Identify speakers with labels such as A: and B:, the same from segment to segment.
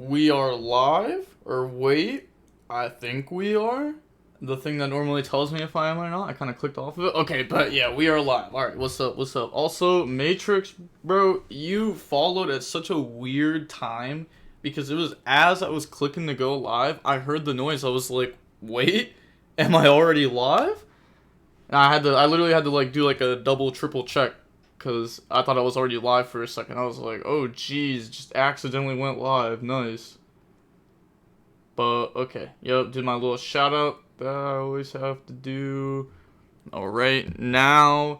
A: We are live, or wait, I think we are. The thing that normally tells me if I am or not, I kind of clicked off of it. Okay, but yeah, we are live. All right, what's up? What's up? Also, Matrix, bro, you followed at such a weird time because it was as I was clicking to go live, I heard the noise. I was like, wait, am I already live? And I literally had to like do like a double, triple check because I thought I was already live for a second. I was like, oh, geez, just accidentally went live. Nice. But, okay. Yep, did my little shout out that I always have to do. Alright, now,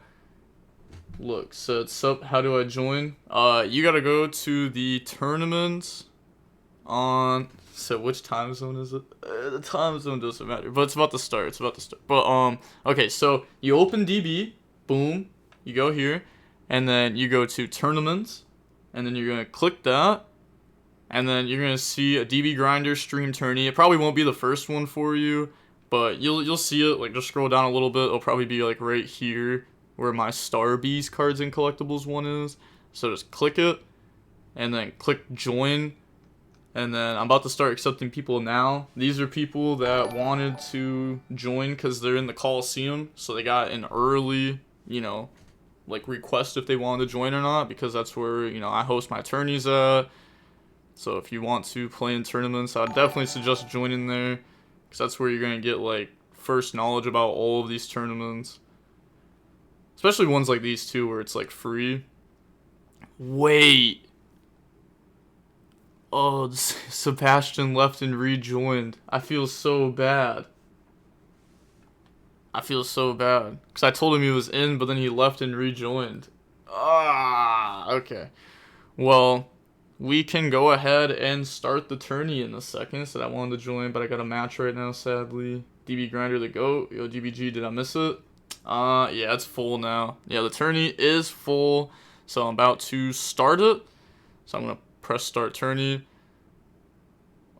A: look, so it's up. How do I join? You gotta go to the tournaments on, so which time zone is it? The time zone doesn't matter, but it's about to start. It's about to start. But, okay, so you open DB, boom, you go here, and then you go to tournaments, and then you're gonna click that. And then you're gonna see a DB Grinder stream tourney. It probably won't be the first one for you, but you'll see it. Like, just scroll down a little bit. It'll probably be like right here where my Star Bees cards and collectibles one is. So just click it, and then click join. And then I'm about to start accepting people now. These are people that wanted to join because they're in the Coliseum, so they got an early, like request if they wanted to join or not, because that's where I host my tourneys at. So if you want to play in tournaments, I'd definitely suggest joining there, because that's where you're going to get, like, first knowledge about all of these tournaments. Especially ones like these, too, where it's, like, free. Wait. Oh, Sebastian left and rejoined. I feel so bad. I feel so bad. Because I told him he was in, but then he left and rejoined. Okay. Well, we can go ahead and start the tourney in a second. Said I wanted to join, but I got a match right now, sadly. DB Grinder the GOAT. Yo, DBG, did I miss it? Yeah, it's full now. Yeah, the tourney is full. So I'm about to start it. So I'm going to press start tourney.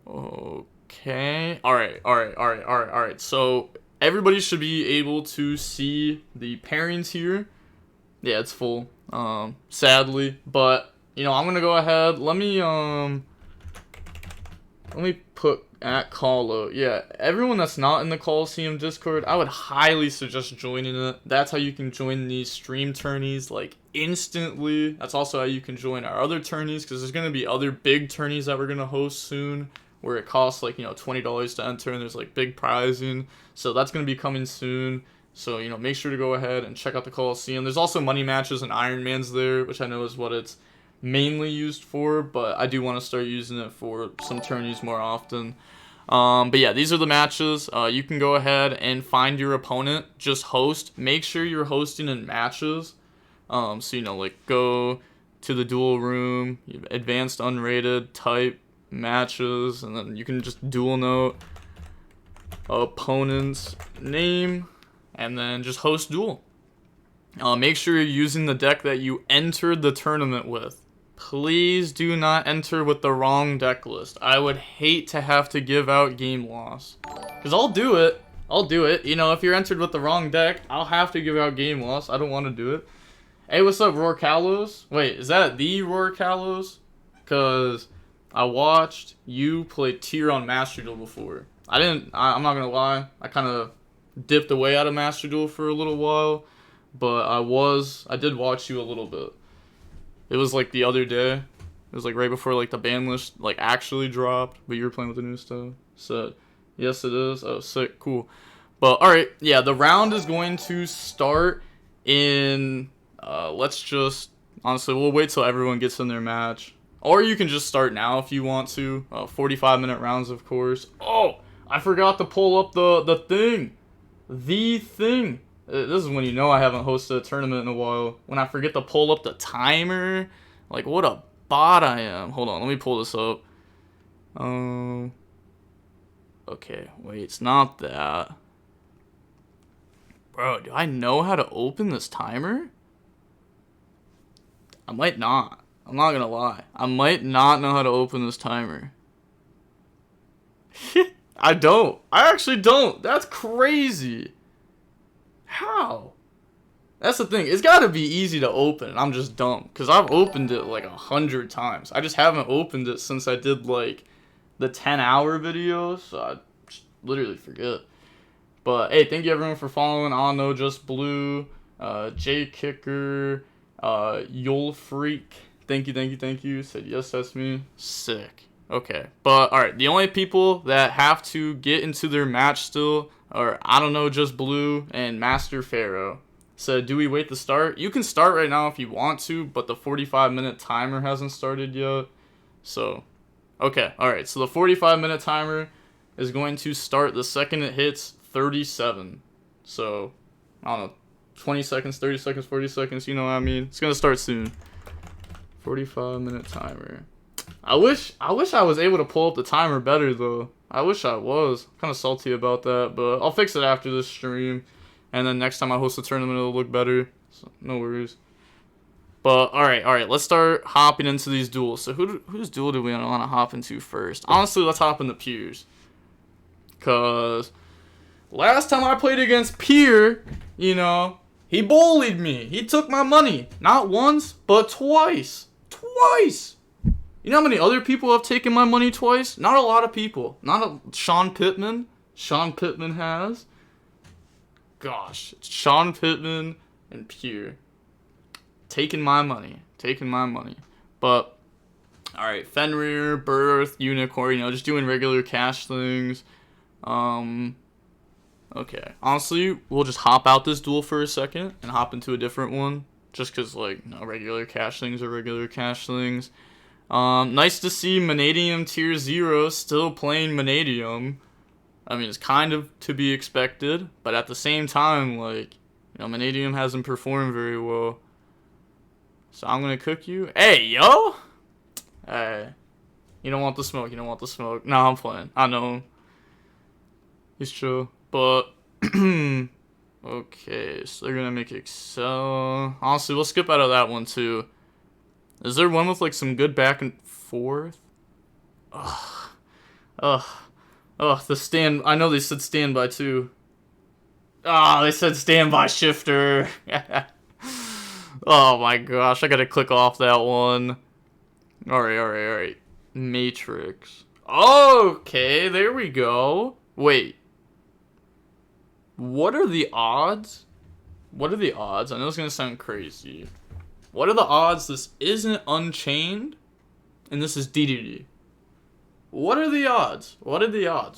A: Okay. Alright. So everybody should be able to see the pairings here. Yeah, it's full. Sadly, but I'm gonna go ahead. Let me put at call out. Yeah, everyone that's not in the Coliseum Discord, I would highly suggest joining it. That's how you can join these stream tourneys like instantly. That's also how you can join our other tourneys, because there's gonna be other big tourneys that we're gonna host soon, where it costs like $20 to enter, and there's like big prizing. So that's gonna be coming soon. So make sure to go ahead and check out the Coliseum. There's also money matches and Ironmans there, which I know is what it's mainly used for, but I do want to start using it for some tourneys more often. But yeah, these are the matches. You can go ahead and find your opponent, just host. Make sure you're hosting in matches. So like go to the duel room, advanced unrated, type matches, and then you can just dual note opponent's name, and then just host duel. Make sure you're using the deck that you entered the tournament with. Please do not enter with the wrong deck list. I would hate to have to give out game loss. Because I'll do it. If you're entered with the wrong deck, I'll have to give out game loss. I don't want to do it. Hey, what's up, Roar Kalos? Wait, is that the Roar Kalos? Because I watched you play tier on Master Duel before. I'm not going to lie. I kind of dipped away out of Master Duel for a little while. But I did watch you a little bit. It was like the other day. It was like right before like the ban list like actually dropped, but you were playing with the new stuff. So yes, it is. Oh, sick, cool. But all right, yeah, the round is going to start in. Let's just honestly, we'll wait till everyone gets in their match, or you can just start now if you want to. 45-minute rounds, of course. Oh, I forgot to pull up the thing. The thing. This is when I haven't hosted a tournament in a while. When I forget to pull up the timer. Like, what a bot I am. Hold on, let me pull this up. Okay, wait, it's not that. Bro, do I know how to open this timer? I might not. I'm not gonna lie. I might not know how to open this timer. I don't. I actually don't. That's crazy. How? That's the thing. It's gotta be easy to open. I'm just dumb. Because I've opened it like 100 times. I just haven't opened it since I did like the 10-hour videos, so I just literally forget. But hey, thank you everyone for following. I know just blue, J Kicker, Yul Freak. Thank you. Said yes, that's me. Sick. Okay, but all right. The only people that have to get into their match still are I don't know just blue and Master Pharaoh. So do we wait to start? You can start right now if you want to, but the 45-minute timer hasn't started yet. So, okay, all right. So the 45-minute timer is going to start the second it hits 37. So, I don't know, 20 seconds, 30 seconds, 40 seconds, you know what I mean? It's going to start soon. 45-minute timer. I wish I was able to pull up the timer better, though. I wish I was. I'm kind of salty about that, but I'll fix it after this stream. And then next time I host a tournament, it'll look better. So, no worries. But, alright, let's start hopping into these duels. So, whose duel do we want to hop into first? Honestly, let's hop into Pierre's. Because last time I played against Pierre, you know, he bullied me. He took my money. Not once, but twice. Twice! You know how many other people have taken my money twice? Not a lot of people. Sean Pittman. Sean Pittman has. Gosh, it's Sean Pittman and Pierre. Taking my money. But, alright, Fenrir, Birth, Unicorn, you know, just doing regular cash things. Okay. Honestly, we'll just hop out this duel for a second and hop into a different one. Just because, like, you know, regular cash things are regular cash things. Nice to see Manadium Tier 0 still playing Manadium. I mean, it's kind of to be expected, but at the same time, like, you know, Manadium hasn't performed very well. So I'm gonna cook you. Hey, yo! Hey. You don't want the smoke, No, I'm playing. I know him. He's chill. But, okay, so they're gonna make Excel. Honestly, we'll skip out of that one, too. Is there one with, like, some good back and forth? The stand. I know they said standby, too. They said standby shifter. Oh, my gosh. I gotta click off that one. Alright. Matrix. Okay, there we go. Wait. What are the odds? I know it's gonna sound crazy. What are the odds this isn't Unchained and this is DDD? What are the odds,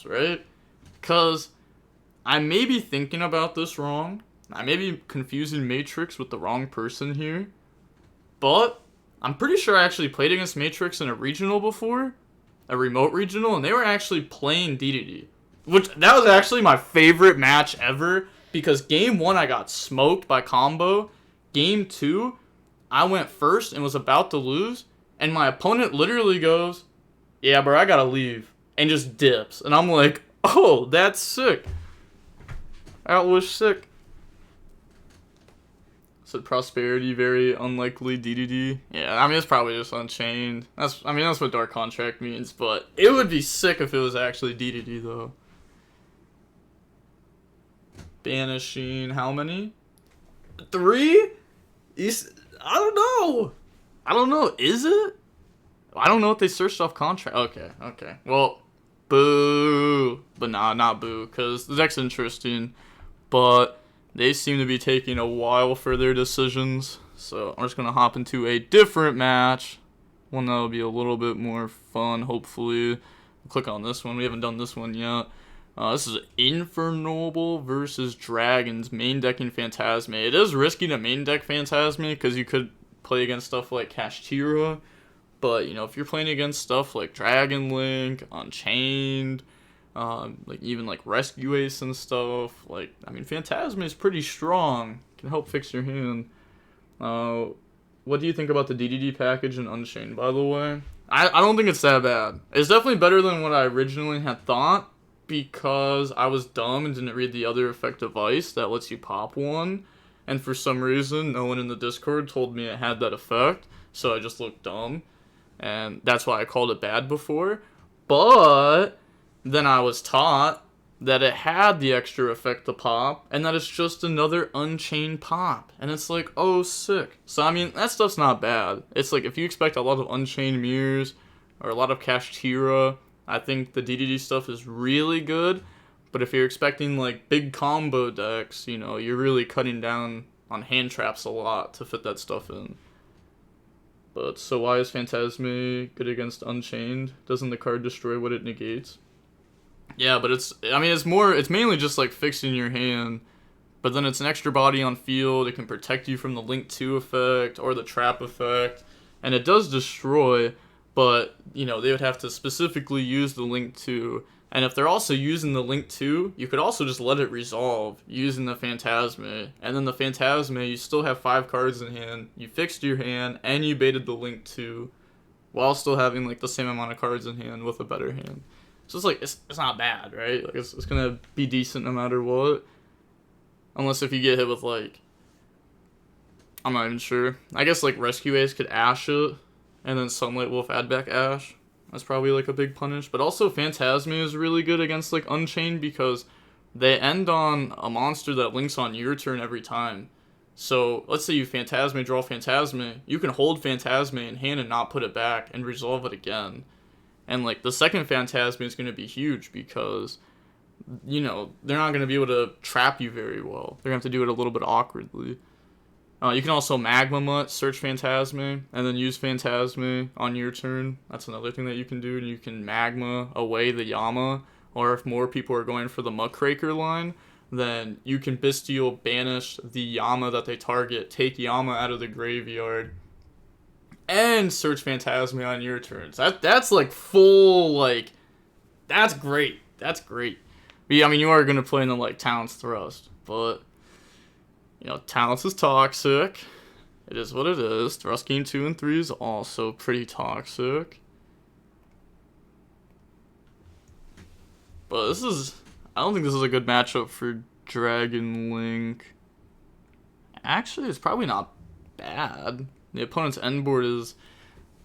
A: right? Because I may be thinking about this wrong. I may be confusing Matrix with the wrong person here. But I'm pretty sure I actually played against Matrix in a regional before. A remote regional. And they were actually playing DDD. That was actually my favorite match ever. Because game 1 I got smoked by combo. Game 2... I went first and was about to lose, and my opponent literally goes, yeah, bro, I gotta leave, and just dips. And I'm like, oh, that's sick. That was sick. Said Prosperity, very unlikely DDD. Yeah, I mean, it's probably just Unchained. That's what Dark Contract means, but it would be sick if it was actually DDD, though. Banishing, how many? 3? I don't know. Is it? I don't know if they searched off contract. Okay. Well, boo. But nah, not boo, because the deck's interesting. But they seem to be taking a while for their decisions. So I'm just going to hop into a different match. One that'll be a little bit more fun, hopefully. Click on this one. We haven't done this one yet. This is Infernoble versus Dragons, main decking Phantasme. It is risky to main deck Phantasme because you could play against stuff like Kashtira, but, you know, if you're playing against stuff like Dragon Link, Unchained, like even like Rescue Ace and stuff, like, I mean, Phantasme is pretty strong. Can help fix your hand. What do you think about the DDD package in Unchained, by the way? I don't think it's that bad. It's definitely better than what I originally had thought, because I was dumb and didn't read the other effect device that lets you pop one, and for some reason no one in the Discord told me it had that effect, so I just looked dumb, and that's why I called it bad before. But then I was taught that it had the extra effect to pop, and that it's just another Unchained pop, and it's like, oh, sick. So I mean, that stuff's not bad. It's like, if you expect a lot of Unchained mirrors or a lot of Kashtira, I think the DDD stuff is really good, but if you're expecting like big combo decks, you know, you're really cutting down on hand traps a lot to fit that stuff in. But so why is Phantasme good against Unchained? Doesn't the card destroy what it negates? Yeah, but it's mainly just like fixing your hand, but then it's an extra body on field. It can protect you from the Link 2 effect or the trap effect, and it does destroy, but you know, they would have to specifically use the Link 2. And if they're also using the Link 2, you could also just let it resolve using the Phantasme. And then the Phantasme, you still have 5 cards in hand, you fixed your hand, and you baited the Link 2, while still having like the same amount of cards in hand with a better hand. So it's like, it's not bad, right? Like, it's gonna be decent no matter what. Unless if you get hit with like, I'm not even sure. I guess like Rescue Ace could Ash it, and then Sunlight Wolf add back Ash. That's probably like a big punish. But also Phantasme is really good against like Unchained because they end on a monster that links on your turn every time. So let's say you Phantasme, draw Phantasme, you can hold Phantasme in hand and not put it back and resolve it again. And like the second Phantasme is going to be huge because, you know, they're not going to be able to trap you very well. They're going to have to do it a little bit awkwardly. You can also Magma Mutt, search Phantasme, and then use Phantasme on your turn. That's another thing that you can do. And you can Magma away the Yama, or if more people are going for the Muckraker line, then you can Bestial banish the Yama that they target, take Yama out of the graveyard, and search Phantasme on your turns. That's like full, like, that's great. That's great. But yeah, I mean, you are going to play in the, like, Talent's Thrust, but, you know, Talents is toxic. It is what it is. Thrust Game 2 and 3 is also pretty toxic. But I don't think this is a good matchup for Dragon Link. Actually, it's probably not bad. The opponent's end board is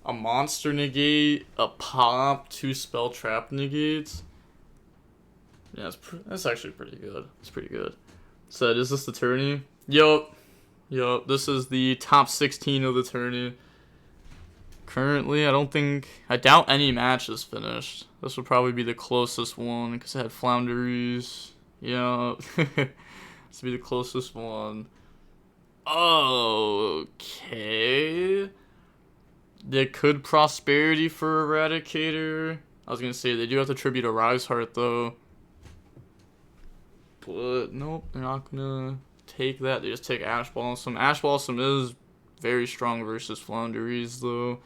A: a monster negate, a pop, 2 spell trap negates. Yeah, that's actually pretty good. It's pretty good. So, is this the tourney? Yup. This is the top 16 of the tourney. Currently, I doubt any match is finished. This would probably be the closest one because I had Flounderies. Yeah. This would be the closest one. Okay. They could Prosperity for Eradicator. I was going to say, they do have to tribute a Rise Heart, though. But, nope, they're not going to take that. They just take Ash Blossom. Ash Blossom is very strong versus Flounderies, though.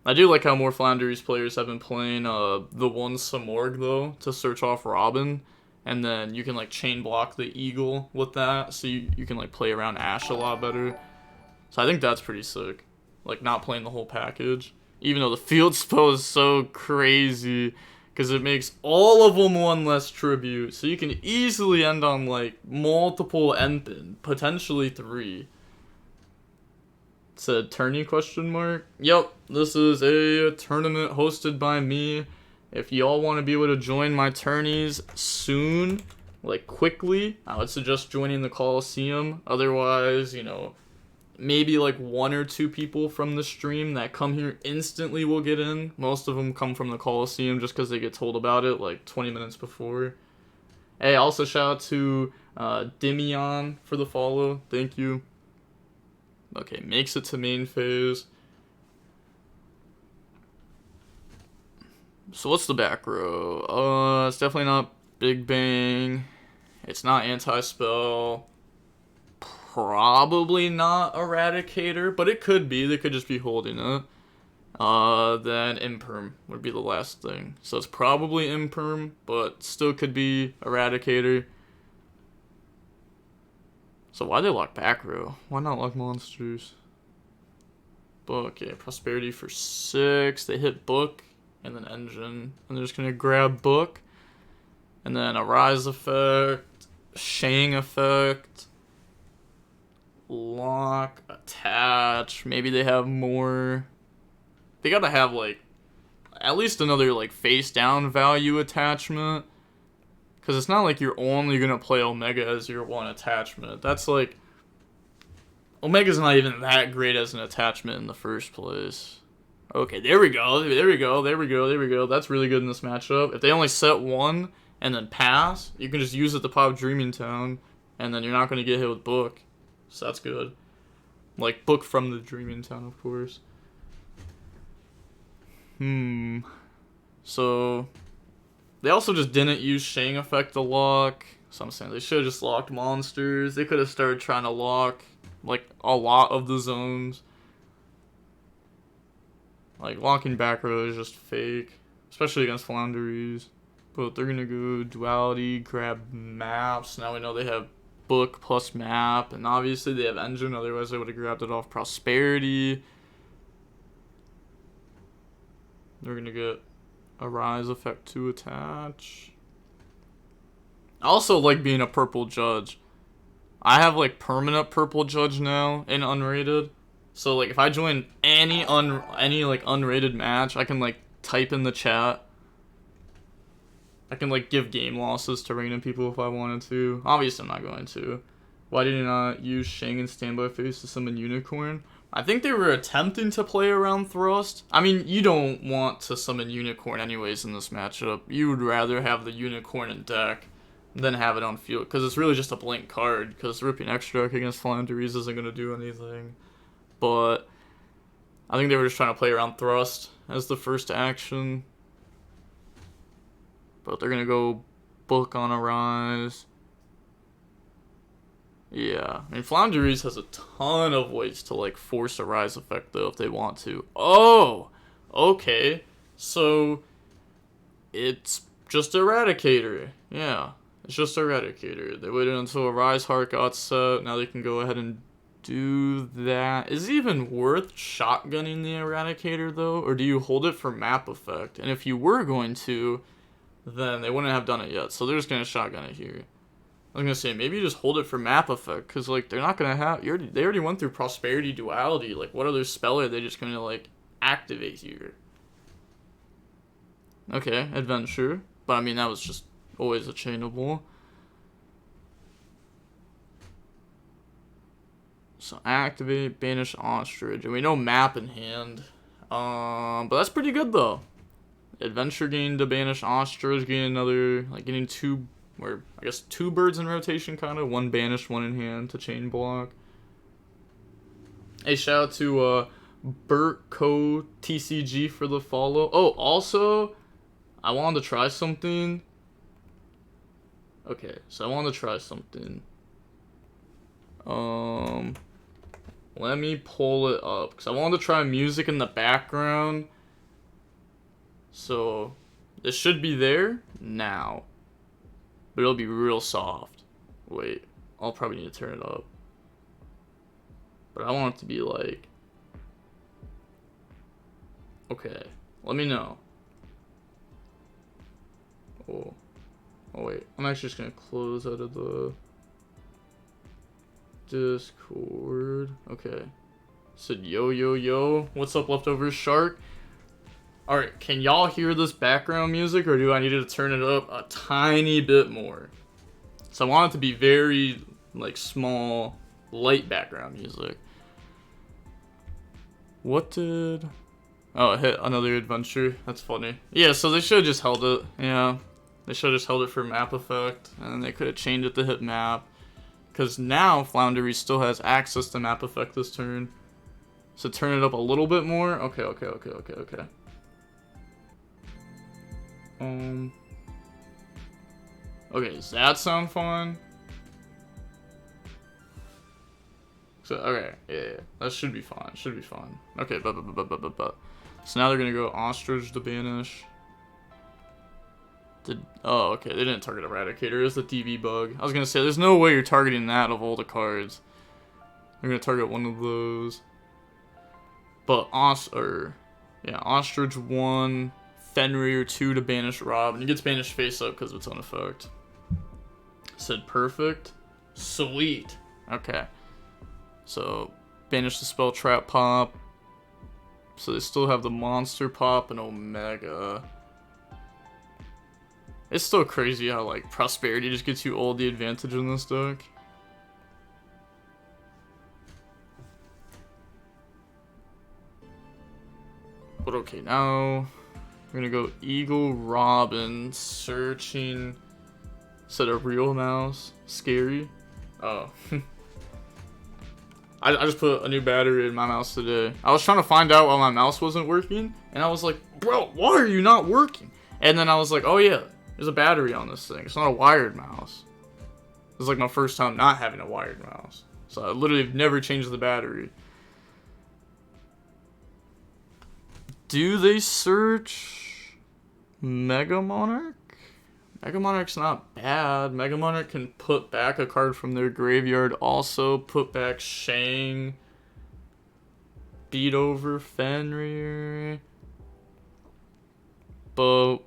A: I do like how more Flounderies players have been playing the one Samorg, though, to search off Robin. And then you can, like, chain block the Eagle with that, so you can, like, play around Ash a lot better. So I think that's pretty sick. Like, not playing the whole package. Even though the field spell is so crazy, because it makes all of them 1 less tribute. So you can easily end on, like, multiple Empen, potentially 3. It's a tourney question mark? Yep, this is a tournament hosted by me. If y'all want to be able to join my tourneys soon, like quickly, I would suggest joining the Coliseum. Otherwise, you know, maybe like 1 or 2 people from the stream that come here instantly will get in. Most of them come from the Coliseum just because they get told about it like 20 minutes before. Hey, also shout out to Dimion for the follow. Thank you. Okay, makes it to main phase. So what's the back row? It's definitely not Big Bang. It's not Anti-Spell. Probably not Eradicator, but it could be. They could just be holding it. Then Imperm would be the last thing. So it's probably Imperm, but still could be Eradicator. So why they lock back row? Why not lock monsters? Book, okay, Prosperity for 6. They hit Book, and then Engine. And they're just gonna grab Book. And then a Rise effect, Shang effect, lock, attach. Maybe they have more. They gotta have, like, at least another, like, face down value attachment. Because it's not like you're only going to play Omega as your 1 attachment. That's like, Omega's not even that great as an attachment in the first place. Okay, there we go. There we go. There we go. There we go. That's really good in this matchup. If they only set one and then pass, you can just use it to pop Dreaming Town, and then you're not going to get hit with Book. So that's good. Like, Book from the Dreaming Town, of course. So, they also just didn't use Shang Effect to lock. So I'm saying they should have just locked monsters. They could have started trying to lock, like, a lot of the zones. Like, locking back row is just fake. Especially against Flounderies. But they're gonna go Duality, grab maps. Now we know they have Book plus map. And obviously they have Engine, otherwise they would have grabbed it off Prosperity. They're gonna get a Rise Effect to attach. I also like being a purple judge. I have like permanent purple judge now in unrated. So like if I join any like unrated match, I can like type in the chat. I can like give game losses to random people if I wanted to. Obviously I'm not going to. Why did you not use Shang and Standby Face to summon Unicorn? I think they were attempting to play around Thrust. I mean, you don't want to summon Unicorn anyways in this matchup. You would rather have the Unicorn in deck than have it on field, because it's really just a blank card, because ripping Extract against Flounderies isn't going to do anything. But I think they were just trying to play around Thrust as the first action. But they're going to go Book on a Rise. Yeah, I mean, Flounderies has a ton of ways to, like, force a Rise Effect, though, if they want to. Oh! Okay. So, it's just Eradicator. Yeah, it's just Eradicator. They waited until a Rise Heart got set. Now they can go ahead and do that. Is it even worth shotgunning the Eradicator, though? Or do you hold it for map effect? And if you were going to, then they wouldn't have done it yet. So they're just going to shotgun it here. I was going to say, maybe you just hold it for map effect. Because, like, they're not going to have... They already went through Prosperity Duality. Like, what other spell are they just going to, like, activate here? Okay, Adventure. But, I mean, that was just always a chainable. So, activate, banish Ostrich. And we know map in hand. But that's pretty good, though. Adventure gain to banish Ostrich. Gain another... Like, getting two... Or, I guess, two birds in rotation, kind of. One banished, one in hand to chain block. Hey, shout out to Burtco TCG for the follow. Oh, also, I wanted to try something. Okay, so I wanted to try something. Let me pull it up, because I wanted to try music in the background. So, this should be there now. But it'll be real soft. Wait, I'll probably need to turn it up. But I want it to be like... Okay, let me know. Oh wait, I'm actually just gonna close out of the Discord. Okay. Said yo yo yo. What's up, leftover shark? Alright, can y'all hear this background music, or do I need to turn it up a tiny bit more? So I want it to be very, like, small, light background music. What did... Oh, it hit another adventure. That's funny. Yeah, so they should have just held it. Yeah, they should have just held it for map effect, and then they could have changed it to hit map. Because now Floundery still has access to map effect this turn. So turn it up a little bit more. Okay. Okay, does that sound fun? So, okay, yeah, that should be fine, Okay, but. So now they're gonna go Ostrich to banish. Oh, okay, they didn't target Eradicator, it was the DB bug. I was gonna say, there's no way you're targeting that of all the cards. They're gonna target one of those. But, Ostrich 1, Fenrir 2 to banish Rob, and he gets banished face up because of its own effect. Said perfect. Sweet. Okay. So, banish the spell trap pop. So they still have the monster pop and Omega. It's still crazy how, like, Prosperity just gets you all the advantage in this deck. Okay, now we're gonna go Eagle Robin searching. Set a real mouse. Scary. Oh. I just put a new battery in my mouse today. I was trying to find out why my mouse wasn't working, and I was like, bro, why are you not working? And then I was like, oh yeah, there's a battery on this thing. It's not a wired mouse. This is like my first time not having a wired mouse. So I literally have never changed the battery. Do they search Mega Monarch? Mega Monarch's not bad. Mega Monarch can put back a card from their graveyard. Also put back Shang. Beat over Fenrir. But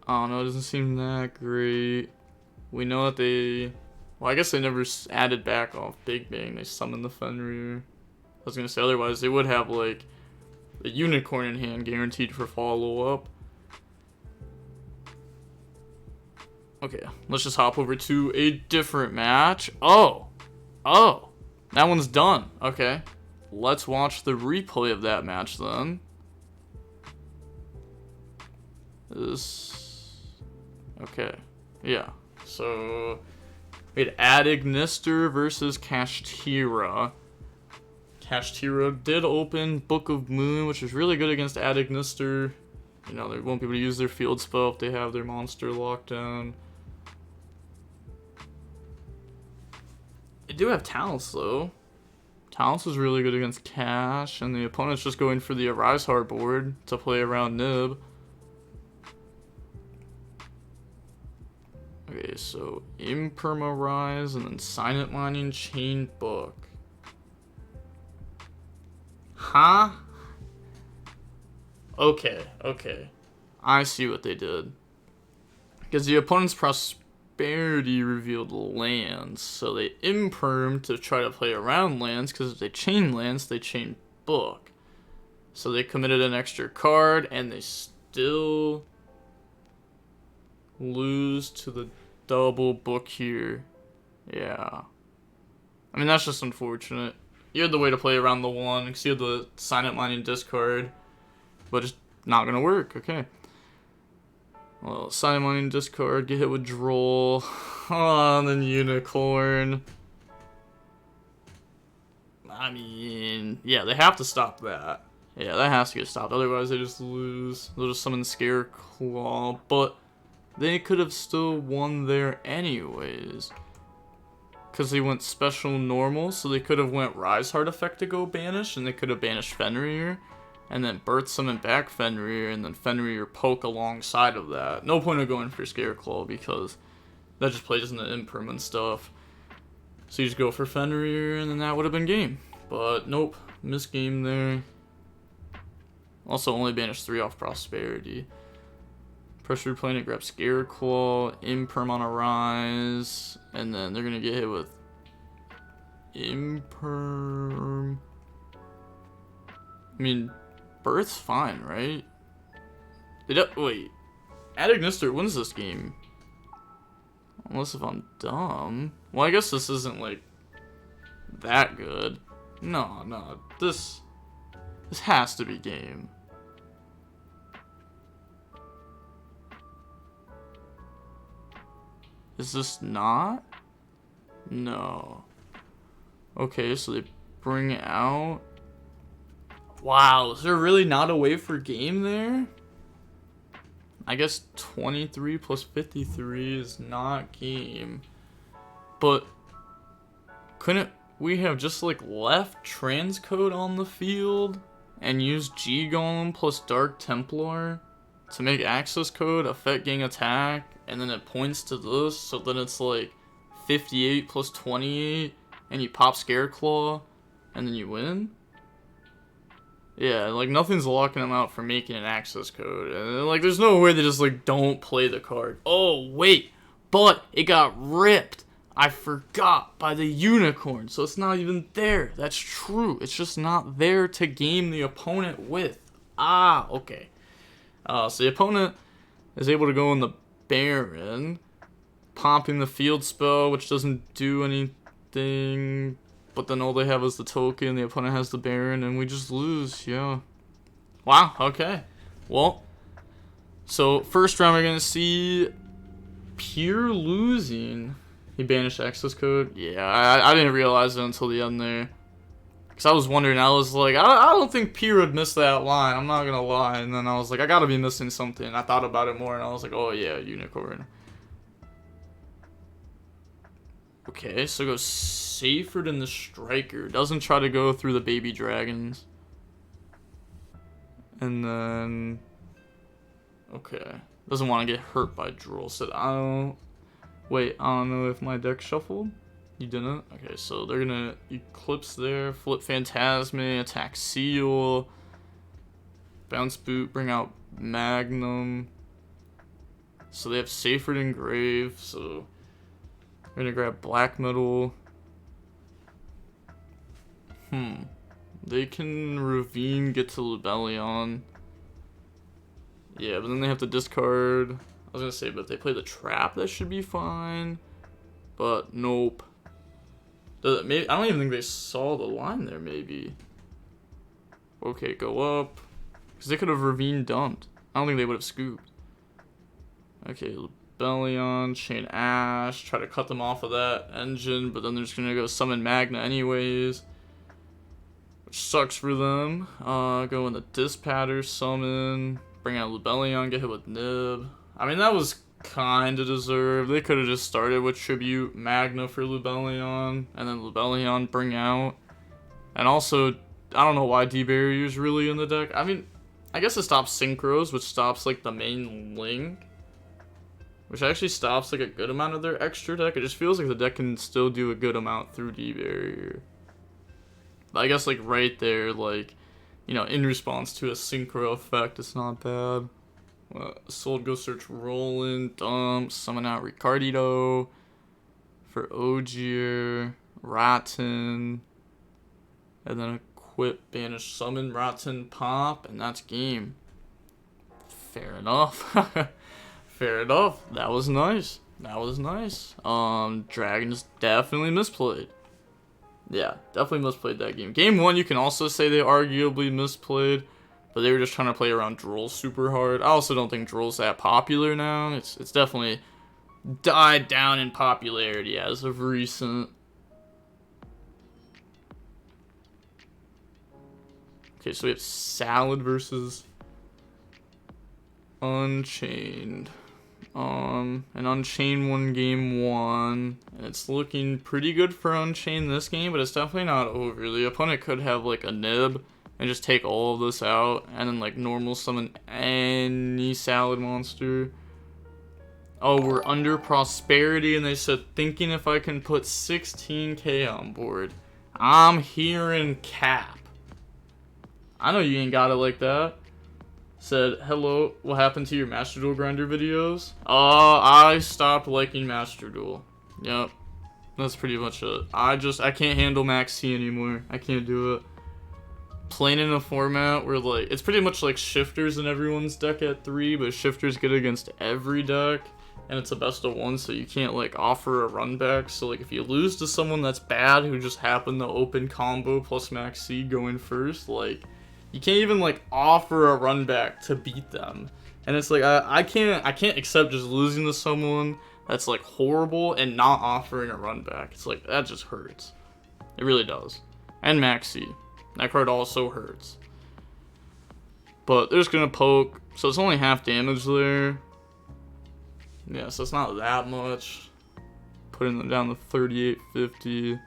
A: I don't know, it doesn't seem that great. We know that they... Well, I guess they never added back off Big Bang. They summoned the Fenrir. I was gonna say, otherwise they would have, like, a unicorn in hand guaranteed for follow-up. Okay, let's just hop over to a different match. Oh, that one's done. Okay, let's watch the replay of that match then. Okay, yeah. So we had Adignister versus Kashtira. Kashtira did open Book of Moon, which is really good against Adignister. You know, they won't be able to use their field spell if they have their monster locked down. They do have Talents, though. Talents is really good against Cash, and the opponent's just going for the Arise Heart board to play around Nib. Okay, so Impermarise and then Silent Mining Chain Book. Huh? Okay. I see what they did. Because the opponent's Prosperity revealed lands, so they imperm to try to play around lands, because if they chain lands, they chain book. So they committed an extra card, and they still lose to the double book here. Yeah. I mean, that's just unfortunate. You had the way to play around the one, because you had the Silent Mining discard, but it's not going to work. Okay. Well, Silent Mining discard, get hit with Droll. Oh, and then Unicorn. I mean, yeah, they have to stop that. Yeah, that has to get stopped. Otherwise, they just lose. They'll just summon Scareclaw. But they could have still won there anyways. Because they went special normal, so they could have went Rise Heart effect to go banish, and they could have banished Fenrir. And then Birth Summon back Fenrir, and then Fenrir poke alongside of that. No point of going for Scareclaw, because that just plays into impermanent stuff. So you just go for Fenrir, and then that would have been game. But nope, missed game there. Also only banished 3 off Prosperity. Pressure Planet grabs Scareclaw, Imperm on a Rise, and then they're gonna get hit with Imperm. I mean, Birth's fine, right? Wait, Adignister wins this game. Unless if I'm dumb. Well, I guess this isn't, like, that good. No, this has to be game. Is this not? No. Okay, so they bring it out. Wow, is there really not a way for game there? I guess 23 plus 53 is not game. But couldn't we have just like left transcode on the field and used G Golem plus Dark Templar to make access code affect gang attack, and then it points to this, so then it's like 58 plus 28 and you pop Scareclaw and then you win? Yeah, like, nothing's locking them out for making an access code. And, like, there's no way they just, like, don't play the card. Oh, wait, but it got ripped. I forgot by the Unicorn, so it's not even there. That's true. It's just not there to game the opponent with. Ah, okay. So the opponent is able to go in the Baron, popping the field spell, which doesn't do anything. But then all they have is the token, the opponent has the Baron, and we just lose, yeah. Wow, okay. Well, so first round we're gonna see pure losing. He banished access code. Yeah, I didn't realize it until the end there. Because I was wondering, I was like, I don't think Pure would miss that line. I'm not gonna lie. And then I was like, I gotta be missing something. I thought about it more and I was like, oh yeah, unicorn. Okay, so goes safer than the striker. Doesn't try to go through the baby dragons. And then, okay, doesn't want to get hurt by Drool. Said I don't. Wait, I don't know if my deck shuffled. You didn't? Okay, so they're gonna Eclipse there, flip Phantasme, attack Seal, bounce Boot, bring out Magnum. So they have Safer than Grave, so we're gonna grab Black Metal. They can Ravine, get to Lubellion. Yeah, but then they have to discard. I was gonna say, but if they play the Trap, that should be fine. But nope. Maybe, I don't even think they saw the line there, maybe. Okay, go up. Because they could have Ravine dumped. I don't think they would have scooped. Okay, Lubellion, Chain Ash, try to cut them off of that engine, but then they're just going to go summon Magna anyways. Which sucks for them. Go in the Dispatter, summon, bring out Lubellion, get hit with Nib. I mean, that was kind of deserved. They could have just started with Tribute Magna for Lubellion, and then Lubellion bring out. And also, I don't know why D-Barrier's really in the deck. I mean, I guess it stops Synchros, which stops, like, the main Link. Which actually stops, like, a good amount of their extra deck. It just feels like the deck can still do a good amount through D-Barrier. But I guess, like, right there, like, you know, in response to a Synchro effect, it's not bad. Sold, go search Roland, dump, summon out Ricardito for Ogier, Rotten, and then equip, banish, summon, Rotten, pop, and that's game. Fair enough. Fair enough. That was nice. That was nice. Dragons definitely misplayed. Yeah, definitely misplayed that game. Game 1, you can also say they arguably misplayed. But they were just trying to play around Drool super hard. I also don't think Drool's that popular now. It's definitely died down in popularity as of recent. Okay, so we have Salad versus Unchained. And Unchained won game 1. And it's looking pretty good for Unchained this game, but it's definitely not over. The opponent could have like a Nib and just take all of this out, and then like normal summon any Salad monster. Oh, we're under Prosperity, and they said, thinking if I can put 16k on board. I'm hearing cap. I know you ain't got it like that. Said, hello, what happened to your Master Duel Grinder videos? I stopped liking Master Duel. Yep, that's pretty much it. I can't handle Max C anymore. I can't do it. Playing in a format where, like, it's pretty much like Shifters in everyone's deck at 3, but Shifters get against every deck, and it's a best of 1, so you can't, like, offer a run back. So, like, if you lose to someone that's bad who just happened to open combo plus Max C going first, like, you can't even, like, offer a run back to beat them. And it's like, I can't accept just losing to someone that's, like, horrible and not offering a run back. It's like, that just hurts. It really does. And Max C. That card also hurts. But they're just gonna poke, so it's only half damage there. Yeah, so it's not that much. Putting them down to 3850.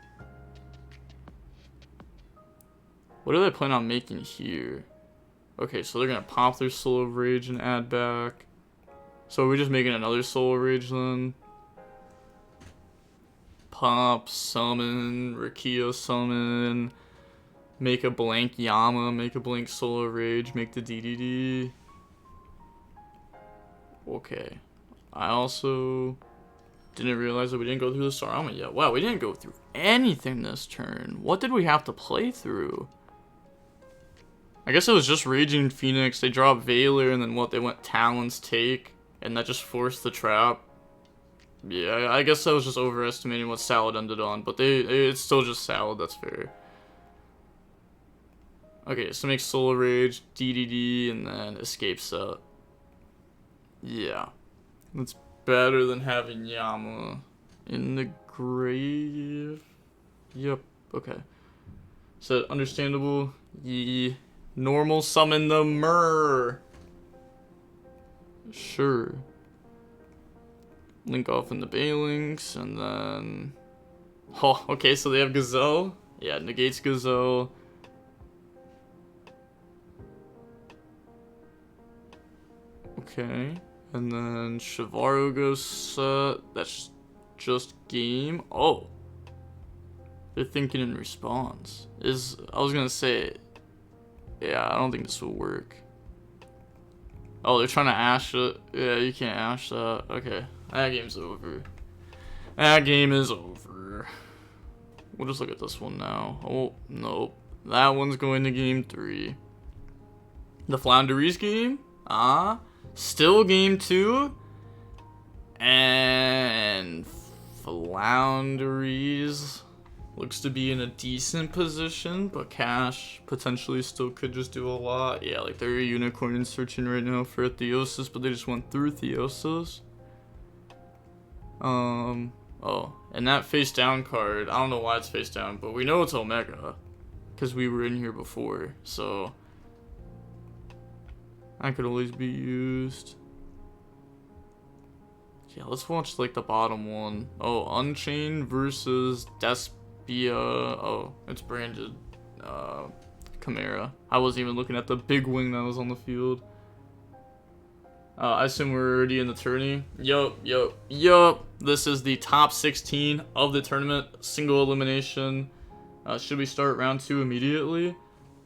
A: What do they plan on making here? Okay, so they're gonna pop their Soul of Rage and add back. So are we just making another Soul of Rage then? Pop, summon, YuGiOh summon. Make a blank Yama, make a blank Soul of Rage, make the DDD. Okay. I also didn't realize that we didn't go through the Sarama yet. Wow, we didn't go through anything this turn. What did we have to play through? I guess it was just Raging Phoenix. They dropped Valor, and then what? They went Talon's Take, and that just forced the trap. Yeah, I guess that was just overestimating what Salad ended on, but it's still just Salad, that's fair. Okay, so make Solar Rage, DDD, and then Escape Set. Yeah. That's better than having Yama in the grave. Yep, okay. So, understandable. Ye. Normal summon the Myrrh. Sure. Link off in the Balinks, and then... Oh, okay, so they have Gazelle. Yeah, negates Gazelle. Okay. And then Shivaro goes set. That's just game. Oh. They're thinking in response. I was gonna say... Yeah, I don't think this will work. Oh, they're trying to ash it. Yeah, you can't ash that. Okay. That game's over. That game is over. We'll just look at this one now. Oh, nope. That one's going to game 3. The Flounderies game? Still game 2. And Flounderies looks to be in a decent position, but Cash potentially still could just do a lot. Yeah, like they're a unicorn searching right now for a Theosis, but they just went through Theosis. Oh, and that face down card, I don't know why it's face down, but we know it's Omega, because we were in here before, so that could always be used. Yeah, let's watch like the bottom one. Oh, Unchained versus Despia. Oh, it's branded Chimera. I wasn't even looking at the big wing that was on the field. I assume we're already in the tourney. Yup. This is the top 16 of the tournament. Single elimination. Should we start round 2 immediately?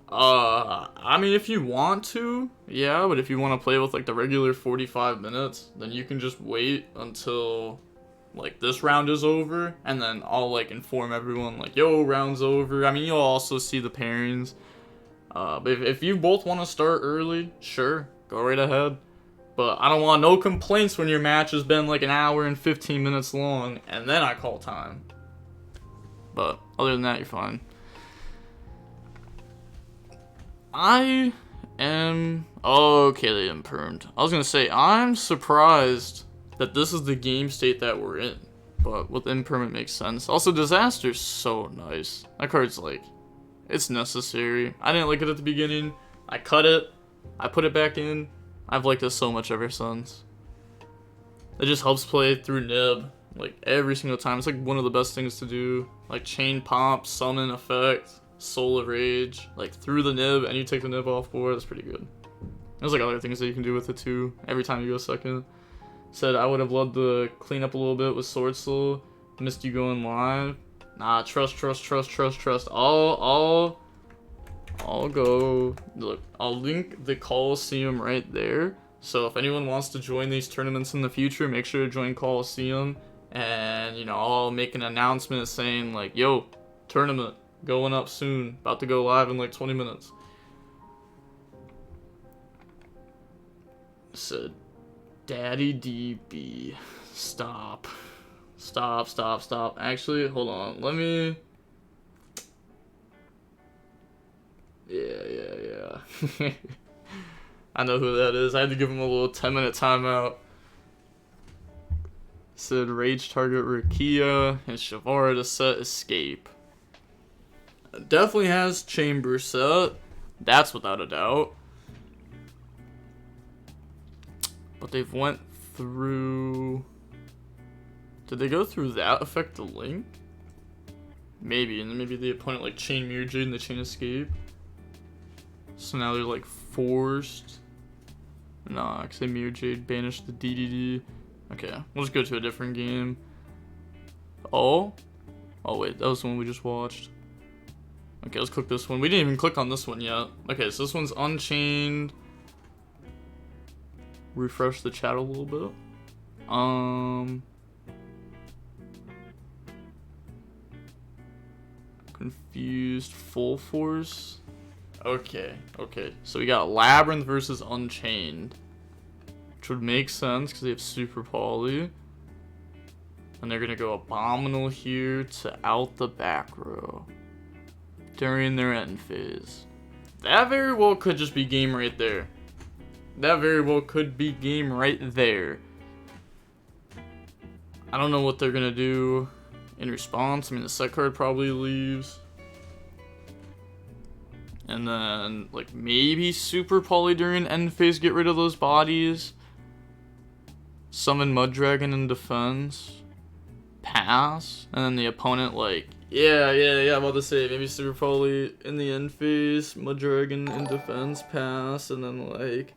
A: I mean, if you want to, yeah, but if you want to play with like the regular 45 minutes, then you can just wait until like this round is over, and then I'll like inform everyone like, yo, round's over. I mean, you'll also see the pairings. But if you both want to start early, sure, go right ahead. But I don't want no complaints when your match has been like an hour and 15 minutes long, and then I call time. But other than that, you're fine. I am... Okay, they impermed. I was gonna say, I'm surprised that this is the game state that we're in. But with imperm, it makes sense. Also, Disaster's so nice. That card's like... It's necessary. I didn't like it at the beginning. I cut it. I put it back in. I've liked it so much ever since. It just helps play through Nib. Like, every single time. It's like one of the best things to do. Like, chain pop, summon effect, soul of rage. Like, through the Nib, and you take the Nib off board. That's pretty good. There's like other things that you can do with it too. Every time you go second. Said I would have loved to clean up a little bit with Sword Soul. Missed you going live. Nah, trust. I'll go. Look, I'll link the Coliseum right there. So if anyone wants to join these tournaments in the future, make sure to join Coliseum. And, you know, I'll make an announcement saying, like, yo, tournament going up soon. About to go live in like 20 minutes. Said, Daddy DB. Stop. Actually, hold on. Let me... Yeah. I know who that is. I had to give him a little 10-minute timeout. Said rage target Rukia and Shavara to set escape. Definitely has chamber set. That's without a doubt. But they've went through... Did they go through that affect the link? Maybe, and then maybe the opponent like chain Mirror Jade and the chain escape. So now they're like forced. Nah, because they Mirror Jade banished the DDD. Okay, we'll just go to a different game. Oh wait, that was the one we just watched. Okay, let's click this one. We didn't even click on this one yet. Okay, so this one's Unchained. Refresh the chat a little bit. Confused full force. Okay. So we got Labyrinth versus Unchained, which would make sense because they have Super Poly. And they're gonna go Abominable here to out the back row during their end phase. That very well could just be game right there. That very well could be game right there. I don't know what they're gonna do in response. I mean, the set card probably leaves. And then, like, maybe Super Poly during end phase, get rid of those bodies. Summon Mud Dragon in defense. Pass. And then the opponent, like, yeah, I'm about to say, maybe Super Poly in the end phase, Mud Dragon in defense, pass. And then, like,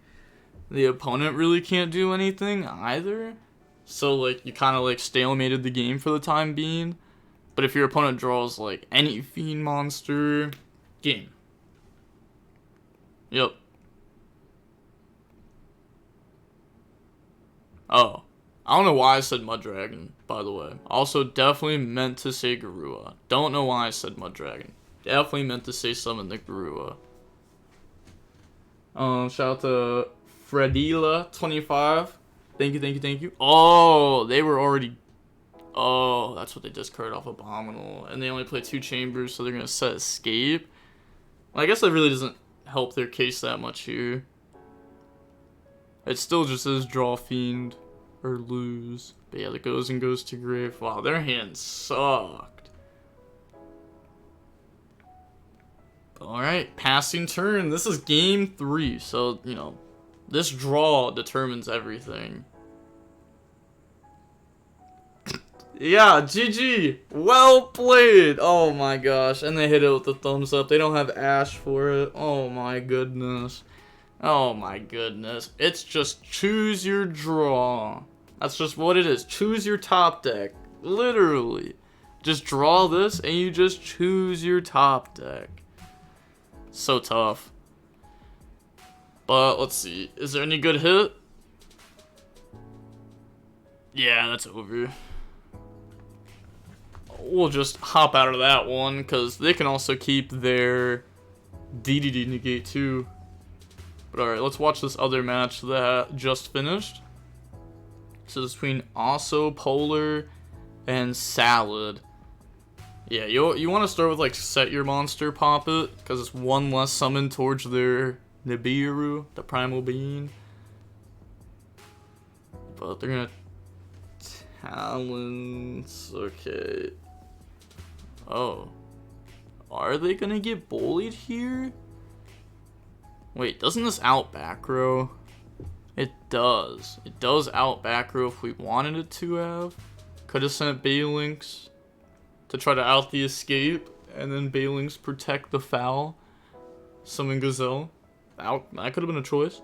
A: the opponent really can't do anything either. So, like, you kind of, like, stalemated the game for the time being. But if your opponent draws, like, any Fiend monster, game. Yep. Oh. I don't know why I said Mud Dragon, by the way. Also, definitely meant to say Garua. Don't know why I said Mud Dragon. Definitely meant to say summon the Garua. Shout out to Fredila25. Thank you. Oh, they were already... Oh, that's what they discard off Abominable. And they only play 2 chambers, so they're going to set Escape. Well, I guess that really doesn't help their case that much here. It still just says draw Fiend or lose. But yeah, the goes to grave. Wow, their hand sucked. Alright, passing turn. This is game 3. So, you know, this draw determines everything. Yeah, GG. Well played. Oh my gosh. And they hit it with the thumbs up. They don't have Ash for it. Oh my goodness. Oh my goodness. It's just choose your draw. That's just what it is. Choose your top deck. Literally. Just draw this and you just choose your top deck. So tough. But let's see. Is there any good hit? Yeah, that's over. We'll just hop out of that one because they can also keep their DDD negate too. But alright, let's watch this other match that just finished. So this is between Also, Polar, and Salad. Yeah, you want to start with like set your monster, pop it, because it's one less summon towards their Nibiru, the Primal Being. But they're gonna Talons. Okay. Oh. Are they gonna get bullied here? Wait, doesn't this out back row? It does. It does out back row if we wanted it to have. Could have sent Balinks to try to out the escape, and then Balinks protect the foul. Summon Gazelle. Out. That could have been a choice.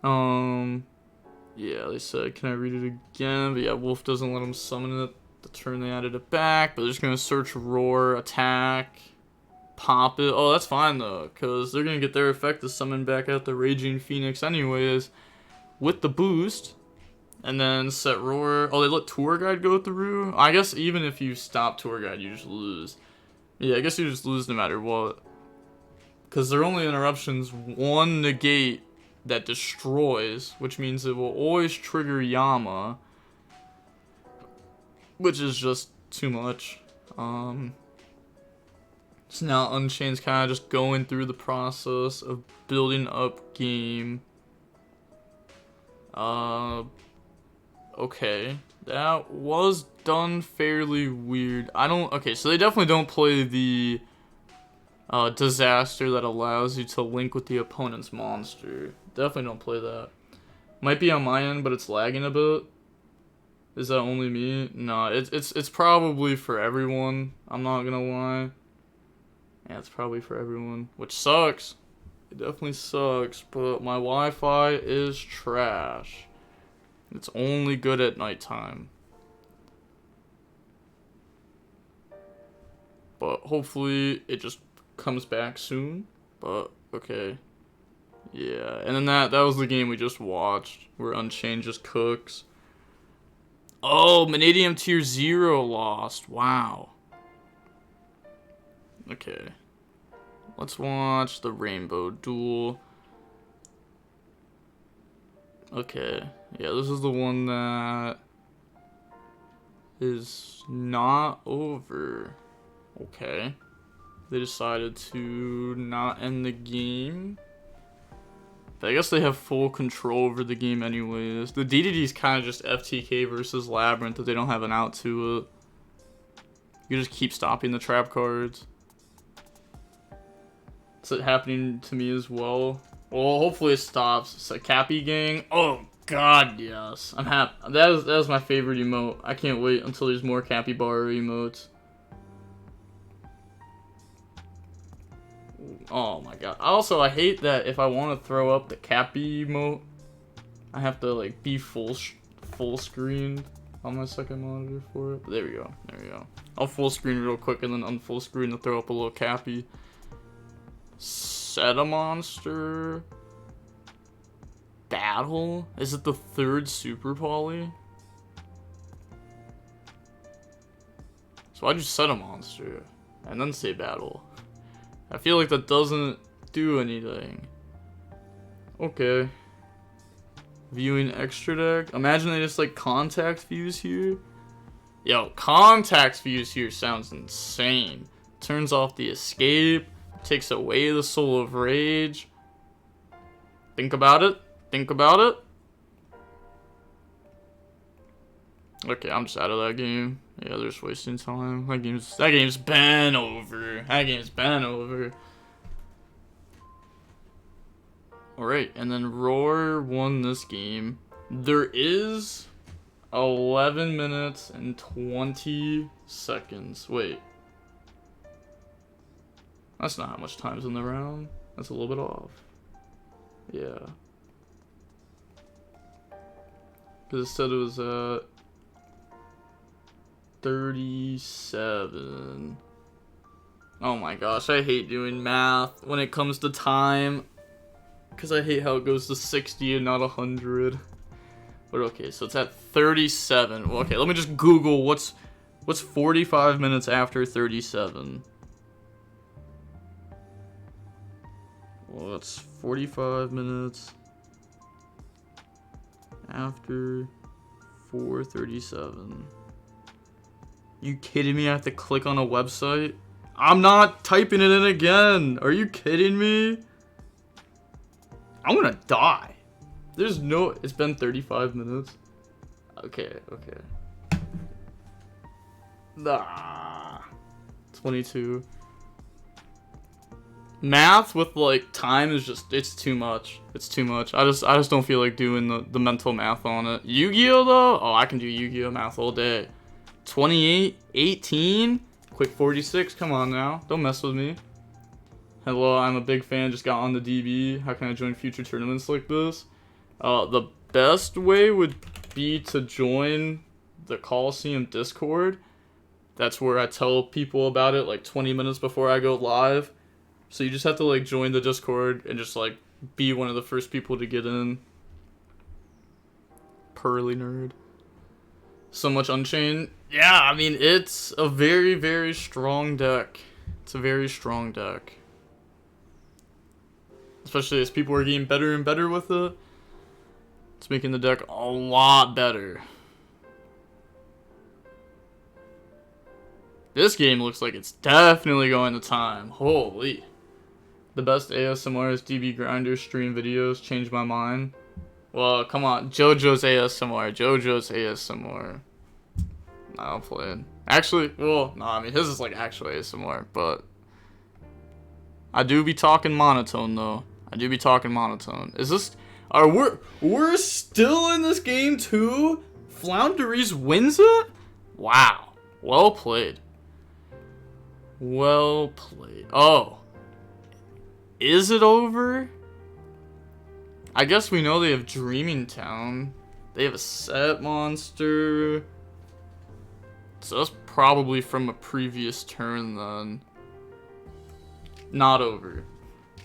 A: Yeah, they said, can I read it again? But yeah, Wolf doesn't let him summon it. The turn they added it back, but they're just gonna search Roar, attack, pop it. Oh, that's fine though, because they're gonna get their effect to summon back out the Raging Phoenix anyways with the boost. And then set Roar. Oh, they let Tour Guide go through? I guess even if you stop Tour Guide, you just lose. Yeah, I guess you just lose no matter what. Because their only interruption's one negate that destroys, which means it will always trigger Yama, which is just too much. So now Unchained's kind of just going through the process of building up game. Okay, that was done fairly weird. Okay, so they definitely don't play the disaster that allows you to link with the opponent's monster. Definitely don't play that. Might be on my end, but it's lagging a bit. Is that only me? No, it's probably for everyone. I'm not gonna lie. Yeah, it's probably for everyone, which sucks. It definitely sucks, but my Wi-Fi is trash. It's only good at nighttime. But hopefully it just comes back soon. But okay. Yeah, and then that was the game we just watched, where Unchained just cooks. Oh, Vanadium Tier 0 lost. Wow. Okay. Let's watch the Rainbow Duel. Okay. Yeah, this is the one that is not over. Okay. They decided to not end the game. But I guess they have full control over the game anyways. The DDD is kind of just FTK versus Labyrinth if they don't have an out to it. You just keep stopping the trap cards. It's happening to me as well. Well, hopefully it stops. It's a Cappy gang. Oh god, yes. I'm happy. That is my favorite emote. I can't wait until there's more Capybara emotes. Oh my god. Also, I hate that if I want to throw up the Cappy emote, I have to like be full screen on my second monitor for it. But there we go. There we go. I'll full screen real quick and then unfull screen to throw up a little Cappy. Set a monster. Battle? Is it the third Super Poly? So I just set a monster and then say battle. I feel like that doesn't do anything. Okay. Viewing extra deck. Imagine they just like contact views here. Yo, contact views here sounds insane. Turns off the escape. Takes away the Soul of Rage. Think about it. Think about it. Okay, I'm just out of that game. Yeah, they're just wasting time. That game's been over. That game's been over. Alright, and then Roar won this game. There is 11 minutes and 20 seconds. Wait. That's not how much time's in the round. That's a little bit off. Yeah. Because it said it was at 37. Oh my gosh, I hate doing math when it comes to time. Because I hate how it goes to 60 and not 100. But okay, so it's at 37. Well, okay, let me just Google what's 45 minutes after 37. Well, it's 45 minutes after 4:37. You kidding me? I have to click on a website? I'm not typing it in again. Are you kidding me? I'm gonna die. There's no... It's been 35 minutes. Okay, okay. Nah. 22. Math with like time is just... It's too much. It's too much. I just don't feel like doing the mental math on it. YuGiOh though? Oh, I can do YuGiOh math all day. 28, 18, quick 46. Come on now. Don't mess with me. Hello, I'm a big fan. Just got on the DB. How can I join future tournaments like this? The best way would be to join the Coliseum Discord. That's where I tell people about it like 20 minutes before I go live. So you just have to like join the Discord and just like be one of the first people to get in. Pearly nerd. So much Unchained. Yeah, I mean, it's a very, very strong deck. It's a very strong deck. Especially as people are getting better and better with it. It's making the deck a lot better. This game looks like it's definitely going to time. Holy. The best ASMR is DB Grinder stream videos. Changed my mind. Well, come on. JoJo's ASMR. JoJo's ASMR. I'll play it. Actually, well, no, I mean, his is like actual ASMR, but I do be talking monotone, though. I do be talking monotone. Is this... We're still in this game, too? Flounderies wins it? Wow. Well played. Well played. Oh. Is it over? I guess we know they have Dreaming Town. They have a set monster. So that's probably from a previous turn, then. Not over.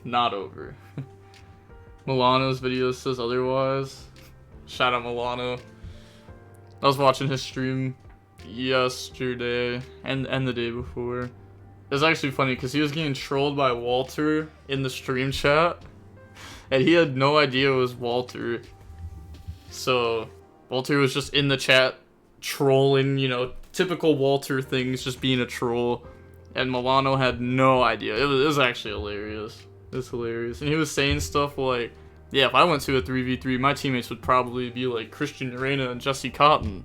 A: Not over. Milano's video says otherwise. Shout out Milano. I was watching his stream yesterday and the day before. It was actually funny because he was getting trolled by Walter in the stream chat. And he had no idea it was Walter. So Walter was just in the chat trolling, you know, typical Walter things, just being a troll. And Milano had no idea. It was actually hilarious. It was hilarious. And he was saying stuff like, yeah, if I went to a 3v3, my teammates would probably be like Christian Reina and Jesse Cotton.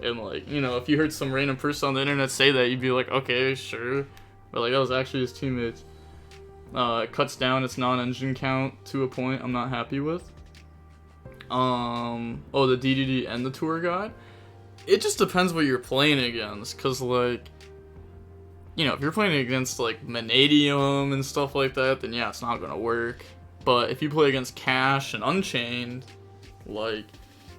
A: And like, you know, if you heard some random person on the internet say that, you'd be like, okay, sure. But like, that was actually his teammates. It cuts down its non-engine count to a point I'm not happy with. Oh, the DDD and the tour guide. It just depends what you're playing against, cause like, you know, if you're playing against like Vanadium and stuff like that, then yeah, it's not gonna work. But if you play against Cash and Unchained, like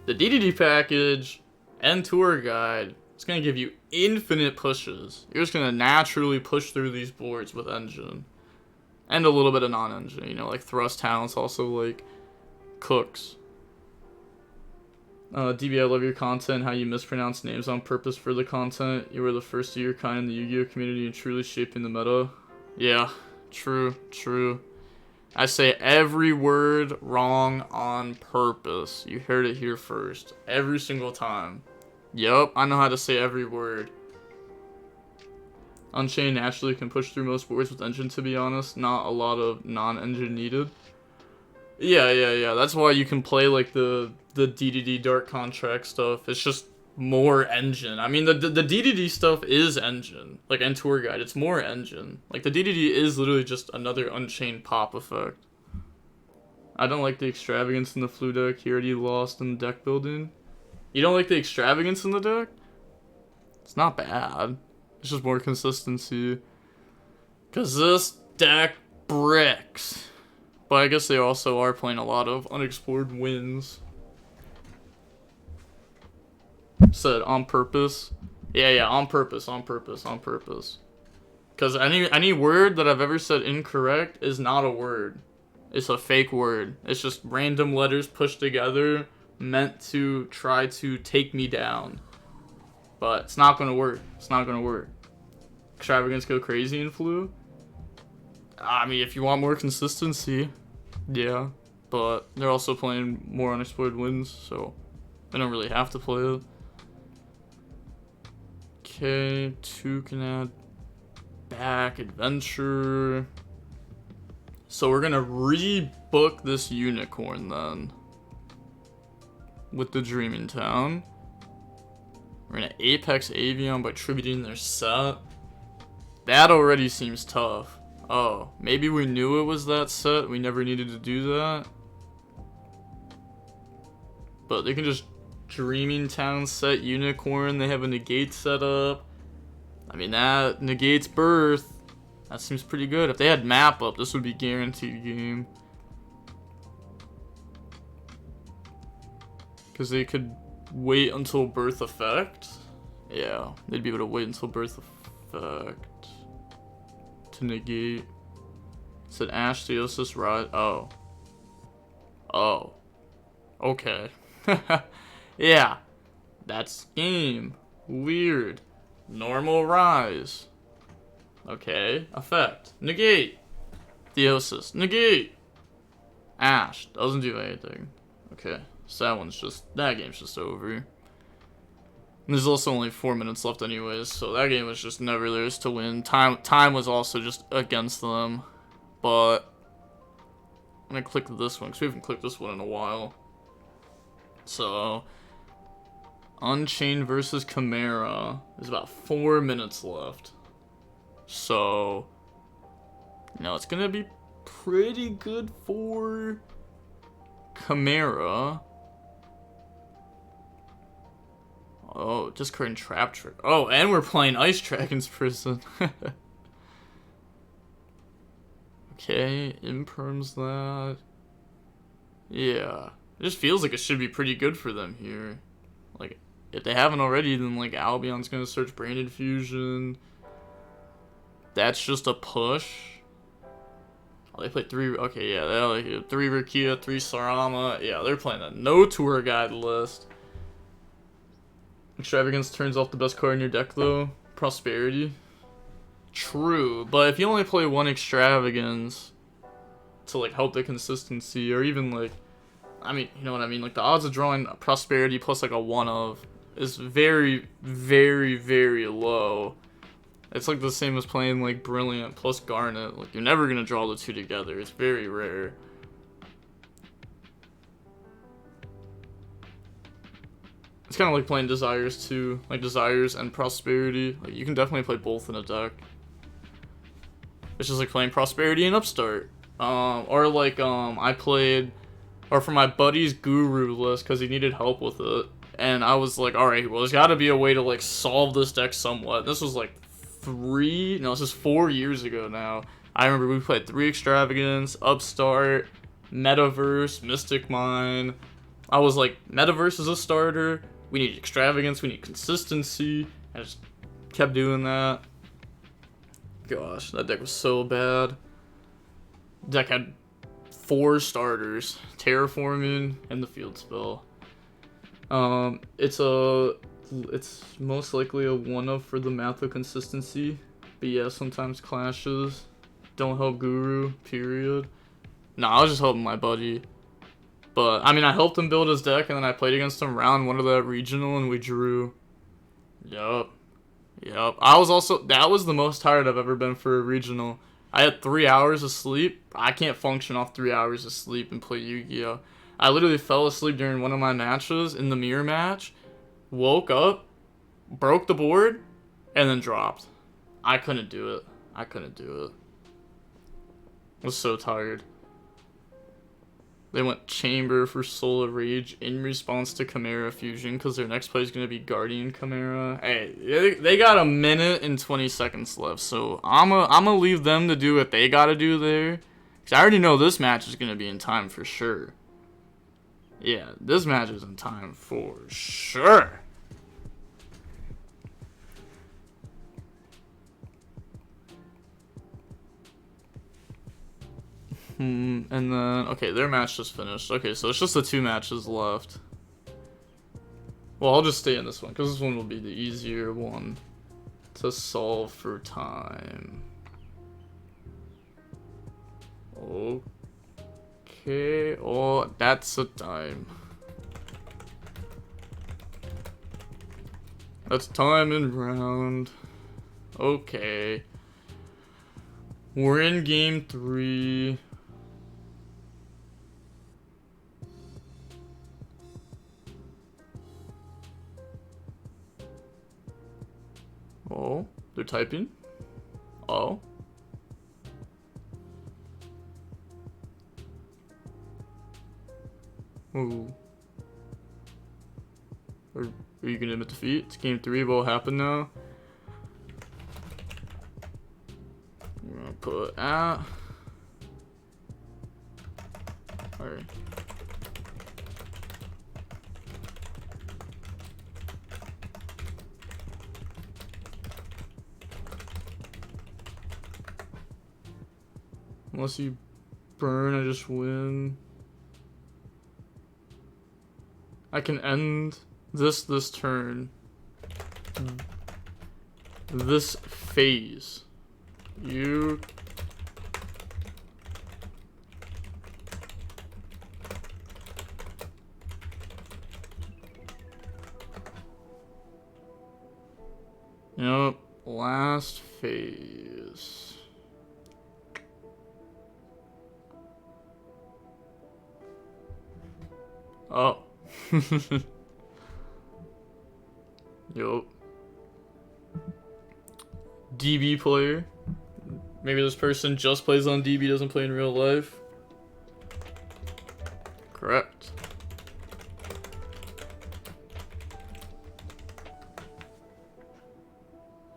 A: the DDD package and tour guide, it's gonna give you infinite pushes. You're just gonna naturally push through these boards with engine. And a little bit of non-engine, you know, like thrust talents also like cooks. DB, I love your content, how you mispronounce names on purpose for the content. You were the first of your kind in the Yu-Gi-Oh community and truly shaping the meta. Yeah, true. I say every word wrong on purpose. You heard it here first. Every single time. Yup, I know how to say every word. Unchained naturally can push through most boards with engine, to be honest. Not a lot of non-engine needed. Yeah. That's why you can play like the DDD Dark Contract stuff. It's just more engine. I mean, the DDD stuff is engine. Like, and tour guide, it's more engine. Like, the DDD is literally just another Unchained pop effect. I don't like the extravagance in the flu deck. He already lost in the deck building. You don't like the extravagance in the deck? It's not bad. It's just more consistency. Because this deck bricks. But I guess they also are playing a lot of unexplored wins. Said on purpose. Yeah, on purpose. Because any word that I've ever said incorrect is not a word. It's a fake word. It's just random letters pushed together meant to try to take me down. But it's not gonna work. Extravagance go crazy in flu. I mean, if you want more consistency, yeah. But they're also playing more unexplored wins, so they don't really have to play it. Okay, 2 can add back adventure. So we're gonna rebook this unicorn then with the Dreaming Town. We're gonna Apex Avion by tributing their set. That already seems tough. Oh, maybe we knew it was that set. We never needed to do that. But they can just Dreaming Town set Unicorn. They have a negate set up. I mean, that negates Birth. That seems pretty good. If they had map up, this would be guaranteed game. Because they could wait until Birth effect. Yeah, they'd be able to wait until Birth effect to negate. It said Ash, Theosis, Ride. Oh. Okay. Yeah. That's game. Weird. Normal Rise. Okay. Effect. Negate. Theosis. Negate. Ash. Doesn't do anything. Okay. So that game's just over. And there's also only 4 minutes left anyways, so that game was just never theirs to win. Time was also just against them. But I'm gonna click this one, because we haven't clicked this one in a while. So Unchained versus Chimera. There's about 4 minutes left. So, you know, it's gonna be pretty good for Chimera. Oh, discarding Trap Trick. Oh, and we're playing Ice Dragon's Prison. Okay, imperms that. Yeah. It just feels like it should be pretty good for them here. Like, if they haven't already, then, like, Albion's gonna search Brain Fusion. That's just a push. Oh, they played 3... Okay, yeah, they like 3 Rakia, 3 Sarama. Yeah, they're playing a no tour guide list. Extravagance turns off the best card in your deck, though. Prosperity. True, but if you only play 1 Extravagance to, like, help the consistency, or even, like... I mean, you know what I mean? Like, the odds of drawing a Prosperity plus, like, a 1 of is very, very, very low. It's like the same as playing like Brilliant plus Garnet. Like you're never gonna draw the two together. It's very rare. It's kind of like playing Desires too, like Desires and Prosperity. Like you can definitely play both in a deck. It's just like playing Prosperity and Upstart. Or like I played, or for my buddy's Guru list because he needed help with it, and I was like, all right, well, there's got to be a way to like solve this deck somewhat. This was like this is 4 years ago now. I remember we played 3 Extravagance, Upstart, Metaverse, Mystic Mine. I was like, Metaverse is a starter. We need Extravagance. We need consistency. I just kept doing that. Gosh, that deck was so bad. Deck had 4 starters: Terraforming and the Field Spell. It's most likely a 1-of for the math of consistency, but yeah, sometimes clashes don't help Guru. Period. Nah, I was just helping my buddy. But I mean, I helped him build his deck, and then I played against him round 1 of that regional, and we drew. Yup. That was the most tired I've ever been for a regional. I had 3 hours of sleep. I can't function off 3 hours of sleep and play Yu-Gi-Oh! I literally fell asleep during one of my matches in the mirror match, woke up, broke the board, and then dropped. I couldn't do it. I was so tired. They went Chamber for Soul of Rage in response to Chimera Fusion because their next play is going to be Guardian Chimera. Hey, they got 1 minute and 20 seconds left, so I'm gonna leave them to do what they got to do there. Because I already know this match is going to be in time for sure. Yeah, this match is in time for sure. And then, okay, their match just finished. Okay, so it's just the 2 matches left. Well, I'll just stay in this one, because this one will be the easier one to solve for time. Okay, oh, that's a time. That's time in round. Okay. We're in game 3. Oh, they're typing. Oh. Ooh. Are you gonna admit defeat? It's game 3. What will happen now? We're gonna put at. Alright. Unless you burn, I just win. I can end this turn. This phase. You... Yep, last phase. Oh. Yup. DB player. Maybe this person just plays on DB, doesn't play in real life. Correct.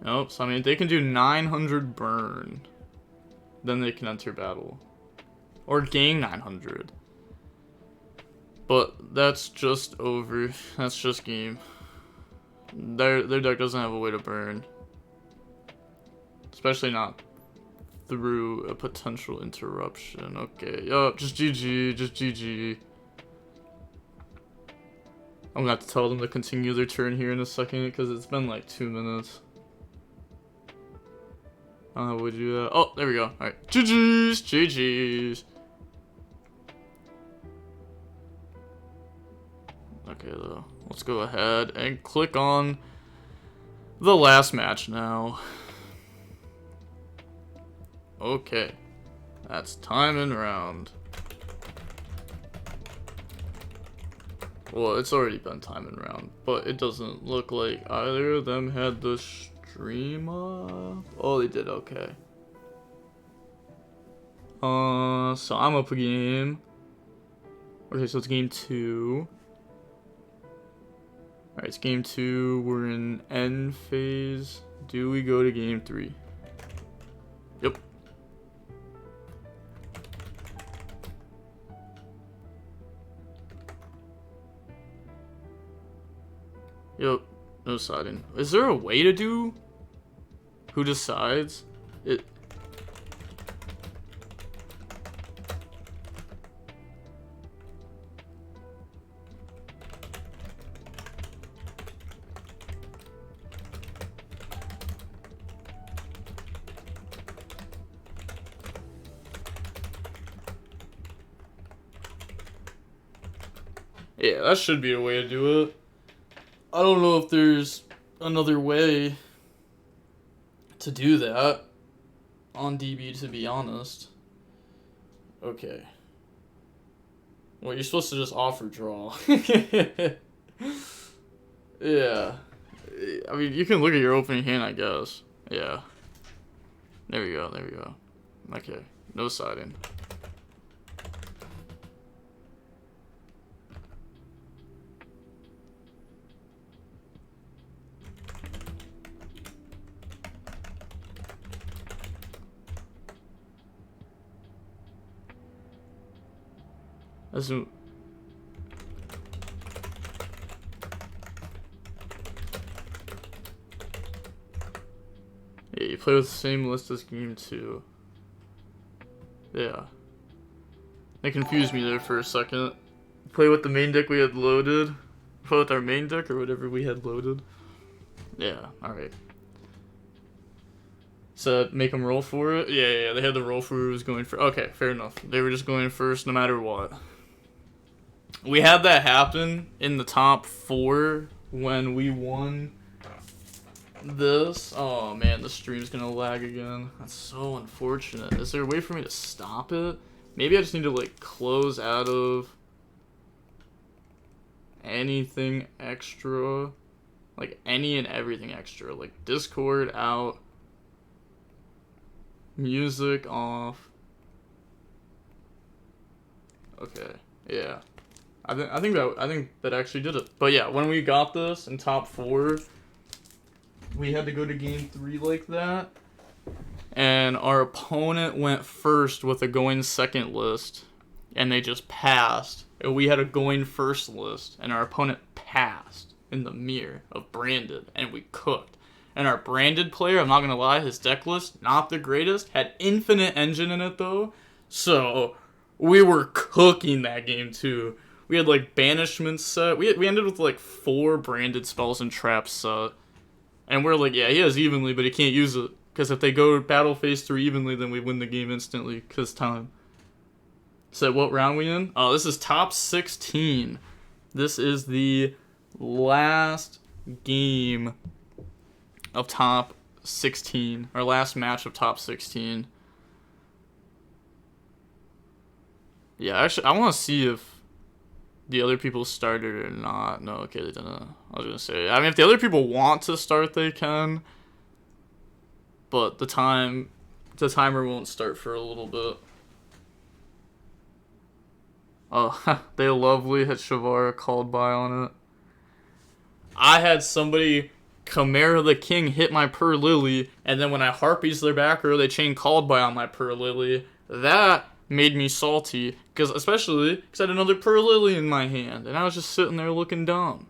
A: Nope, so I mean, if they can do 900 burn, then they can enter battle. Or gain 900. But that's just over. That's just game. Their deck doesn't have a way to burn. Especially not through a potential interruption. Okay, yup, just GG, just GG. I'm gonna have to tell them to continue their turn here in a second because it's been like 2 minutes. How would you? Oh, there we go. Alright, GG's, GG's. Okay, though. Let's go ahead and click on the last match now. Okay. That's time and round. Well, it's already been time and round, but it doesn't look like either of them had the stream up. Oh, they did, okay. So I'm up a game. Okay, so it's game 2. Alright, it's game 2. We're in end phase. Do we go to game 3? Yep. Yep. No siding. Is there a way to do who decides? It. Yeah, that should be a way to do it. I don't know if there's another way to do that on DB, to be honest. Okay. Well, you're supposed to just offer draw. Yeah. I mean, you can look at your opening hand, I guess. Yeah. There we go, there we go. Okay. No siding. That's yeah, you play with the same list as game 2. Yeah. They confused me there for a second. Play with the main deck we had loaded. Play with our main deck or whatever we had loaded. Yeah, alright. So, make them roll for it? Yeah, they had to roll for who was going for. Okay, fair enough. They were just going first no matter what. We had that happen in the top 4 when we won this. Oh man, the stream's gonna lag again. That's so unfortunate. Is there a way for me to stop it? Maybe I just need to like close out of anything extra. Like any and everything extra. Like Discord out. Music off. Okay, yeah. I think that actually did it. But yeah, when we got this in top 4, we had to go to game 3 like that. And our opponent went first with a going second list. And they just passed. And we had a going first list. And our opponent passed in the mirror of branded. And we cooked. And our branded player, I'm not going to lie, his deck list, not the greatest. Had infinite engine in it though. So we were cooking that game too. We had like banishment set. We ended with like 4 branded spells and traps set. And we're like, yeah, he has evenly, but he can't use it. Because if they go battle phase 3 evenly, then we win the game instantly. Because time. So what round we in? Oh, this is top 16. This is the last game of top 16. Our last match of top 16. Yeah, actually, I want to see if the other people started or not. No, okay, they didn't. I was gonna say, I mean, if the other people want to start, they can. But the timer won't start for a little bit. Oh, they lovely hit Shavara called by on it. I had somebody Chimera the King hit my Per Lily, and then when I Harpies their back row, they chain called by on my Per Lily. That made me salty, especially because I had another Per Lily in my hand, and I was just sitting there looking dumb.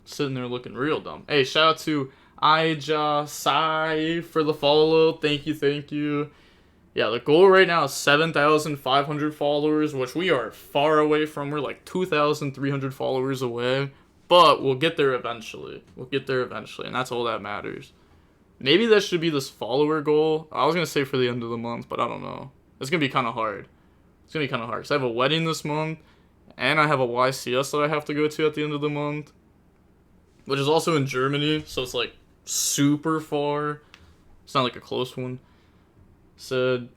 A: Sitting there looking real dumb. Hey, shout out to Ija Sai for the follow. Thank you. Yeah, the goal right now is 7,500 followers, which we are far away from. We're like 2,300 followers away. But we'll get there eventually. And that's all that matters. Maybe that should be this follower goal. I was going to say for the end of the month, but I don't know. It's going to be kind of hard. Because I have a wedding this month, and I have a YCS that I have to go to at the end of the month, which is also in Germany, so it's like super far. It's not like a close one. said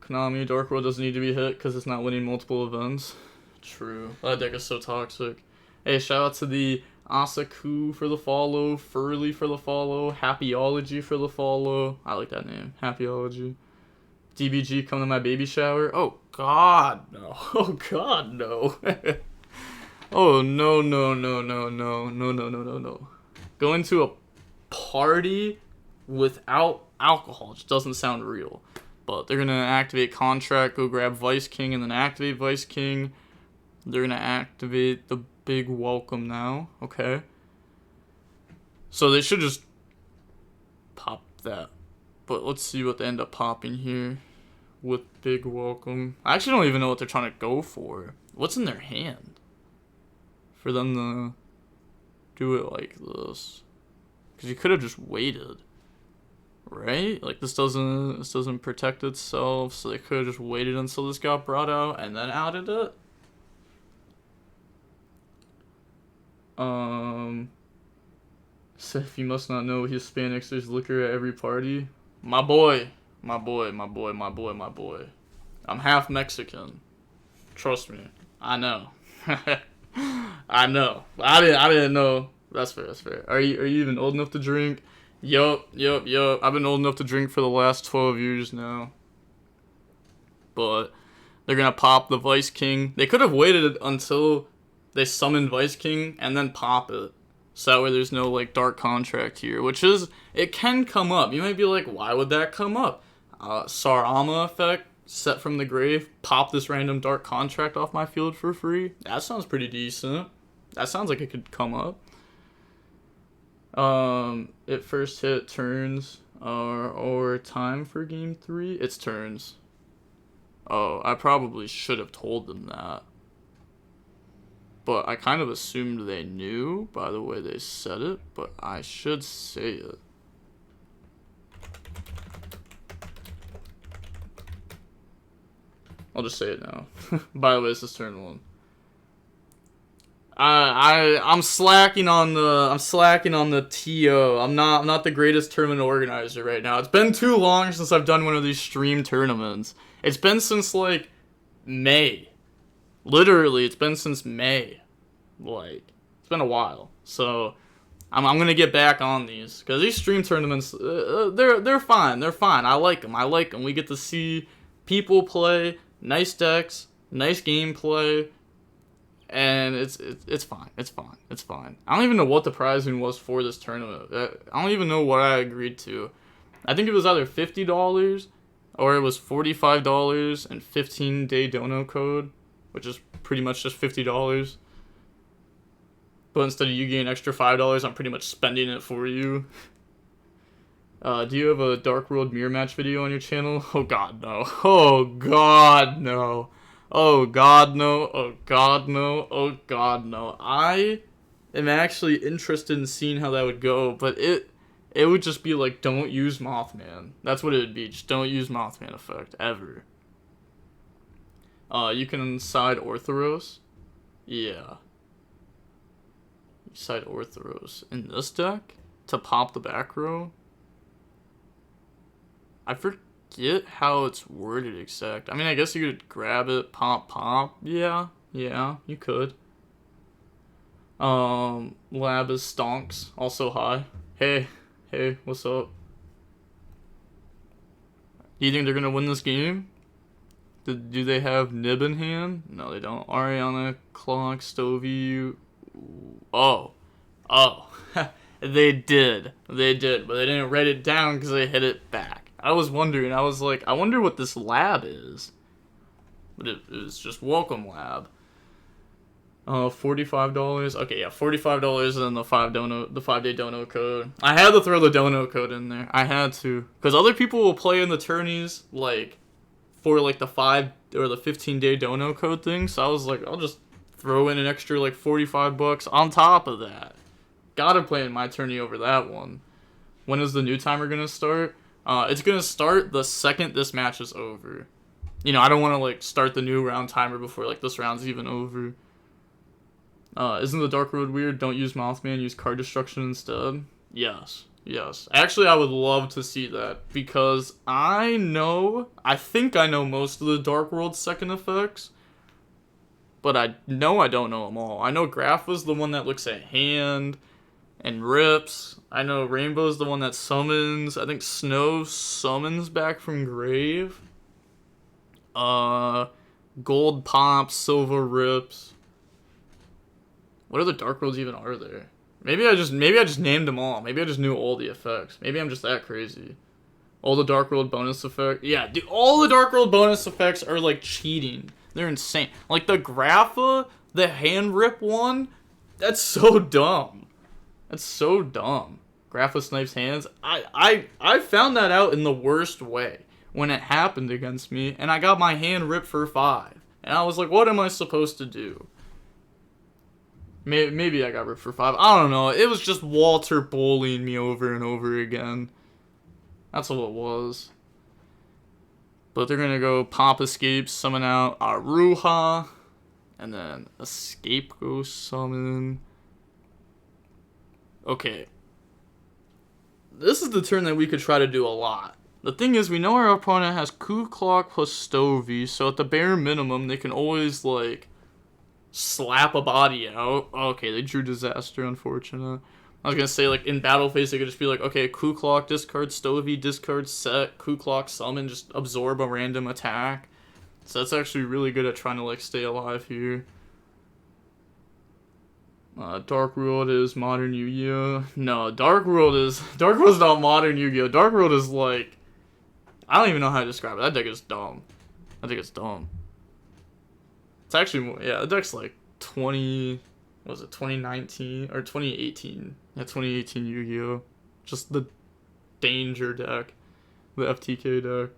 A: Konami, Dark World doesn't need to be hit because it's not winning multiple events. True. That deck is so toxic. Hey, shout out to the Asaku for the follow, Furley for the follow, Happyology for the follow. I like that name, Happyology. DBG, come to my baby shower. Oh, God, no. Oh, God, no. Oh, no, no, no, no, no, no, no, no, no, no. Going to a party without alcohol just doesn't sound real. But they're going to activate contract, go grab Vice King, and then activate Vice King. They're going to activate the big welcome now. Okay. So they should just pop that. But let's see what they end up popping here with big welcome. I actually don't even know what they're trying to go for. What's in their hand for them to do it like this? Because you could have just waited, right? Like this doesn't protect itself, so they could have just waited until this got brought out and then outed it. Seth, you must not know Hispanics, there's liquor at every party. My boy. I'm half Mexican. Trust me. I know. I know. I didn't know. That's fair. Are you even old enough to drink? Yup. I've been old enough to drink for the last 12 years now. But they're gonna pop the Vice King. They could have waited until they summon Vice King and then pop it. So that way there's no like dark contract here, which is, it can come up. You might be like, why would that come up? Sarama effect, set from the grave, pop this random dark contract off my field for free. That sounds pretty decent. That sounds like it could come up. It first hit turns or time for game 3. It's turns. Oh, I probably should have told them that. But I kind of assumed they knew by the way they said it, but I should say it. I'll just say it now. By the way, this is turn 1. I'm slacking on the TO. I'm not the greatest tournament organizer right now. It's been too long since I've done one of these stream tournaments. It's been since like May. Literally, it's been since May. Like, it's been a while. So, I'm gonna get back on these because these stream tournaments, they're fine. They're fine. I like them. We get to see people play, nice decks, nice gameplay, and it's fine. It's fine. I don't even know what the pricing was for this tournament. I don't even know what I agreed to. I think it was either $50 or it was $45 and 15-day dono code, which is pretty much just $50. But instead of you getting an extra $5, I'm pretty much spending it for you. Do you have a Dark World mirror match video on your channel? Oh god, no. Oh god, no. Oh god, no. Oh god, no. Oh god, no. I am actually interested in seeing how that would go, but it would just be like, don't use Mothman. That's what it would be. Just don't use Mothman effect, ever. You can side Orthoros. Yeah. You side Orthoros in this deck to pop the back row. I forget how it's worded exact. I mean, I guess you could grab it, pop. Yeah, you could. Lab is stonks, also high. Hey, what's up? Do you think they're gonna win this game? Do they have Nib in hand? No, they don't. Ariana, Clock, Stovey. Oh. They did, but they didn't write it down because they hit it back. I was wondering, I was like, I wonder what this lab is. But it was just welcome lab. $45. Okay, yeah, $45 and then the 5-day dono code. I had to throw the dono code in there. I had to, because other people will play in the tourneys like for like the 5 or the 15-day dono code thing. So I was like, I'll just throw in an extra like $45 on top of that. Gotta play in my tourney over that one. When is the new timer gonna start? It's gonna start the second this match is over. You know, I don't want to like start the new round timer before like this round's even over. Isn't the Dark Road weird? Don't use Mothman, use card destruction instead. Yes. Yes. Actually, I would love to see that because I think I know most of the Dark World second effects, but I know I don't know them all. I know Grapha's the one that looks at hand and rips. I know Rainbow's the one that summons. I think Snow summons back from grave. Gold pops, silver rips. What other Dark Worlds even are there? Maybe I just named them all. Maybe I just knew all the effects. Maybe I'm just that crazy. All the Dark World bonus effects. Yeah, dude, all the Dark World bonus effects are like cheating. They're insane. Like the Grapha, the hand rip one, that's so dumb. That's so dumb. Grapha snipes hands. I found that out in the worst way when it happened against me, and I got my hand ripped for 5. And I was like, what am I supposed to do? Maybe I got ripped for 5. I don't know. It was just Walter bullying me over and over again. That's all it was. But they're going to go Pop Escape, summon out Aruha, and then Escape go summon. Okay. This is the turn that we could try to do a lot. The thing is, we know our opponent has Ku Klok plus Stovey, so at the bare minimum, they can always, like, slap a body out. Okay, they drew Disaster, unfortunate. I was gonna say, like, in battle phase, they could just be like, okay, Ku Klok, discard Stovey, discard set, Ku Klok summon, just absorb a random attack. So that's actually really good at trying to, like, stay alive here. Dark World is modern Yu-Gi-Oh. No, Dark World's not modern Yu-Gi-Oh. Dark World is like, I don't even know how to describe it. That deck is dumb. I think it's dumb. It's actually more, yeah, the deck's like 2019 or 2018? Yeah, 2018 Yu-Gi-Oh. Just the danger deck, the FTK deck.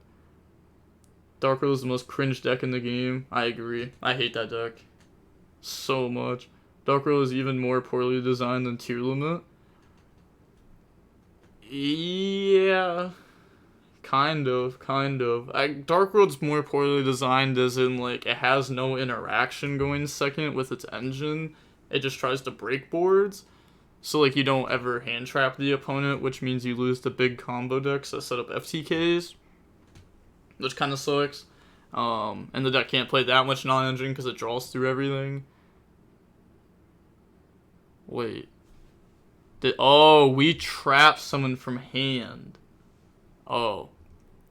A: Dark World is the most cringe deck in the game. I agree. I hate that deck so much. Dark World is even more poorly designed than Tier Limit. Yeah. Kind of. Dark World's more poorly designed as in, like, it has no interaction going second with its engine. It just tries to break boards. So, like, you don't ever hand trap the opponent, which means you lose the big combo decks that set up FTKs. Which kind of sucks. And the deck can't play that much non-engine because it draws through everything. Wait. We trapped someone from hand. Oh.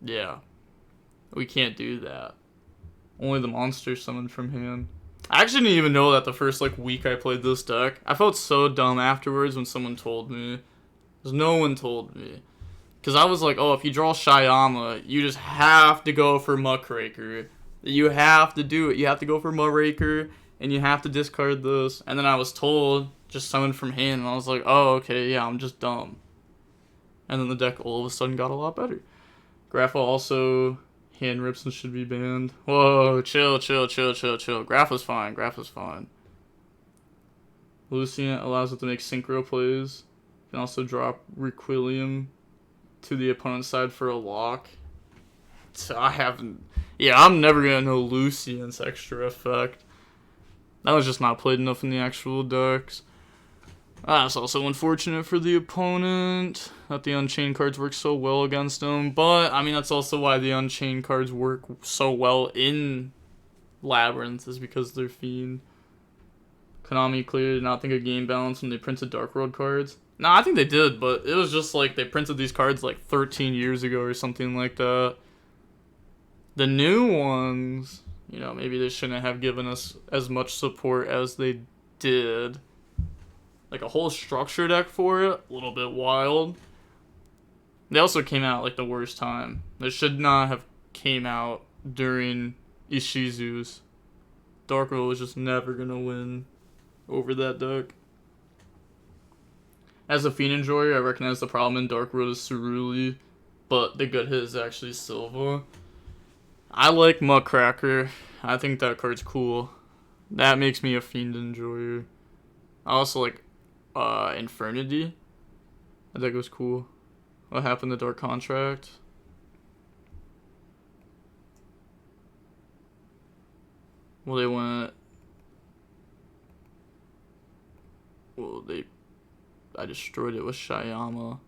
A: Yeah. We can't do that. Only the monster summoned from hand. I actually didn't even know that the first, like, week I played this deck. I felt so dumb afterwards when someone told me. Because no one told me. Because I was like, oh, if you draw Shyama, you just have to go for Muckraker. You have to do it. You have to go for Muckraker, and you have to discard this. And then I was told, just summon from hand, and I was like, oh, okay, yeah, I'm just dumb. And then the deck all of a sudden got a lot better. Grapha also hand rips and should be banned. Whoa, chill. Grapha's fine. Lucian allows it to make synchro plays. Can also drop Requilium to the opponent's side for a lock. So I'm never gonna know Lucian's extra effect. That was just not played enough in the actual decks. That's also unfortunate for the opponent that the Unchained cards work so well against him. But, I mean, that's also why the Unchained cards work so well in Labyrinth, is because they're Fiend. Konami clearly did not think of game balance when they printed Dark World cards. Nah, I think they did, but it was just like they printed these cards like 13 years ago or something like that. The new ones, you know, maybe they shouldn't have given us as much support as they did. Like a whole structure deck for it, a little bit wild. They also came out like the worst time. They should not have came out during Ishizu's. Dark World was just never gonna win over that deck. As a Fiend enjoyer, I recognize the problem in Dark World is Ceruli, but the good hit is actually Silva. I like Muckraker. I think that card's cool. That makes me a Fiend enjoyer. I also like Infernity. I think it was cool. What happened to Dark Contract? Well, they went... Well, I destroyed it with Shyama.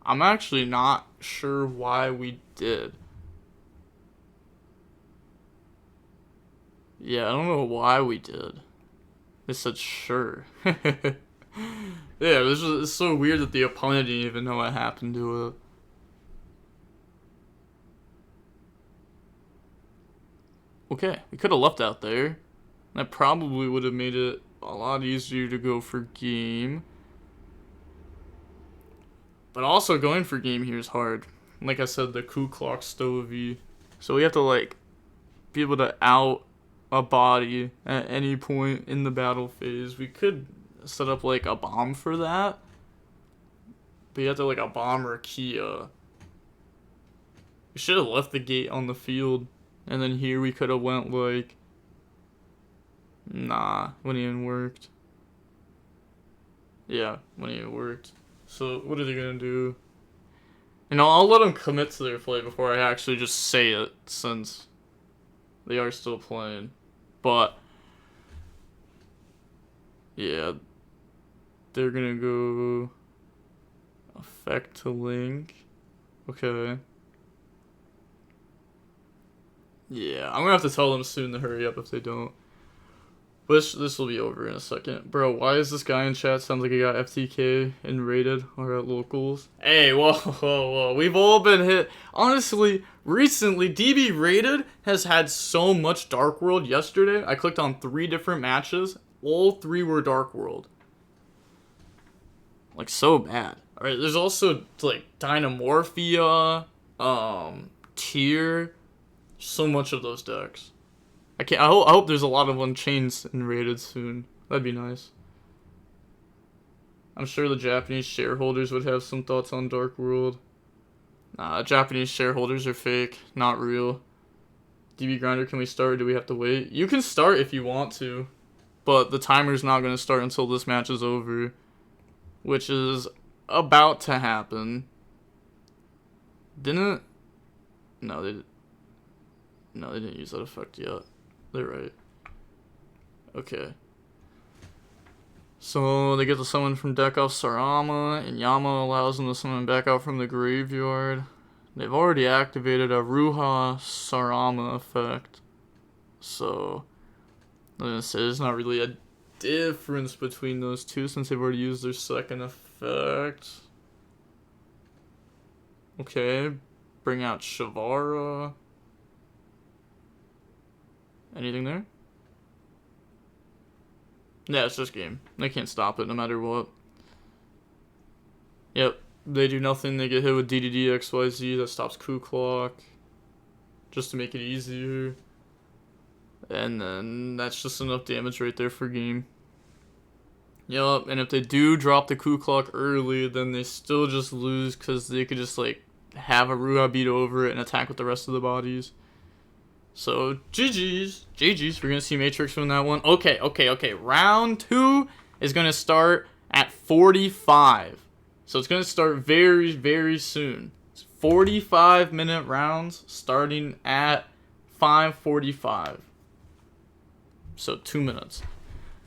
A: I'm actually not sure why we did. Yeah, I don't know why we did. They said sure. Yeah, it's so weird that the opponent didn't even know what happened to it. Okay, we could have left out there. That probably would have made it a lot easier to go for game. But also going for game here is hard. Like I said, the Ku Klux Stovey. So we have to like be able to out a body at any point in the battle phase. We could set up like a bomb for that. But you have to like a bomb or a Kia. We should have left the gate on the field. And then here we could have went like... Nah, wouldn't even worked. Yeah, wouldn't even worked. So what are they gonna do? And I'll let them commit to their play before I actually just say it, since they are still playing. But yeah, they're gonna go effect to link. Okay. Yeah, I'm gonna have to tell them soon to hurry up if they don't. This will be over in a second. Bro, why is this guy in chat sounds like he got FTK and raided or at locals? Hey, whoa. We've all been hit. Honestly, recently, DB raided has had so much Dark World. Yesterday, I clicked on 3 different matches. All 3 were Dark World. Like, so bad. Alright, there's also, like, Dynamorphia, Tier. So much of those decks. I hope there's a lot of Unchained and raided soon. That'd be nice. I'm sure the Japanese shareholders would have some thoughts on Dark World. Nah, Japanese shareholders are fake, not real. DB Grinder, can we start or do we have to wait? You can start if you want to, but the timer's not going to start until this match is over, which is about to happen. Didn't it? No, they didn't use that effect yet. They're right. Okay. So they get to summon from deck off Sarama, and Yama allows them to summon back out from the graveyard. They've already activated a Ruha Sarama effect. So I'm gonna say there's not really a difference between those two since they've already used their second effect. Okay. Bring out Shavara. Anything there? Yeah, it's just game. They can't stop it no matter what. Yep, they do nothing. They get hit with DDD XYZ. That stops Ku Klux. Just to make it easier. And then that's just enough damage right there for game. Yep, and if they do drop the Ku Klux early, then they still just lose because they could just like have a Ruha beat over it and attack with the rest of the bodies. So, GG's. We're going to see Matrix win that one. Okay. Round 2 is going to start at 45. So, it's going to start very, very soon. It's 45-minute rounds starting at 5:45. So, 2 minutes.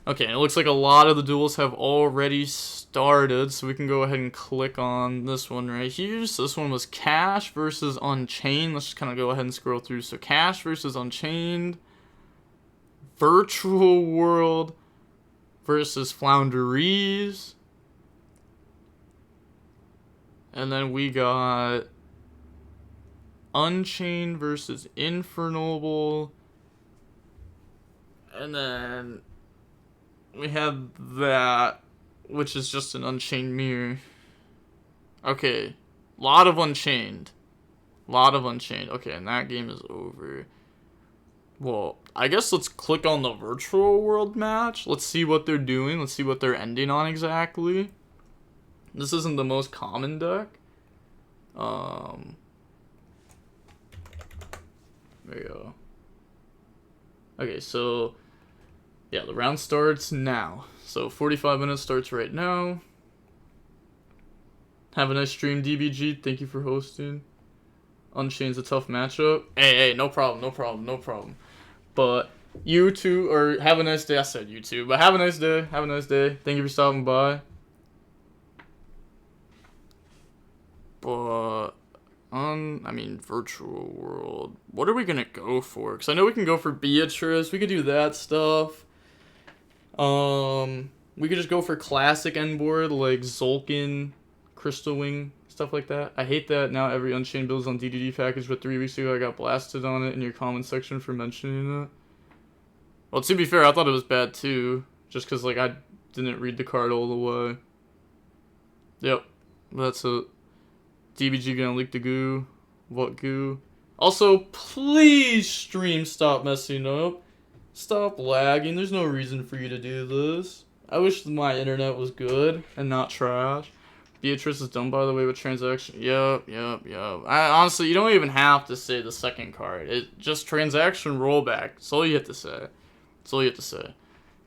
A: Okay, and it looks like a lot of the duels have already started, so we can go ahead and click on this one right here. So this one was Cash versus Unchained. Let's just kind of go ahead and scroll through. So Cash versus Unchained, Virtual World versus Flounderies, and then we got Unchained versus Infernoble, and then we have that, which is just an Unchained mirror. Okay. Lot of Unchained. Okay, and that game is over. Well, I guess let's click on the Virtual World match. Let's see what they're doing. Let's see what they're ending on exactly. This isn't the most common deck. There you go. Okay, so yeah, the round starts now. So 45 minutes starts right now. Have a nice stream, DBG. Thank you for hosting. Unchained's a tough matchup. Hey, no problem. But you two, or have a nice day. I said you two, but have a nice day. Thank you for stopping by. But I mean, virtual world. What are we gonna go for? Because I know we can go for Beatrice. We could do that stuff. We could just go for classic end board like Zolkin, Crystal Wing, stuff like that. I hate that now every Unchained build is on DDD package, but 3 weeks ago I got blasted on it in your comment section for mentioning it. Well, to be fair, I thought it was bad too, just because like I didn't read the card all the way. Yep, that's it. DBG gonna leak the goo. What goo? Also, please stream stop messing up. Stop lagging. There's no reason for you to do this. I wish my internet was good and not trash. Beatrice is done, by the way, with transaction. Yup. Honestly, you don't even have to say the second card. It just transaction rollback. That's all you have to say. That's all you have to say.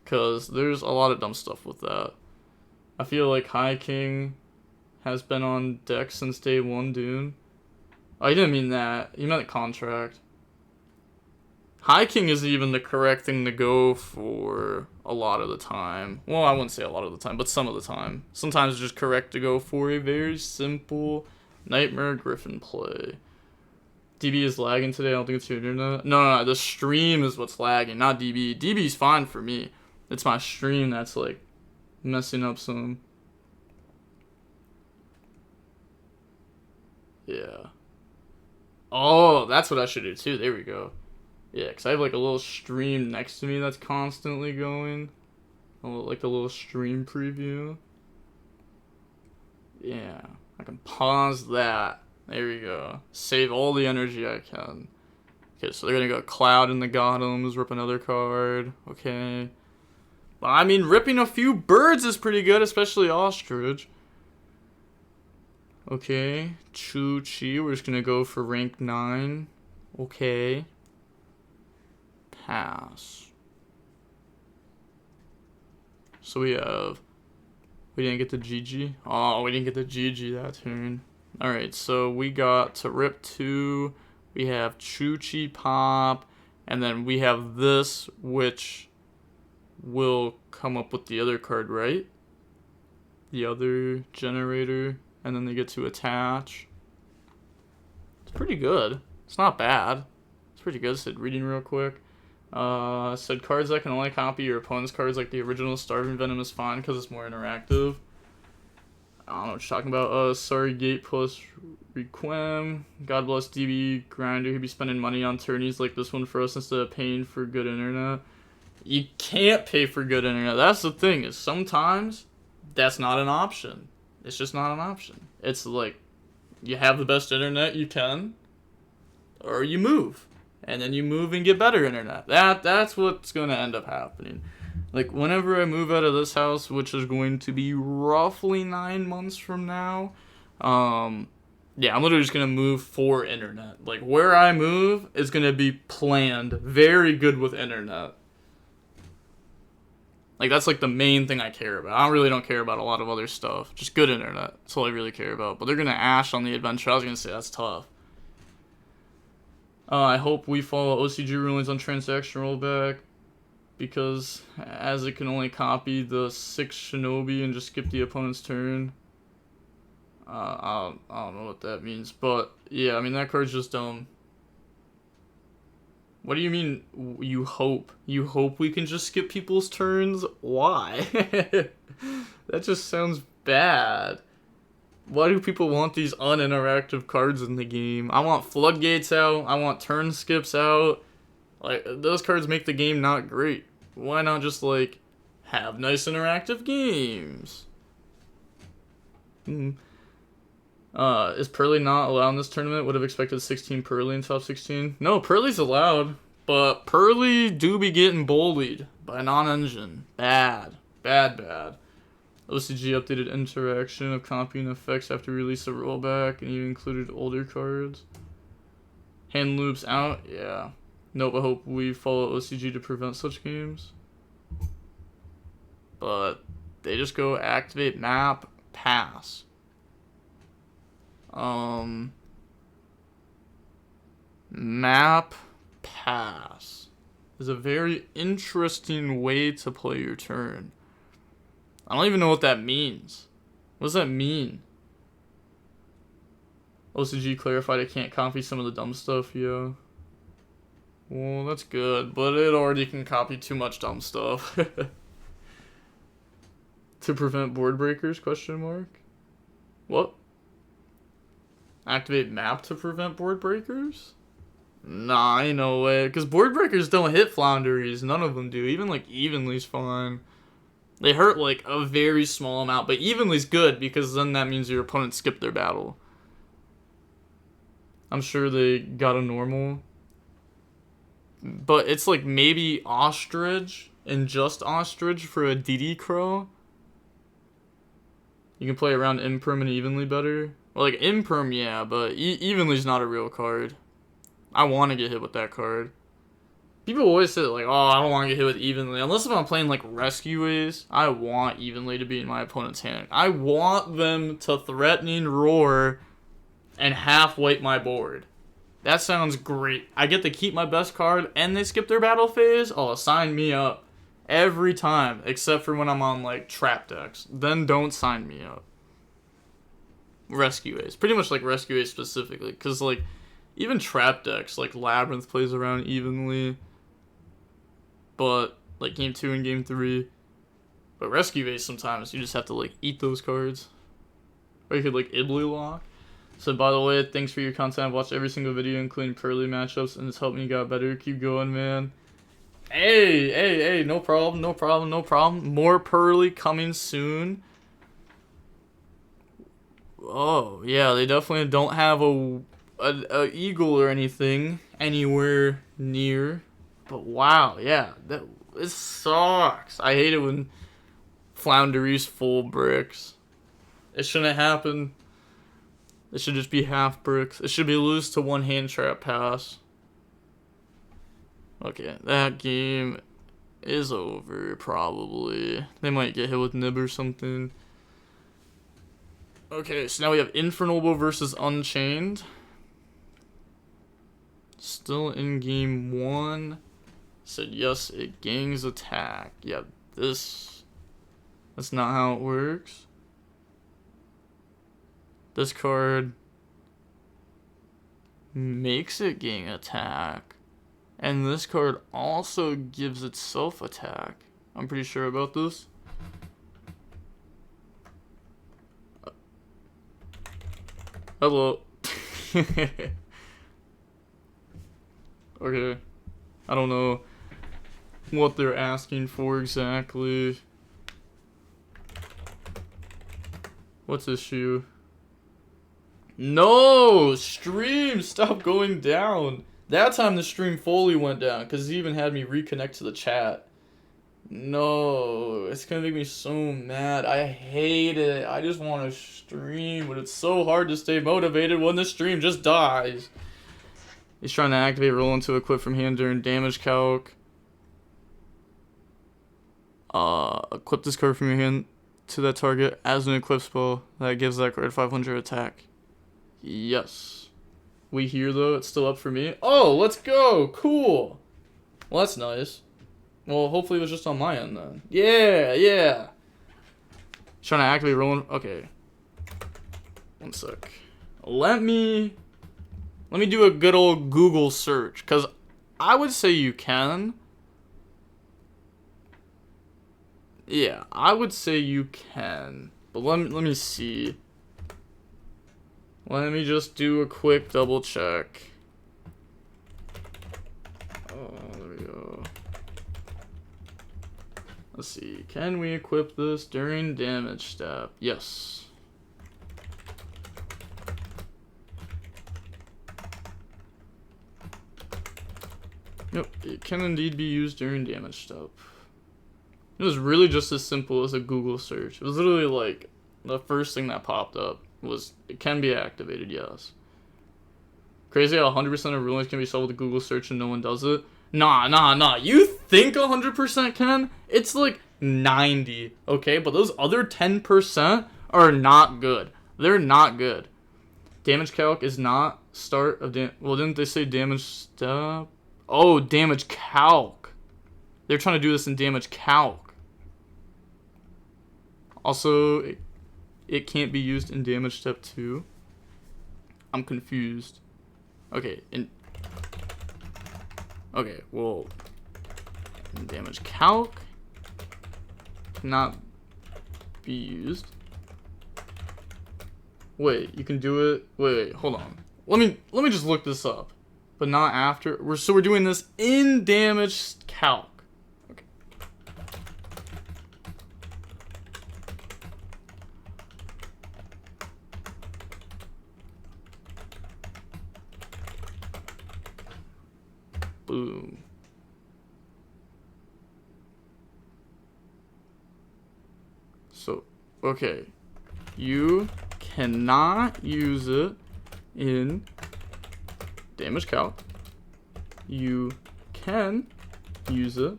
A: Because there's a lot of dumb stuff with that. I feel like High King has been on deck since day one, dude. Oh, you didn't mean that. You meant the contract. High King isn't even the correct thing to go for a lot of the time. Well, I wouldn't say a lot of the time, but some of the time. Sometimes it's just correct to go for a very simple Nightmare Griffin play. DB is lagging today. I don't think it's your internet. No. The stream is what's lagging, not DB. DB's fine for me. It's my stream that's like messing up some. Yeah. Oh, that's what I should do too. There we go. Yeah, because I have like a little stream next to me that's constantly going. Like a little stream preview. Yeah. I can pause that. There we go. Save all the energy I can. Okay, so they're going to go Cloud in the Gothams, rip another card. Okay. But I mean, ripping a few birds is pretty good, especially Ostrich. Okay, Chu-Chi, we're just gonna go for rank 9. Okay. Pass. So we didn't get the GG. Oh, we didn't get the GG that turn. Alright, so we got to rip 2. We have Chu-Chi pop. And then we have this, which will come up with the other card, right? The other generator. And then they get to attach. It's pretty good. It's not bad. It's pretty good. Said reading real quick. Said cards that can only copy your opponent's cards, like the original Starving Venom, is fine because it's more interactive. I don't know what you're talking about. Sorry, Gate plus Requiem. God bless DB Grinder. He'd be spending money on tourneys like this one for us instead of paying for good internet. You can't pay for good internet. That's the thing, is sometimes that's not an option. It's just not an option. It's like, you have the best internet you can, or you move. And then you move and get better internet. That's what's going to end up happening. Like, whenever I move out of this house, which is going to be roughly 9 months from now, yeah, I'm literally just going to move for internet. Like, where I move is going to be planned very good with internet. Like, that's, like, the main thing I care about. I really don't care about a lot of other stuff. Just good internet. That's all I really care about. But they're going to Ash on the adventure. I was going to say, that's tough. I hope we follow OCG rulings on transaction rollback. Because, as it can only copy the 6 Shinobi and just skip the opponent's turn. I don't know what that means. But, yeah, I mean, that card's just dumb. What do you mean, you hope? You hope we can just skip people's turns? Why? That just sounds bad. Why do people want these uninteractive cards in the game? I want floodgates out. I want turn skips out. Like, those cards make the game not great. Why not just, like, have nice interactive games? Is Pearly not allowed in this tournament? Would have expected 16 Pearly in top 16. No, Pearly's allowed, but Pearly do be getting bullied by non-engine. Bad. OCG updated interaction of copying effects after release of rollback, and even included older cards. Hand loops out, yeah. Nope, I hope we follow OCG to prevent such games. But they just go activate map, pass. Map pass is a very interesting way to play your turn. I don't even know what that means. What does that mean? OCG clarified it can't copy some of the dumb stuff, yeah. Well, that's good, but it already can copy too much dumb stuff. To prevent board breakers, question mark? What? Activate map to prevent board breakers? Nah, ain't no way. Because board breakers don't hit flounderies. None of them do. Even, like, evenly's fine. They hurt, like, a very small amount. But evenly's good, because then that means your opponent skipped their battle. I'm sure they got a normal. But it's, like, maybe ostrich and just ostrich for a DD crow. You can play around imperm and evenly better. Well, like, imperm, yeah, but evenly's not a real card. I want to get hit with that card. People always say, like, oh, I don't want to get hit with evenly. Unless if I'm playing, like, rescue ways, I want evenly to be in my opponent's hand. I want them to threatening roar and half wipe my board. That sounds great. I get to keep my best card and they skip their battle phase? Oh, sign me up. Every time, except for when I'm on, like, trap decks. Then don't sign me up. Rescue Ace. Pretty much, like, Rescue Ace specifically. Because, like, even trap decks, like, Labyrinth plays around evenly. But, like, Game 2 and Game 3. But Rescue Ace, sometimes, you just have to, like, eat those cards. Or you could, like, Ibly lock. So, by the way, thanks for your content. I've watched every single video, including Pearly matchups, and it's helped me get better. Keep going, man. Hey, no problem. More Pearly coming soon. Oh, yeah, they definitely don't have a eagle or anything anywhere near. But wow, yeah, it sucks. I hate it when Floundery's full bricks. It shouldn't happen. It should just be half bricks. It should be lose to one hand trap pass. Okay, that game is over, probably. They might get hit with Nib or something. Okay, so now we have Infernal versus Unchained. Still in game 1. Said yes, it gangs attack. Yeah, that's not how it works. This card makes it gang attack. And this card also gives itself attack. I'm pretty sure about this. Hello. Okay. I don't know what they're asking for exactly. What's issue? No! Stream! Stop going down! That time the stream fully went down, because it even had me reconnect to the chat. No, it's gonna make me so mad. I hate it. I just want to stream, but it's so hard to stay motivated when the stream just dies. He's trying to activate roll into equip from hand during damage calc. Equip this card from your hand to that target as an equip spell. That gives that card 500 attack. Yes. We here though, it's still up for me. Oh, let's go! Cool! Well, that's nice. Well, hopefully it was just on my end then. Yeah! Trying to activate rolling. Okay. One sec. Let me do a good old Google search, because I would say you can. Yeah, I would say you can. But let me see. Let me just do a quick double check. Oh, there we go. Let's see. Can we equip this during damage step? Yes. Yep, it can indeed be used during damage step. It was really just as simple as a Google search. It was literally like the first thing that popped up was it can be activated, yes. Crazy how 100% of rulings can be solved with a Google search and no one does it. Nah. You think 100% can? It's like 90, okay? But those other 10% are not good. They're not good. Damage calc is not start of well, didn't they say damage step? Oh, damage calc. They're trying to do this in damage calc. Also, it can't be used in damage step 2. I'm confused. Okay, okay, well, damage calc cannot be used. Wait, you can do it. Wait, hold on. Let me just look this up, but not after. We're doing this in damage calc. Okay. Boom. So, okay, you cannot use it in damage calc. You can use it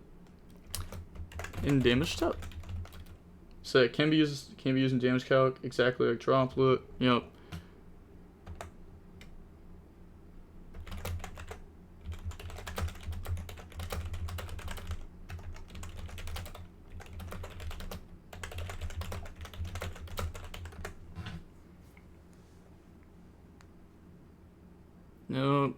A: in damage step. So it can be used in damage calc, exactly like droplet. Yep. Nope.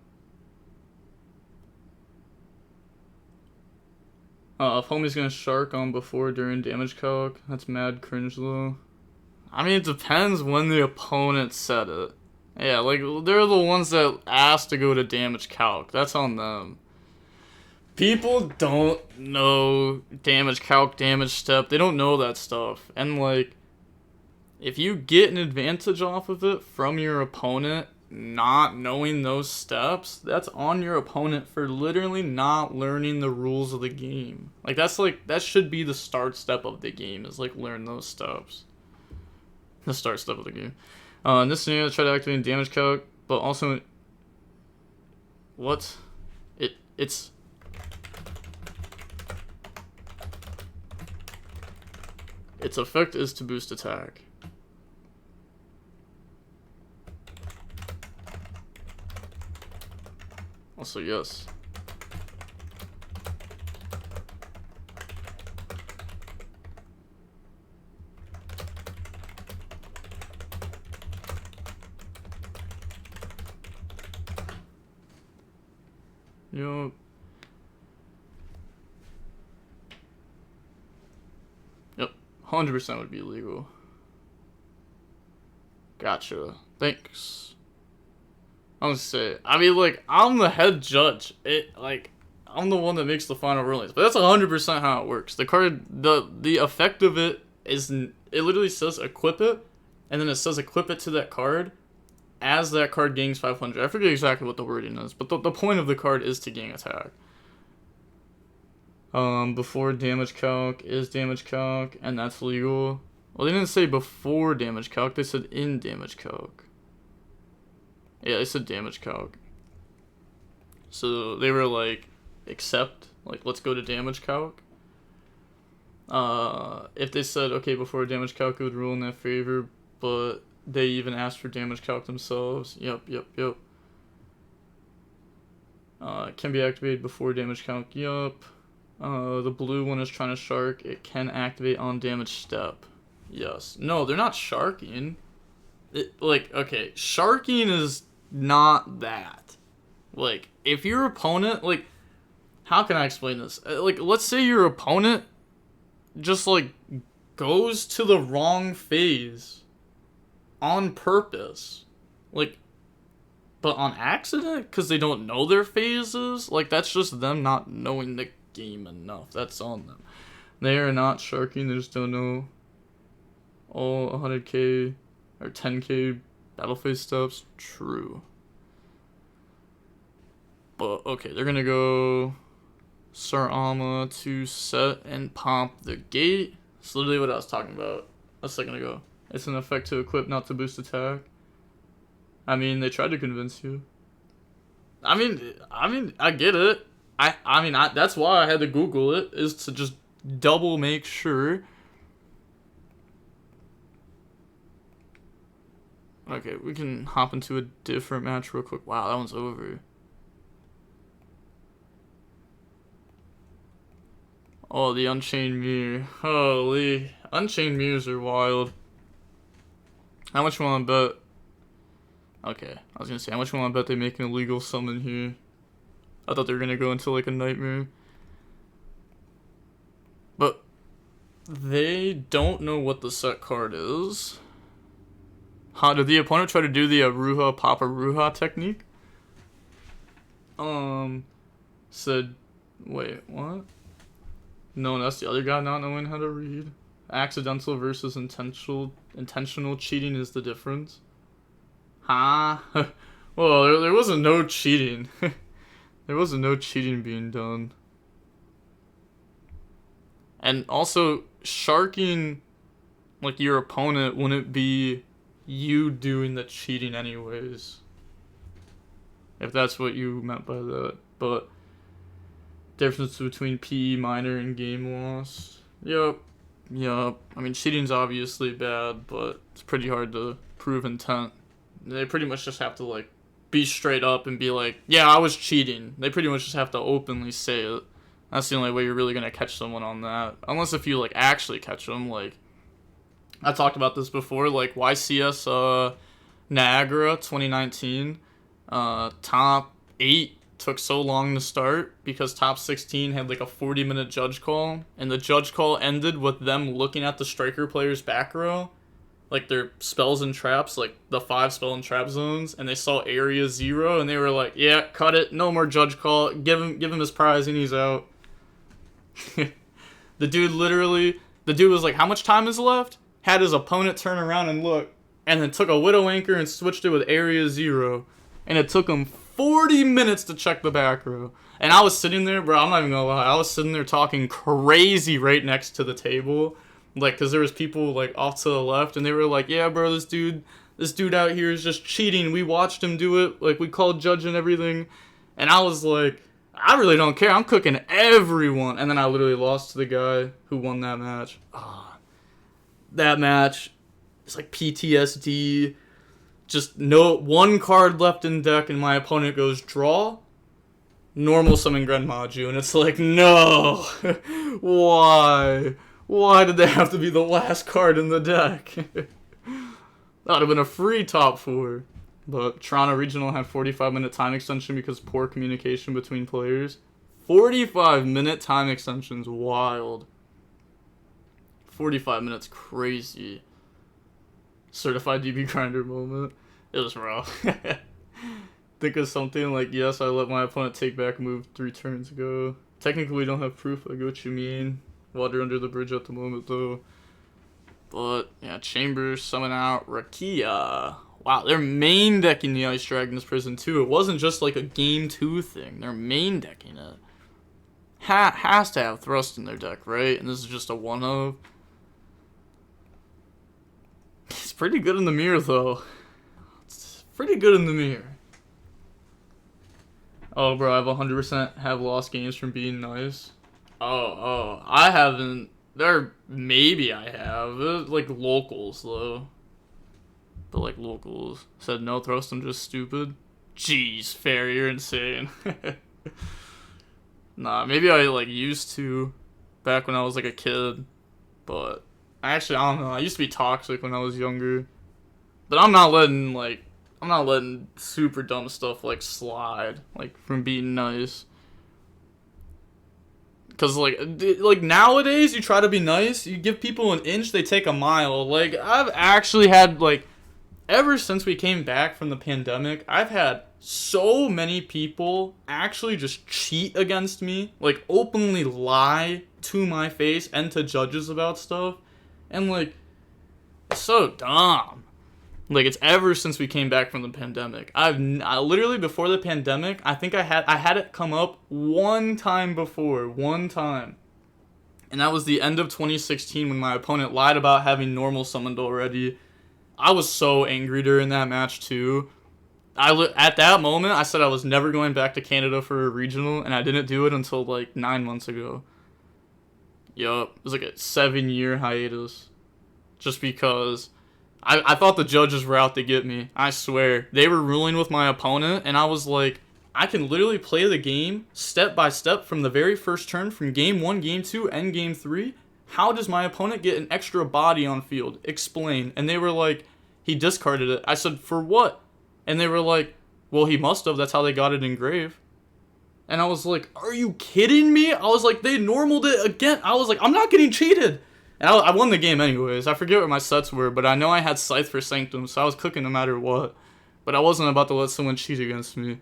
A: If homie's gonna shark on before during damage calc, that's mad cringe though. I mean, it depends when the opponent said it. Yeah, like, they're the ones that asked to go to damage calc. That's on them. People don't know damage calc, damage step. They don't know that stuff. And, like, if you get an advantage off of it from your opponent not knowing those steps, that's on your opponent for literally not learning the rules of the game. Like, that should be the start step of the game, is, like, learn those steps. The start step of the game. In this scenario, try to activate damage calc, but also... What? Its effect is to boost attack. Also, yes. Yup. Yep. 100% would be illegal. Gotcha. Thanks. I was gonna say, I mean, like, I'm the head judge. I'm the one that makes the final rulings. But that's 100% how it works. The card, the effect of it is, it literally says equip it, and then it says equip it to that card as that card gains 500. I forget exactly what the wording is, but the point of the card is to gain attack. Before damage calc is damage calc, and that's legal. Well, they didn't say before damage calc, they said in damage calc. Yeah, they said damage calc. So they were like, accept, like, let's go to damage calc. If they said, okay, before damage calc, it would rule in their favor, but they even asked for damage calc themselves. Yep. It can be activated before damage calc. Yup. The blue one is trying to shark. It can activate on damage step. Yes. No, they're not sharking. Okay, sharking is not that. Like, if your opponent, like, how can I explain this? Like, let's say your opponent just, like, goes to the wrong phase on purpose. Like, but on accident? Because they don't know their phases? Like, that's just them not knowing the game enough. That's on them. They are not sharking, they just don't know all 100k or 10k battle phase steps. True. But, okay, they're gonna go Sir Alma to set and pop the gate. That's literally what I was talking about a second ago. It's an effect to equip, not to boost attack. I mean, they tried to convince you. I mean, I get it. I mean, that's why I had to Google it, is to just double make sure. Okay, we can hop into a different match real quick. Wow, that one's over. Oh, the Unchained Mirror. Holy. Unchained Mirrors are wild. How much you want to bet? Okay, I was gonna say, how much you want to bet they make an illegal summon here? I thought they were gonna go into like a nightmare. But they don't know what the set card is. How did the opponent try to do the Aruha Papa Ruha technique? Said, wait, what? No, that's the other guy not knowing how to read. Accidental versus intentional cheating is the difference. Huh? Well, there wasn't no cheating. There wasn't no cheating being done. And also, sharking, like, your opponent wouldn't be you doing the cheating anyways. If that's what you meant by that. But, difference between PE minor and game loss. Yup. I mean, cheating's obviously bad, but it's pretty hard to prove intent. They pretty much just have to, like, be straight up and be like, yeah, I was cheating. They pretty much just have to openly say it. That's the only way you're really going to catch someone on that. Unless if you, like, actually catch them. Like, I talked about this before. Like, YCS Niagara 2019. Top 8 took so long to start because top 16 had, like, a 40-minute judge call. And the judge call ended with them looking at the striker player's back row. Like, their spells and traps, like, the 5 spell and trap zones, and they saw area 0, and they were like, yeah, cut it, no more judge call, give him his prize, and he's out. The dude was like, how much time is left? Had his opponent turn around and look, and then took a Widow Anchor and switched it with area 0, and it took him 40 minutes to check the back row. And I was sitting there, bro, I'm not even gonna lie, I was sitting there talking crazy right next to the table. Like, because there was people, like, off to the left, and they were like, yeah, bro, this dude out here is just cheating. We watched him do it. Like, we called judge and everything. And I was like, I really don't care. I'm cooking everyone. And then I literally lost to the guy who won that match. That match, it's like PTSD. Just no one card left in deck, and my opponent goes, draw, normal summon Grenmaju. And it's like, no. Why? Why did they have to be the last card in the deck? That would have been a free top 4. But Toronto Regional had 45-minute time extension because poor communication between players. 45-minute time extension's wild. 45 minutes crazy. Certified DB grinder moment. It was rough. Think of something like, yes, I let my opponent take back move 3 turns ago. Technically, we don't have proof. I get what you mean. Water under the bridge at the moment, though. But, yeah, Chambers, summon out Rakia. Wow, they're main decking the Ice Dragon's Prison, too. It wasn't just, like, a Game 2 thing. They're main decking it. Has to have Thrust in their deck, right? And this is just a one-of. It's pretty good in the mirror, though. It's pretty good in the mirror. Oh, bro, I've 100% have lost games from being nice. Oh, I haven't. Maybe I have. Like, locals, though. But, like, locals. Said no thrust, I'm just stupid. Jeez, Fairy, you're insane. Nah, maybe I, like, used to back when I was, like, a kid. But, actually, I don't know. I used to be toxic when I was younger. But I'm not letting super dumb stuff, like, slide. Like, from being nice. Because, like, nowadays, you try to be nice, you give people an inch, they take a mile. Like, I've actually had, like, ever since we came back from the pandemic, I've had so many people actually just cheat against me. Like, openly lie to my face and to judges about stuff. And, like, it's so dumb. Like, it's ever since we came back from the pandemic. I literally, before the pandemic, I think I had it come up one time before. One time. And that was the end of 2016 when my opponent lied about having normal summoned already. I was so angry during that match, too. At that moment, I said I was never going back to Canada for a regional, and I didn't do it until, like, 9 months ago. Yup. It was like a 7-year hiatus. Just because I thought the judges were out to get me. I swear. They were ruling with my opponent, and I was like, I can literally play the game step by step from the very first turn, from game 1, game 2, and game 3. How does my opponent get an extra body on field? Explain. And they were like, he discarded it. I said, for what? And they were like, well, he must have. That's how they got it engraved. And I was like, are you kidding me? I was like, they normaled it again. I was like, I'm not getting cheated. And I won the game anyways. I forget what my sets were, but I know I had Scythe for Sanctum, so I was cooking no matter what. But I wasn't about to let someone cheat against me.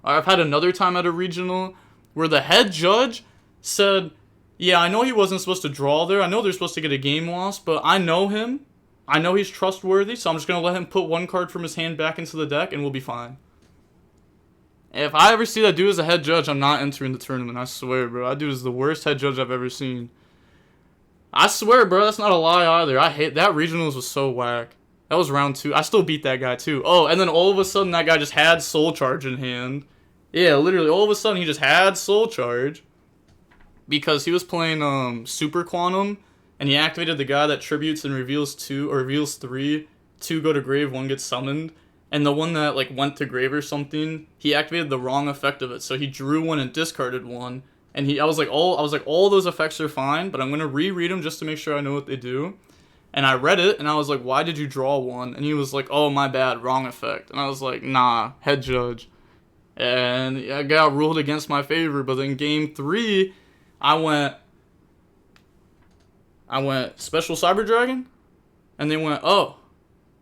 A: I've had another time at a regional where the head judge said, yeah, I know he wasn't supposed to draw there. I know they're supposed to get a game loss, but I know him. I know he's trustworthy, so I'm just going to let him put one card from his hand back into the deck, and we'll be fine. If I ever see that dude as a head judge, I'm not entering the tournament. I swear, bro. That dude is the worst head judge I've ever seen. I swear, bro. That's not a lie either. I hate that. Regionals was so whack. That was round 2. I still beat that guy, too. Oh, and then all of a sudden, that guy just had Soul Charge in hand. Yeah, literally, all of a sudden, he just had Soul Charge. Because he was playing Super Quantum, and he activated the guy that tributes and reveals 2, or reveals 3. 2 go to grave, 1 gets summoned. And the one that, like, went to grave or something, he activated the wrong effect of it. So he drew 1 and discarded 1. And I was like, all those effects are fine, but I'm going to reread them just to make sure I know what they do. And I read it, and I was like, why did you draw 1? And he was like, oh, my bad, wrong effect. And I was like, nah, head judge. And I got ruled against my favor, but then game 3, I went Special Cyber Dragon, and they went, oh.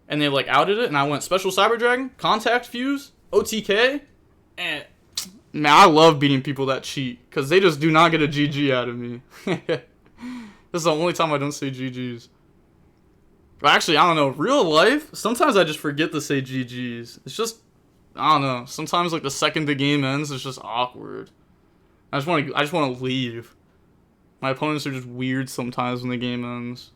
A: And they, like, outed it, and I went Special Cyber Dragon, Contact Fuse, OTK, and, man, I love beating people that cheat, because they just do not get a GG out of me. This is the only time I don't say GGs. But actually, I don't know, real life, sometimes I just forget to say GGs. It's just, I don't know, sometimes, like, the second the game ends, it's just awkward. I just want to leave. My opponents are just weird sometimes when the game ends.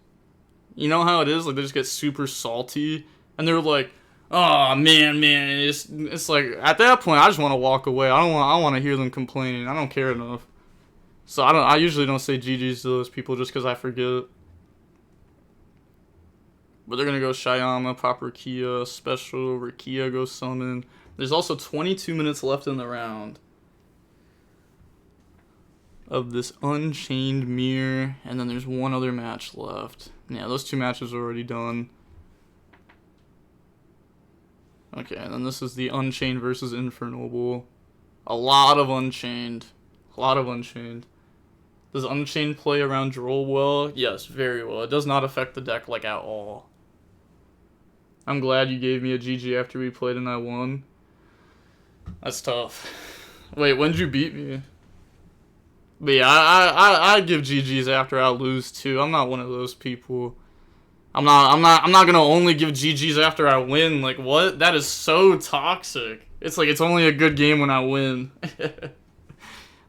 A: You know how it is? Like, they just get super salty. And they're like, oh, man. It's like, at that point, I just want to walk away. I don't want to hear them complaining. I don't care enough. So, I usually don't say GGs to those people just because I forget. But they're going to go Shyama, pop Rakia, special, Rakia go summon. There's also 22 minutes left in the round of this Unchained Mirror, and then there's one other match left. Yeah, those 2 matches are already done. Okay, and then this is the Unchained versus Infernal Bowl. A lot of Unchained. Does Unchained play around Droll well? Yes, very well. It does not affect the deck, like, at all. I'm glad you gave me a GG after we played and I won. That's tough. Wait, when did you beat me? But yeah, I give GGs after I lose too. I'm not one of those people. I'm not gonna only give GGs after I win. Like, what? That is so toxic. It's like it's only a good game when I win.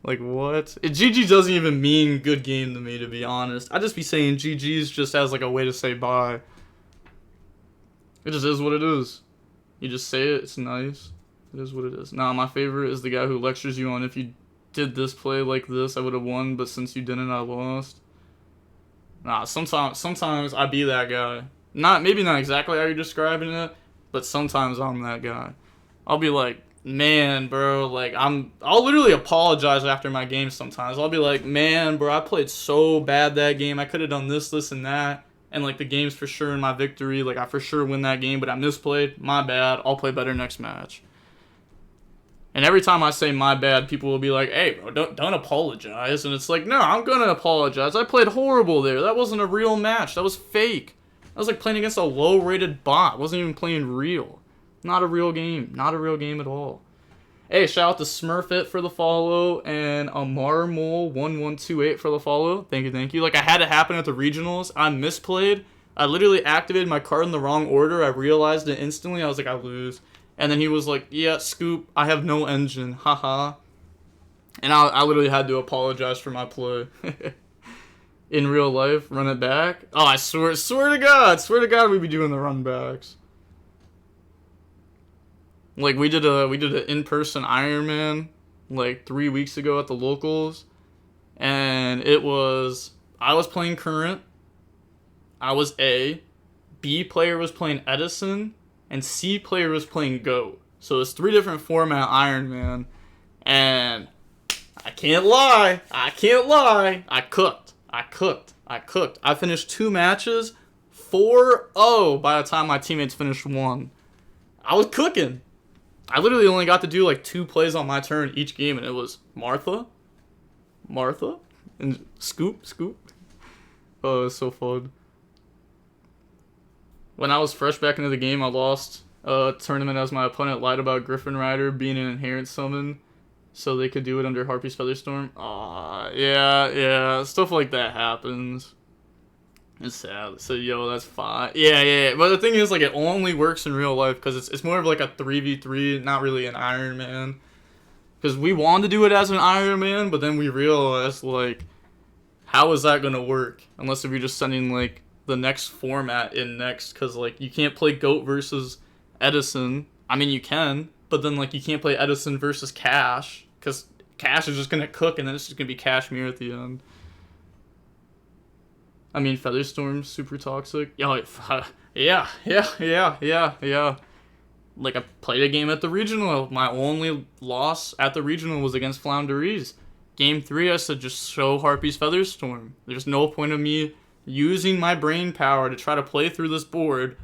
A: Like, what? GG doesn't even mean good game to me, to be honest. I just be saying GGs just as like a way to say bye. It just is what it is. You just say it. It's nice. It is what it is. Nah, my favorite is the guy who lectures you on if you did this play like this, I would have won, but since you didn't, I lost. Nah, sometimes I be that guy. Maybe not exactly how you're describing it, but sometimes I'm that guy. I'll be like, man, bro, like, I'll literally apologize after my game sometimes. I'll be like, man, bro, I played so bad that game. I could have done this, and that. And, like, the game's for sure in my victory. Like, I for sure win that game, but I misplayed. My bad. I'll play better next match. And every time I say my bad, people will be like, hey, bro, don't apologize. And it's like, no, I'm going to apologize. I played horrible there. That wasn't a real match. That was fake. I was like playing against a low-rated bot. I wasn't even playing real. Not a real game. Not a real game at all. Hey, shout out to Smurfit for the follow and Amarmole1128 for the follow. Thank you. Like, I had it happen at the regionals. I misplayed. I literally activated my card in the wrong order. I realized it instantly. I was like, I lose. And then he was like, yeah, Scoop, I have no engine. Haha. And I literally had to apologize for my play. In real life, run it back. Oh, I swear to God, we'd be doing the run backs. Like, we did an in-person Ironman, like, 3 weeks ago at the locals. And I was playing Current. I was A. B player was playing Edison. And C player was playing Go. So it's 3 different format Ironman. And I can't lie. I cooked. I finished 2 matches 4-0 by the time my teammates finished 1. I was cooking. I literally only got to do like 2 plays on my turn each game, and it was Martha, and Scoop. Oh, it was so fun. When I was fresh back into the game, I lost a tournament as my opponent lied about Griffin Rider being an inherent summon, so they could do it under Harpy's Featherstorm. Aw, yeah, stuff like that happens. It's sad. So, yo, that's fine. Yeah. But the thing is, like, it only works in real life because it's more of like a 3v3, not really an Iron Man. Because we wanted to do it as an Iron Man, but then we realized, like, how is that going to work? Unless if you're just sending, like, the next format in next. Because, like, you can't play Goat versus Edison. I mean, you can, but then, like, you can't play Edison versus Cash. Because Cash is just going to cook, and then it's just going to be Cashmere at the end. I mean, Featherstorm's super toxic. Yeah. Like, I played a game at the regional. My only loss at the regional was against Flounderies. Game 3, I said, just show Harpy's Featherstorm. There's no point of me using my brain power to try to play through this board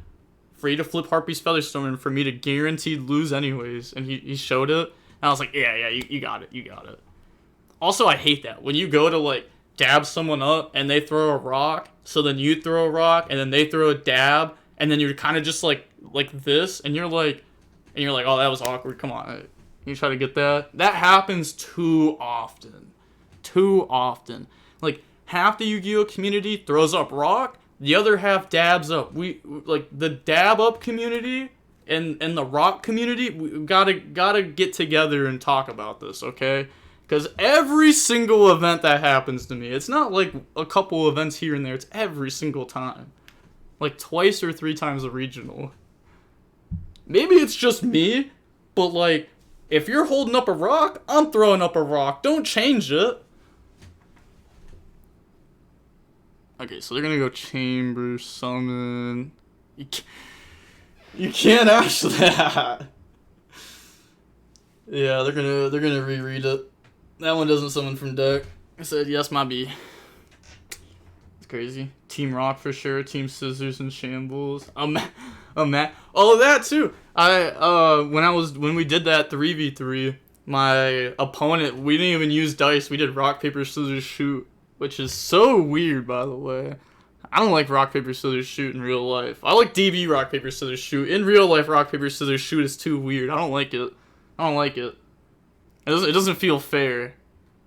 A: for you to flip Harpy's Featherstorm and for me to guaranteed lose anyways. And he showed it. And I was like, yeah, you got it. Also, I hate that. When you go to, like, dab someone up and they throw a rock, so then you throw a rock and then they throw a dab, and then you're kind of just like this, and you're like, oh, that was awkward. Come on, you try to get that. That happens too often. Like, half the Yu-Gi-Oh community throws up rock, the other half dabs up. We like the dab up community and the rock community. We gotta get together and talk about this, okay? Because every single event that happens to me, it's not like a couple events here and there, it's every single time. Like, twice or 3 times a regional. Maybe it's just me, but, like, if you're holding up a rock, I'm throwing up a rock. Don't change it. Okay, so they're gonna go Chamber, Summon. You can't ask that. Yeah, they're gonna reread it. That one doesn't summon from deck. I said, yes, my B. It's crazy. Team Rock for sure. Team Scissors and Shambles. Oh, that too. When we did that 3v3, my opponent, we didn't even use dice. We did rock, paper, scissors, shoot, which is so weird, by the way. I don't like rock, paper, scissors, shoot in real life. I like DB rock, paper, scissors, shoot. In real life, rock, paper, scissors, shoot is too weird. I don't like it. It doesn't feel fair.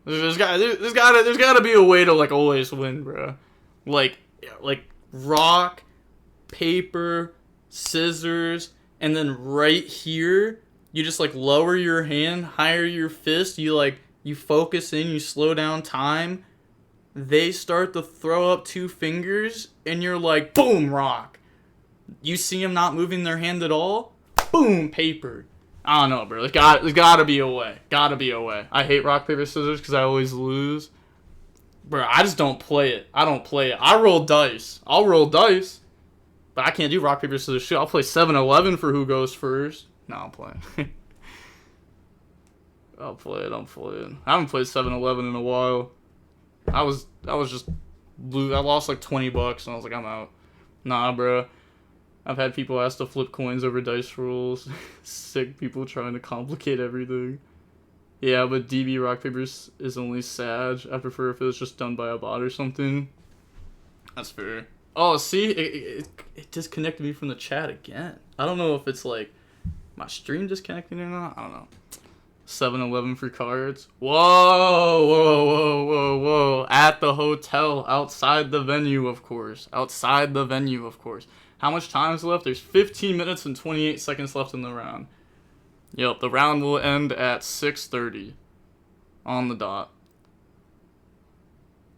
A: There's gotta be a way to, like, always win, bro. Like rock, paper, scissors, and then right here, you just, like, lower your hand, higher your fist, you focus in, you slow down time. They start to throw up 2 fingers, and you're like, boom, rock. You see them not moving their hand at all, boom, paper. I don't know, bro. There's gotta be a way. I hate rock, paper, scissors because I always lose. Bro, I just don't play it. I roll dice. I'll roll dice. But I can't do rock, paper, scissors, shoot. I'll play 7-Eleven for who goes first. No, I'm playing. I'll play it. I haven't played 7-Eleven in a while. I lost like $20 and I was like, I'm out. Nah, bro. I've had people ask to flip coins over dice rolls. Sick people trying to complicate everything. Yeah, but DB rock papers is only Sag. I prefer if it was just done by a bot or something. That's fair. Oh, see? It disconnected me from the chat again. I don't know if it's like my stream disconnecting or not. I don't know. 7-Eleven for cards. Whoa. At the hotel. Outside the venue, of course. How much time is left? There's 15 minutes and 28 seconds left in the round. Yep, the round will end at 6:30 on the dot.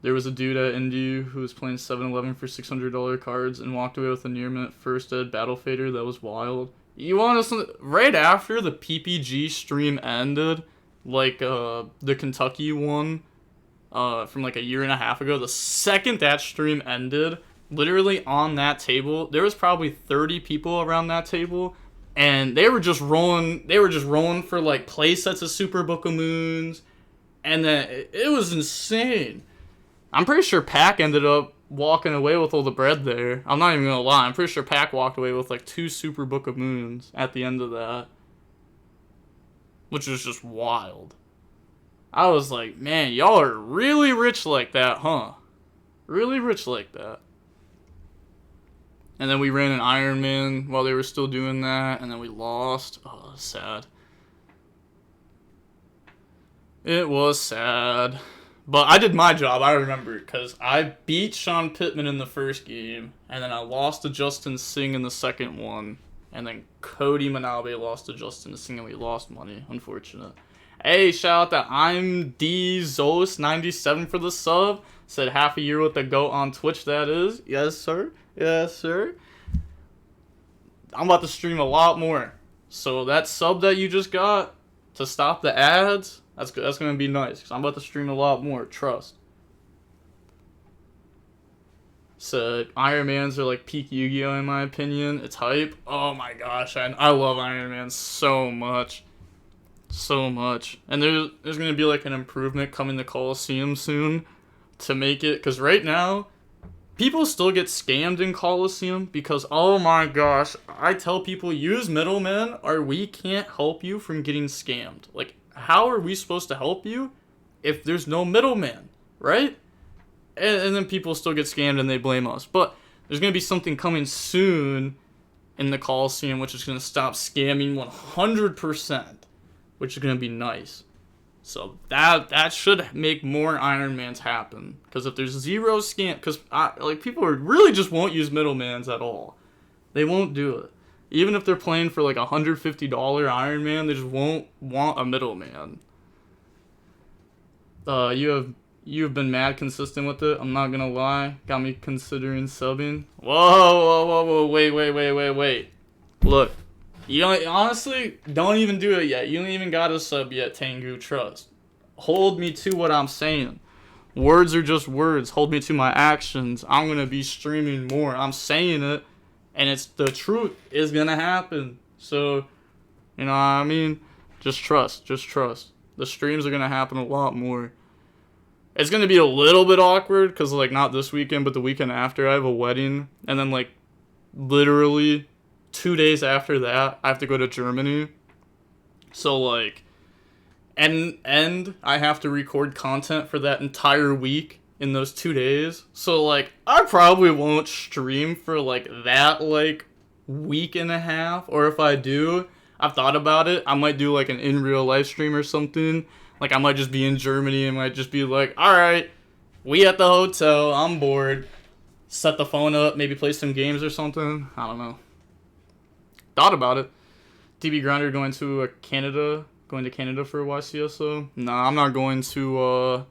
A: There was a dude at Indy who was playing 7-Eleven for $600 cards and walked away with a near-minute first dead Battle Fader. That was wild. You want to... Right after the PPG stream ended, like, the Kentucky one from, like, a year and a half ago, the second that stream ended... Literally on that table, there was probably 30 people around that table, and they were just rolling for, like, play sets of Super Book of Moons, and then it was insane. I'm pretty sure Pac ended up walking away with all the bread there. I'm not even gonna lie, I'm pretty sure Pac walked away with, like, 2 Super Book of Moons at the end of that. which was just wild. I was like, man, y'all are really rich like that, huh? Really rich like that. And then we ran an Iron Man while they were still doing that, and then we lost. Oh, sad. It was sad. But I did my job, I remember, because I beat Sean Pittman in the first game, and then I lost to Justin Singh in the second one, and then Cody Manabe lost to Justin Singh, and we lost money. Unfortunate. Hey, shout out to I'm D Zos 97 for the sub. Said half a year with the GOAT on Twitch, that is. Yes, sir. Yes, sir. I'm about to stream a lot more. So that sub that you just got to stop the ads, that's going to be nice. Because I'm about to stream a lot more. Trust. So Iron Mans are like peak Yu-Gi-Oh in my opinion. It's hype. Oh my gosh. I love Iron Man so much. So much. And there's going to be like an improvement coming to Coliseum soon to make it. Because right now, people still get scammed in Coliseum because, oh my gosh, I tell people use middlemen or we can't help you from getting scammed. Like, how are we supposed to help you if there's no middleman, right? And then people still get scammed and they blame us. But there's going to be something coming soon in the Coliseum which is going to stop scamming 100%, which is going to be nice. So that should make more Iron Mans happen. Because if there's zero scam, because like people really just won't use middlemans at all. They won't do it. Even if they're playing for like $150 Iron Man, they just won't want a middleman. You've been mad consistent with it. I'm not gonna lie. Got me considering subbing. Whoa, wait. Look. You don't, honestly, don't even do it yet. You don't even got a sub yet, Tengu. Trust. Hold me to what I'm saying. Words are just words. Hold me to my actions. I'm going to be streaming more. I'm saying it, and it's the truth is going to happen. So, you know what I mean? Just trust. Just trust. The streams are going to happen a lot more. It's going to be a little bit awkward because, like, not this weekend, but the weekend after I have a wedding. And then, like, literally 2 days after that, I have to go to Germany. So, like, and I have to record content for that entire week in those 2 days. So, like, I probably won't stream for, like, that, like, week and a half. Or if I do, I've thought about it. I might do, like, an in real life stream or something. Like, I might just be in Germany and might just be like, alright, we at the hotel, I'm bored. Set the phone up, maybe play some games or something. I don't know. Thought about it. DB Grinder going to Canada for YCSO. Nah, I'm not going to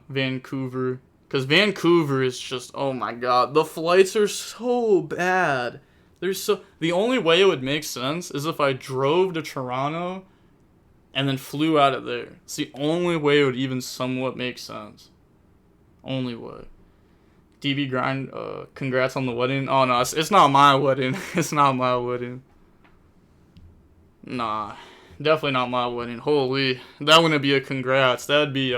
A: Vancouver, because Vancouver is just, oh my god, the flights are so bad. The only way it would make sense is if I drove to Toronto and then flew out of there. It's the only way it would even somewhat make sense. Only way. DB Grind, congrats on the wedding. Oh, no, it's not my wedding. It's not my wedding. Nah, definitely not my wedding. Holy, that wouldn't be a congrats. That'd be,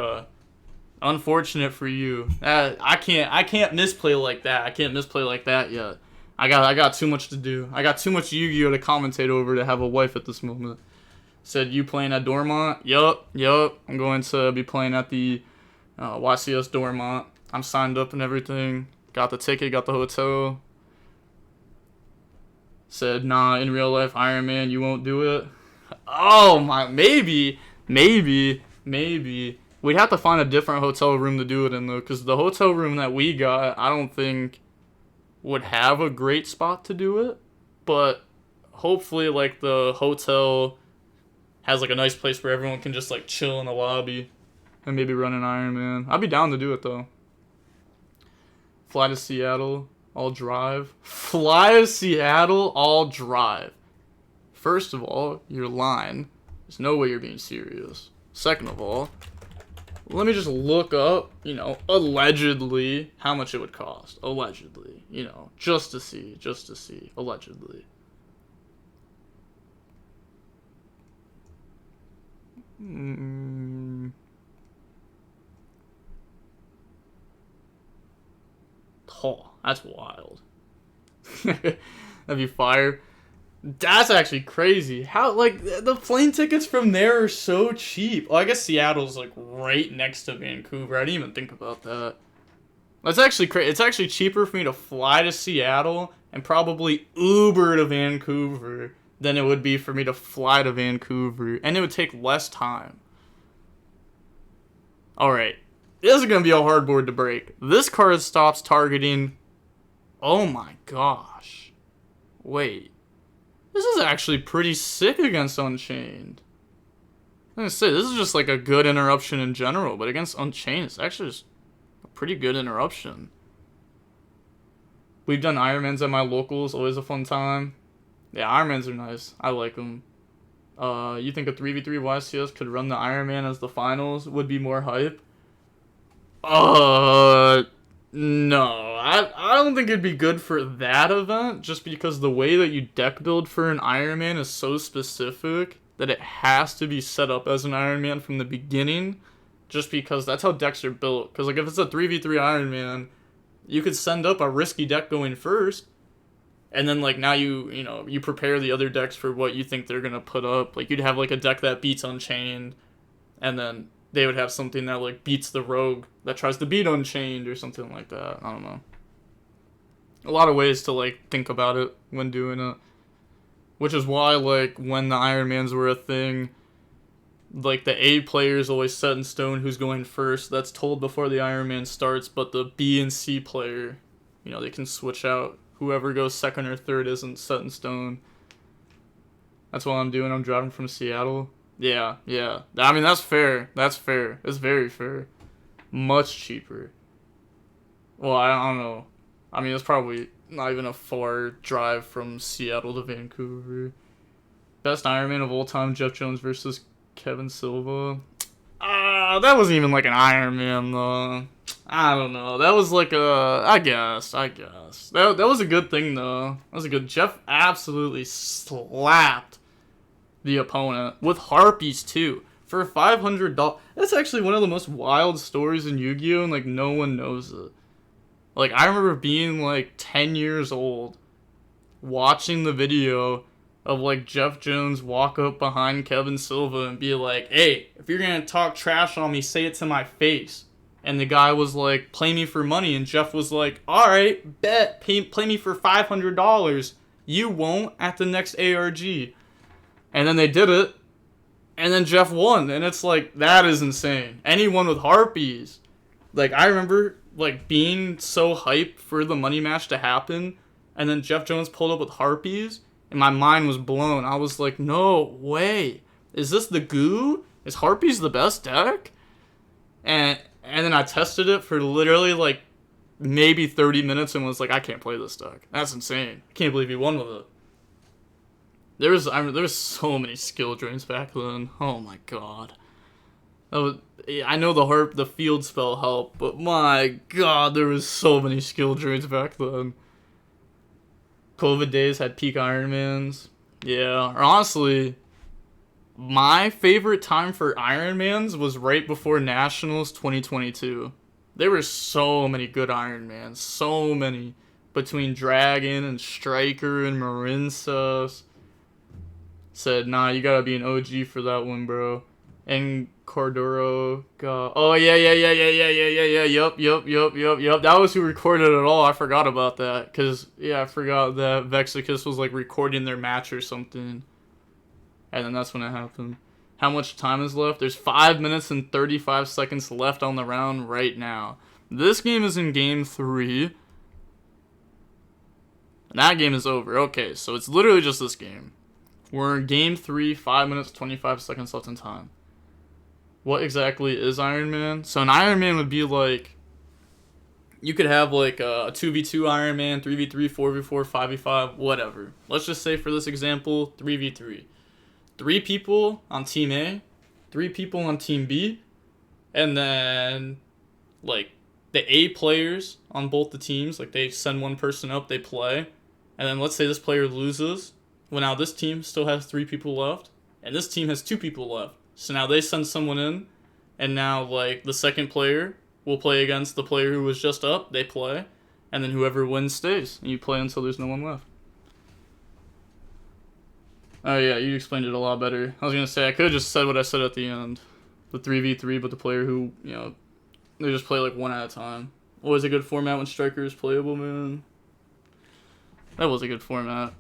A: unfortunate for you. I can't misplay like that. I can't misplay like that yet. I got too much to do. I got too much Yu-Gi-Oh to commentate over to have a wife at this moment. Said, you playing at Dormont? Yup. I'm going to be playing at the YCS Dormont. I'm signed up and everything. Got the ticket, got the hotel. Said, nah, in real life, Iron Man, you won't do it. Oh, my, maybe. We'd have to find a different hotel room to do it in, though, because the hotel room that we got, I don't think would have a great spot to do it. But hopefully, like, the hotel has, like, a nice place where everyone can just, like, chill in the lobby and maybe run an Iron Man. I'd be down to do it, though. Fly to Seattle, I'll drive. Fly to Seattle, I'll drive. First of all, you're lying. There's no way you're being serious. Second of all, let me just look up, you know, allegedly, how much it would cost. Allegedly, you know, just to see, allegedly. Oh, that's wild. That'd be fire. That's actually crazy. How, like, the plane tickets from there are so cheap. Well, I guess Seattle's, like, right next to Vancouver. I didn't even think about that. That's actually crazy. It's actually cheaper for me to fly to Seattle and probably Uber to Vancouver than it would be for me to fly to Vancouver. And it would take less time. Alright. This is going to be a hard board to break. This card stops targeting... Oh my gosh. Wait. This is actually pretty sick against Unchained. I'm going to say, this is just like a good interruption in general, but against Unchained, it's actually just a pretty good interruption. We've done Ironmans at my locals, always a fun time. Yeah, Ironmans are nice. I like them. You think a 3v3 YCS could run the Ironman as the finals? Would be more hype? No. I don't think it'd be good for that event, just because the way that you deck build for an Ironman is so specific that it has to be set up as an Ironman from the beginning, just because that's how decks are built. Because, like, if it's a 3v3 Ironman, you could send up a risky deck going first, and then, like, now you prepare the other decks for what you think they're going to put up. Like, you'd have, like, a deck that beats Unchained, and then they would have something that, like, beats the Rogue that tries to beat Unchained or something like that. I don't know. A lot of ways to, like, think about it when doing it. Which is why, like, when the Ironmans were a thing, like, the A player is always set in stone who's going first. That's told before the Ironman starts, but the B and C player, they can switch out. Whoever goes second or third isn't set in stone. That's what I'm doing. I'm driving from Seattle. Yeah. I mean, that's fair. That's fair. It's very fair. Much cheaper. Well, I don't know. I mean, it's probably not even a far drive from Seattle to Vancouver. Best Ironman of all time, Jeff Jones versus Kevin Silva. That wasn't even like an Ironman, though. I don't know. That was like I guess. That was a good thing, though. That was a good... Jeff absolutely slapped the opponent with harpies too for $500. That's actually one of the most wild stories in Yu-Gi-Oh, and like no one knows it. Like, I remember being like 10 years old watching the video of like Jeff Jones walk up behind Kevin Silva and be like, "Hey, if you're gonna talk trash on me, say it to my face." And the guy was like, "Play me for money," and Jeff was like, "Alright, bet, play me for $500. You won't at the next ARG." And then they did it, and then Jeff won, and it's like, that is insane. Anyone with harpies. Like, I remember, like, being so hyped for the money match to happen, and then Jeff Jones pulled up with harpies, and my mind was blown. I was like, no way. Is this the goo? Is harpies the best deck? And then I tested it for literally, like, maybe 30 minutes and was like, I can't play this deck. That's insane. I can't believe he won with it. There was so many skill drains back then. Oh my god. I know the field spell helped, but my god, there was so many skill drains back then. COVID days had peak Ironmans. Yeah, or honestly, my favorite time for Ironmans was right before Nationals 2022. There were so many good Ironmans. So many. Between Dragon and Striker and Marinsas. Said, nah, you gotta be an OG for that one, bro. And Cordero got... Oh, yeah. Yup. That was who recorded it all. I forgot about that. Because, I forgot that Vexicus was, like, recording their match or something. And then that's when it happened. How much time is left? There's 5 minutes and 35 seconds left on the round right now. This game is in Game 3. And that game is over. Okay, so it's literally just this game. We're in Game 3, 5 minutes, 25 seconds left in time. What exactly is Iron Man? So an Iron Man would be like... You could have like a 2v2 Iron Man, 3v3, 4v4, 5v5, whatever. Let's just say for this example, 3v3. 3 people on Team A, 3 people on Team B, and then like the A players on both the teams, like they send one person up, they play, and then let's say this player loses. Well, now this team still has 3 people left, and this team has 2 people left. So now they send someone in, and now, like, the second player will play against the player who was just up, they play, and then whoever wins stays, and you play until there's no one left. Oh yeah, you explained it a lot better. I was gonna say I could have just said what I said at the end, the 3v3, but the player who they just play like one at a time. Always a good format when striker is playable, man. That was a good format.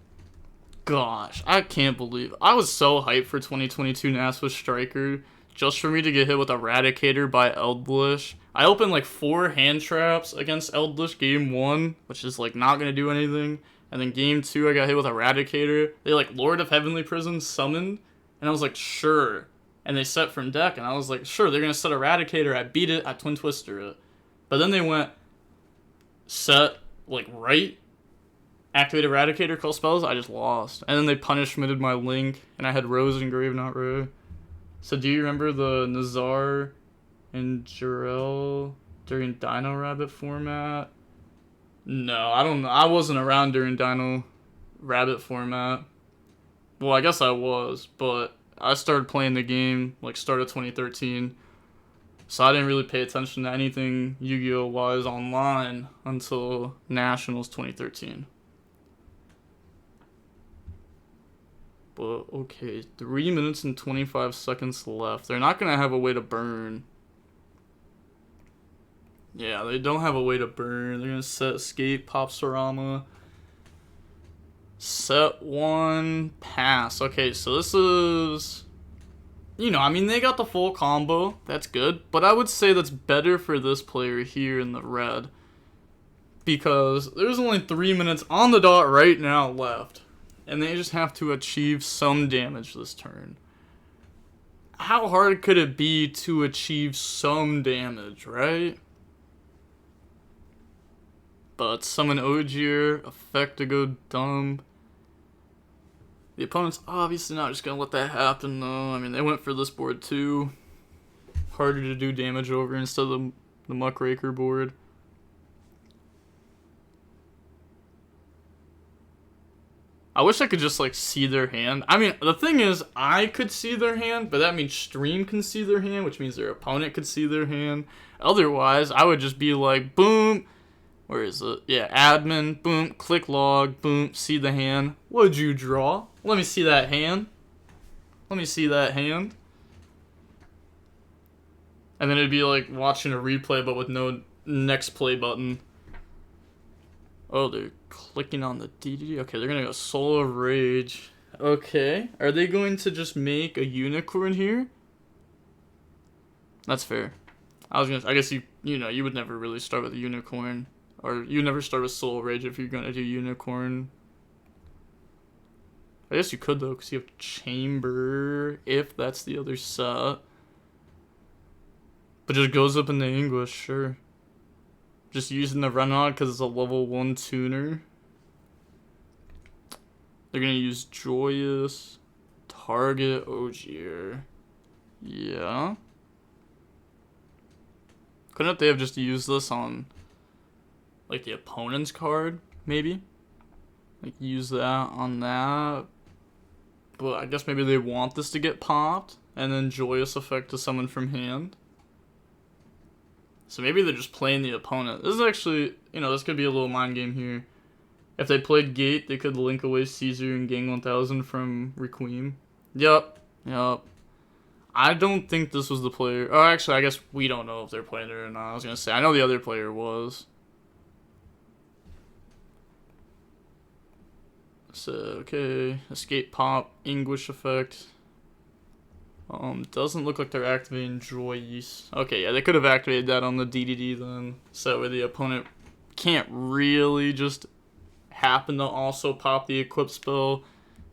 A: Gosh, I can't believe I was so hyped for 2022 NAS with striker just for me to get hit with Eradicator by Eldlish. I opened like 4 hand traps against Eldlish game 1, which is like not gonna do anything. And then game 2, I got hit with Eradicator. They like Lord of Heavenly Prison summoned, and I was like, sure. And they set from deck, and I was like, sure, they're gonna set Eradicator. I beat it, I Twin Twister it. But then they went set like right, activate Eradicator, call spells. I just lost. And then they punishmented my Link, and I had Rose and Grave, not Ray. So do you remember the Nazar and Jarell during Dino Rabbit format? No, I don't know. I wasn't around during Dino Rabbit format. Well, I guess I was, but I started playing the game like start of 2013. So I didn't really pay attention to anything Yu-Gi-Oh! Wise online until Nationals 2013. But okay, 3 minutes and 25 seconds left. They're not gonna have a way to burn. Yeah, they don't have a way to burn. They're gonna set escape, pop Sarama. Set 1, pass. Okay, so this is... I mean, they got the full combo. That's good. But I would say that's better for this player here in the red. Because there's only 3 minutes on the dot right now left. And they just have to achieve some damage this turn. How hard could it be to achieve some damage, right? But summon Ogier, effect to go dumb. The opponent's obviously not just going to let that happen, though. I mean, they went for this board, too. Harder to do damage over instead of the Muckraker board. I wish I could just, like, see their hand. I mean, the thing is, I could see their hand, but that means stream can see their hand, which means their opponent could see their hand. Otherwise, I would just be like, boom. Where is it? Yeah, admin, boom, click log, boom, see the hand. What'd you draw? Let me see that hand. Let me see that hand. And then it'd be like watching a replay, but with no next play button. Oh, they're clicking on the DDD. Okay, they're gonna go Soul of Rage. Okay, are they going to just make a unicorn here? That's fair. I guess you would never really start with a unicorn. Or you never start with Soul of Rage if you're gonna do unicorn. I guess you could though, because you have Chamber, if that's the other set. But just goes up in the English, sure. Just using the Renard because it's a level 1 tuner. They're gonna use Joyous, target Ogier. Yeah. Couldn't they have just used this on like the opponent's card, maybe? Like use that on that. But I guess maybe they want this to get popped and then Joyous effect to summon from hand. So maybe they're just playing the opponent. This is actually, this could be a little mind game here. If they played Gate, they could link away Caesar and Gang 1000 from Requiem. Yup. I don't think this was the player. Oh, actually, I guess we don't know if they're playing it or not. I was going to say, I know the other player was. So, okay. Escape pop, English effect. Doesn't look like they're activating Joyous. Okay, yeah, they could have activated that on the DDD then. So that way the opponent can't really just happen to also pop the equip spell.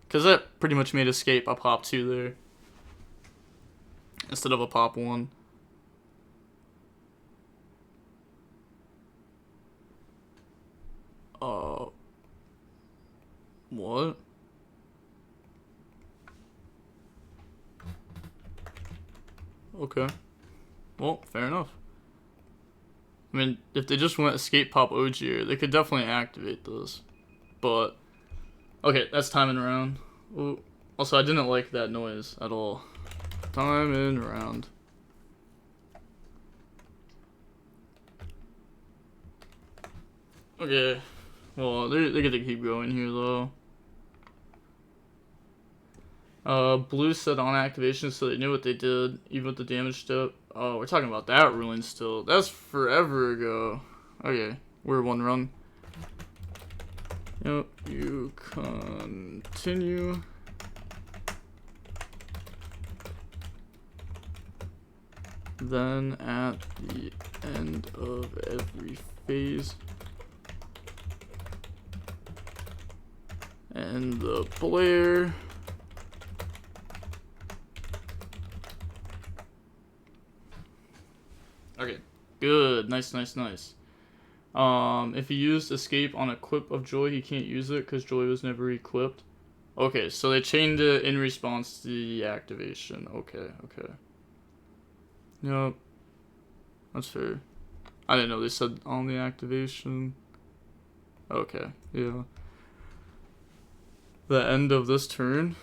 A: Because that pretty much made Escape a pop 2 there. Instead of a pop 1. What? Okay. Well, fair enough. I mean, if they just went Escape Pop Ogier, they could definitely activate this. But, okay, that's timing round. Ooh. Also, I didn't like that noise at all. Timing round. Okay. Well, they get to keep going here, though. Blue said on activation, so they knew what they did, even with the damage step. Oh, we're talking about that ruling still. That's forever ago. Okay, we're one run. Yep, you continue. Then at the end of every phase, and the player okay, good, nice. If he used escape on equip of Joy, he can't use it because Joy was never equipped. Okay, so they changed it in response to the activation. Okay. Yep. That's fair. I didn't know they said on the activation. Okay, yeah. The end of this turn.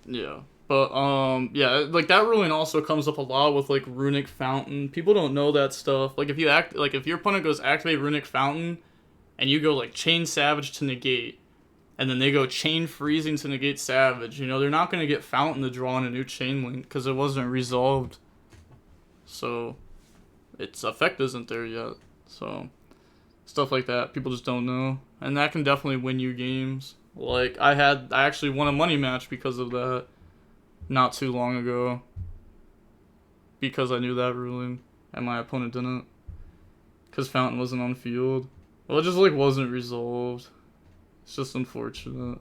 A: Yeah. But, yeah, like, that ruling also comes up a lot with, like, Runic Fountain. People don't know that stuff. Like, if your opponent goes activate Runic Fountain, and you go, like, Chain Savage to negate, and then they go Chain Freezing to negate Savage, you know, they're not going to get Fountain to draw in a new Chain Link, because it wasn't resolved. So, its effect isn't there yet. So, stuff like that, people just don't know. And that can definitely win you games. Like, I actually won a money match because of that not too long ago. Because I knew that ruling, and my opponent didn't. Because Fountain wasn't on field. Well, it just, like, wasn't resolved. It's just unfortunate.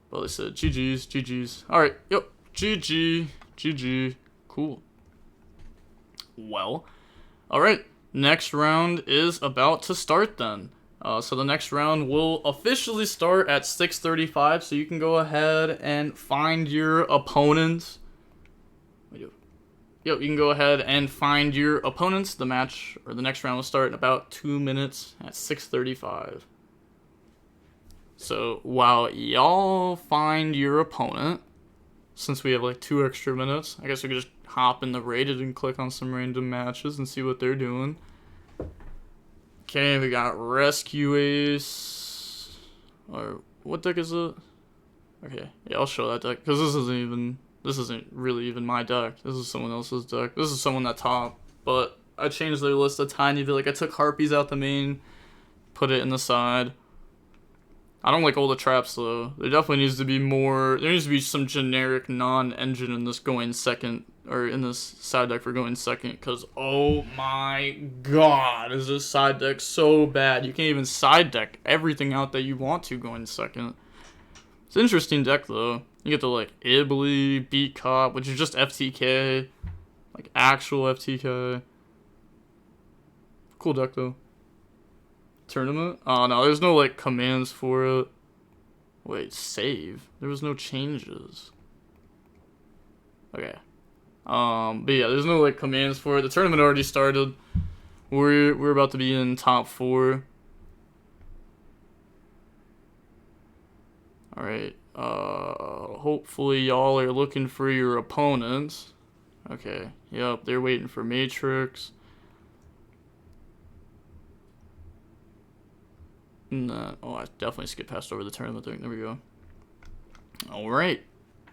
A: Well, they said GG's. Alright, yep. GG. Cool. Well, alright. Next round is about to start then. So the next round will officially start at 6:35, so you can go ahead and find your opponents. Yep, you can go ahead and find your opponents. The match, or the next round, will start in about 2 minutes at 6:35. So while y'all find your opponent, since we have like 2 extra minutes, I guess we could just hop in the rated and click on some random matches and see what they're doing. Okay, we got Rescue Ace. Or what deck is it? Okay, yeah, I'll show that deck because this isn't really even my deck. This is someone else's deck. This is someone that top, but I changed their list a tiny bit. Like, I took Harpies out the main, put it in the side. I don't like all the traps, though. There definitely needs to be more. There needs to be some generic non-engine in this going second, or in this side deck for going second, because, oh my god, is this side deck so bad. You can't even side deck everything out that you want to going second. It's an interesting deck, though. You get to, like, Ibly, Beat Cop, which is just FTK. Like, actual FTK. Cool deck, though. Tournament? Oh, no, there's no, like, commands for it. Wait, save? There was no changes. Okay. But yeah, there's no, like, commands for it. The tournament already started. We're about to be in top 4. Alright. Hopefully y'all are looking for your opponents. Okay. Yep, they're waiting for Matrix. Oh, I definitely skipped past over the tournament thing. There we go. Alright.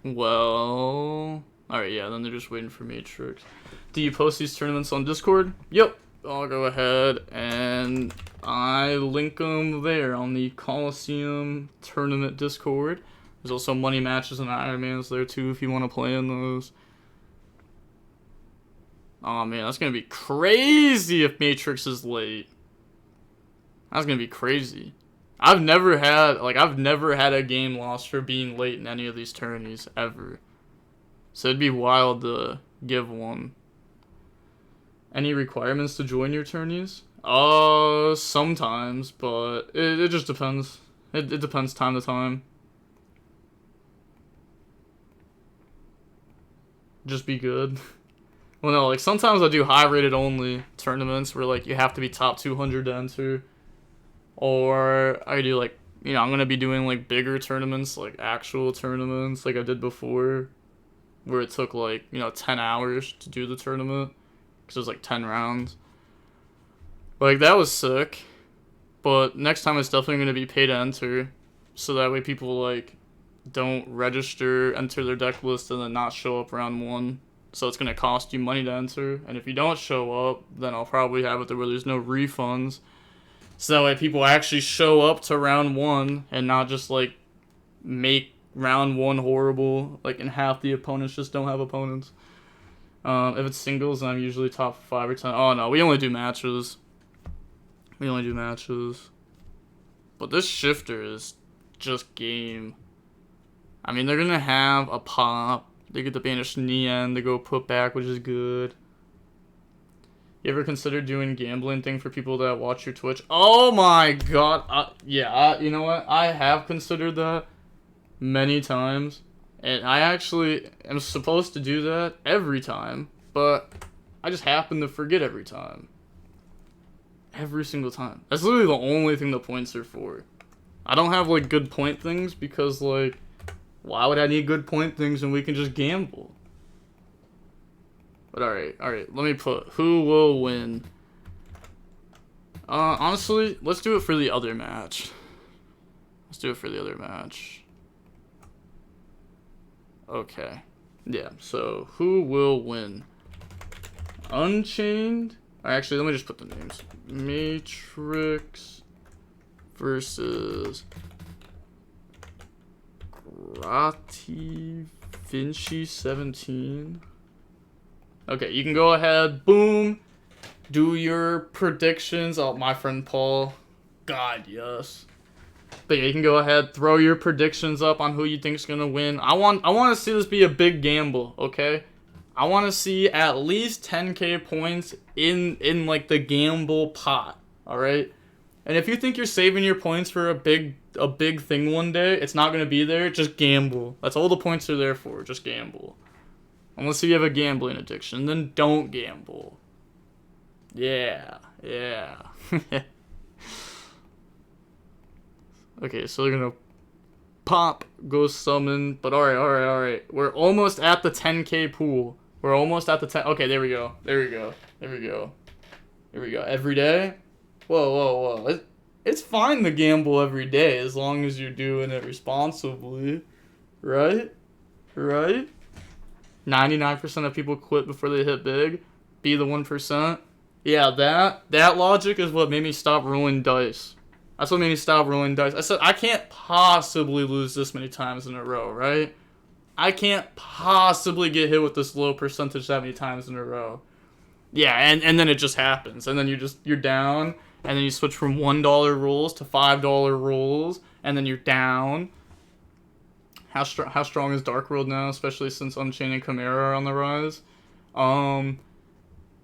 A: Well... Alright, yeah, then they're just waiting for Matrix. Do you post these tournaments on Discord? Yep. I'll go ahead and I link them there on the Coliseum Tournament Discord. There's also money matches and Iron Man's there too if you want to play in those. Oh man, that's going to be crazy if Matrix is late. That's going to be crazy. I've never had a game lost for being late in any of these tourneys ever. So it'd be wild to give one. Any requirements to join your tourneys? Sometimes, but it just depends. It depends time to time. Just be good. Well, no, like, sometimes I do high-rated only tournaments where, like, you have to be top 200 to enter. Or I do, like, you know, I'm going to be doing, like, bigger tournaments, like, actual tournaments, like I did before. Where it took, like, you know, 10 hours to do the tournament. because it was like 10 rounds. Like, that was sick. But next time it's definitely going to be pay to enter. So that way people, like, don't register, enter their deck list, and then not show up round 1. So it's going to cost you money to enter. And if you don't show up, then I'll probably have it to where there's no refunds. So that way people actually show up to round 1 and not just, like, make round 1 horrible. Like, and half the opponents just don't have opponents. If it's singles, then I'm usually top 5 or 10. Oh, no, we only do matches. But this shifter is just game. I mean, they're going to have a pop. They get the banished Nian to go put back, which is good. You ever consider doing gambling thing for people that watch your Twitch? Oh my god. Yeah, you know what? I have considered that many times. And I actually am supposed to do that every time. But I just happen to forget every time. Every single time. That's literally the only thing the points are for. I don't have, like, good point things because, like, why would I need good point things when we can just gamble? But alright. Let me put who will win. Honestly, let's do it for the other match. Okay. Yeah, so who will win? Unchained? Actually, let me just put the names. Matrix versus Grati Vinci 17. Okay, you can go ahead. Boom. Do your predictions. Oh, my friend Paul. God, yes. But yeah, you can go ahead, throw your predictions up on who you think's gonna win. I want to see this be a big gamble, okay? I want to see at least 10k points in like the gamble pot, all right? And if you think you're saving your points for a big thing one day, it's not going to be there, just gamble. That's all the points are there for, just gamble. Unless you have a gambling addiction, then don't gamble. Yeah. Okay, so they're going to pop, go summon, but all right. We're almost at the 10k pool. We're almost at the 10. Okay, there we go. Every day? Whoa. It's fine to gamble every day as long as you're doing it responsibly. Right? 99% of people quit before they hit big. Be the 1%. Yeah, that logic is what made me stop rolling dice. That's what made me stop rolling dice. I said, I can't possibly lose this many times in a row, right? I can't possibly get hit with this low percentage that many times in a row. Yeah, and then it just happens. And then you're down. And then you switch from $1 rolls to $5 rolls. And then you're down. How strong is Dark World now? Especially since Unchained and Chimera are on the rise.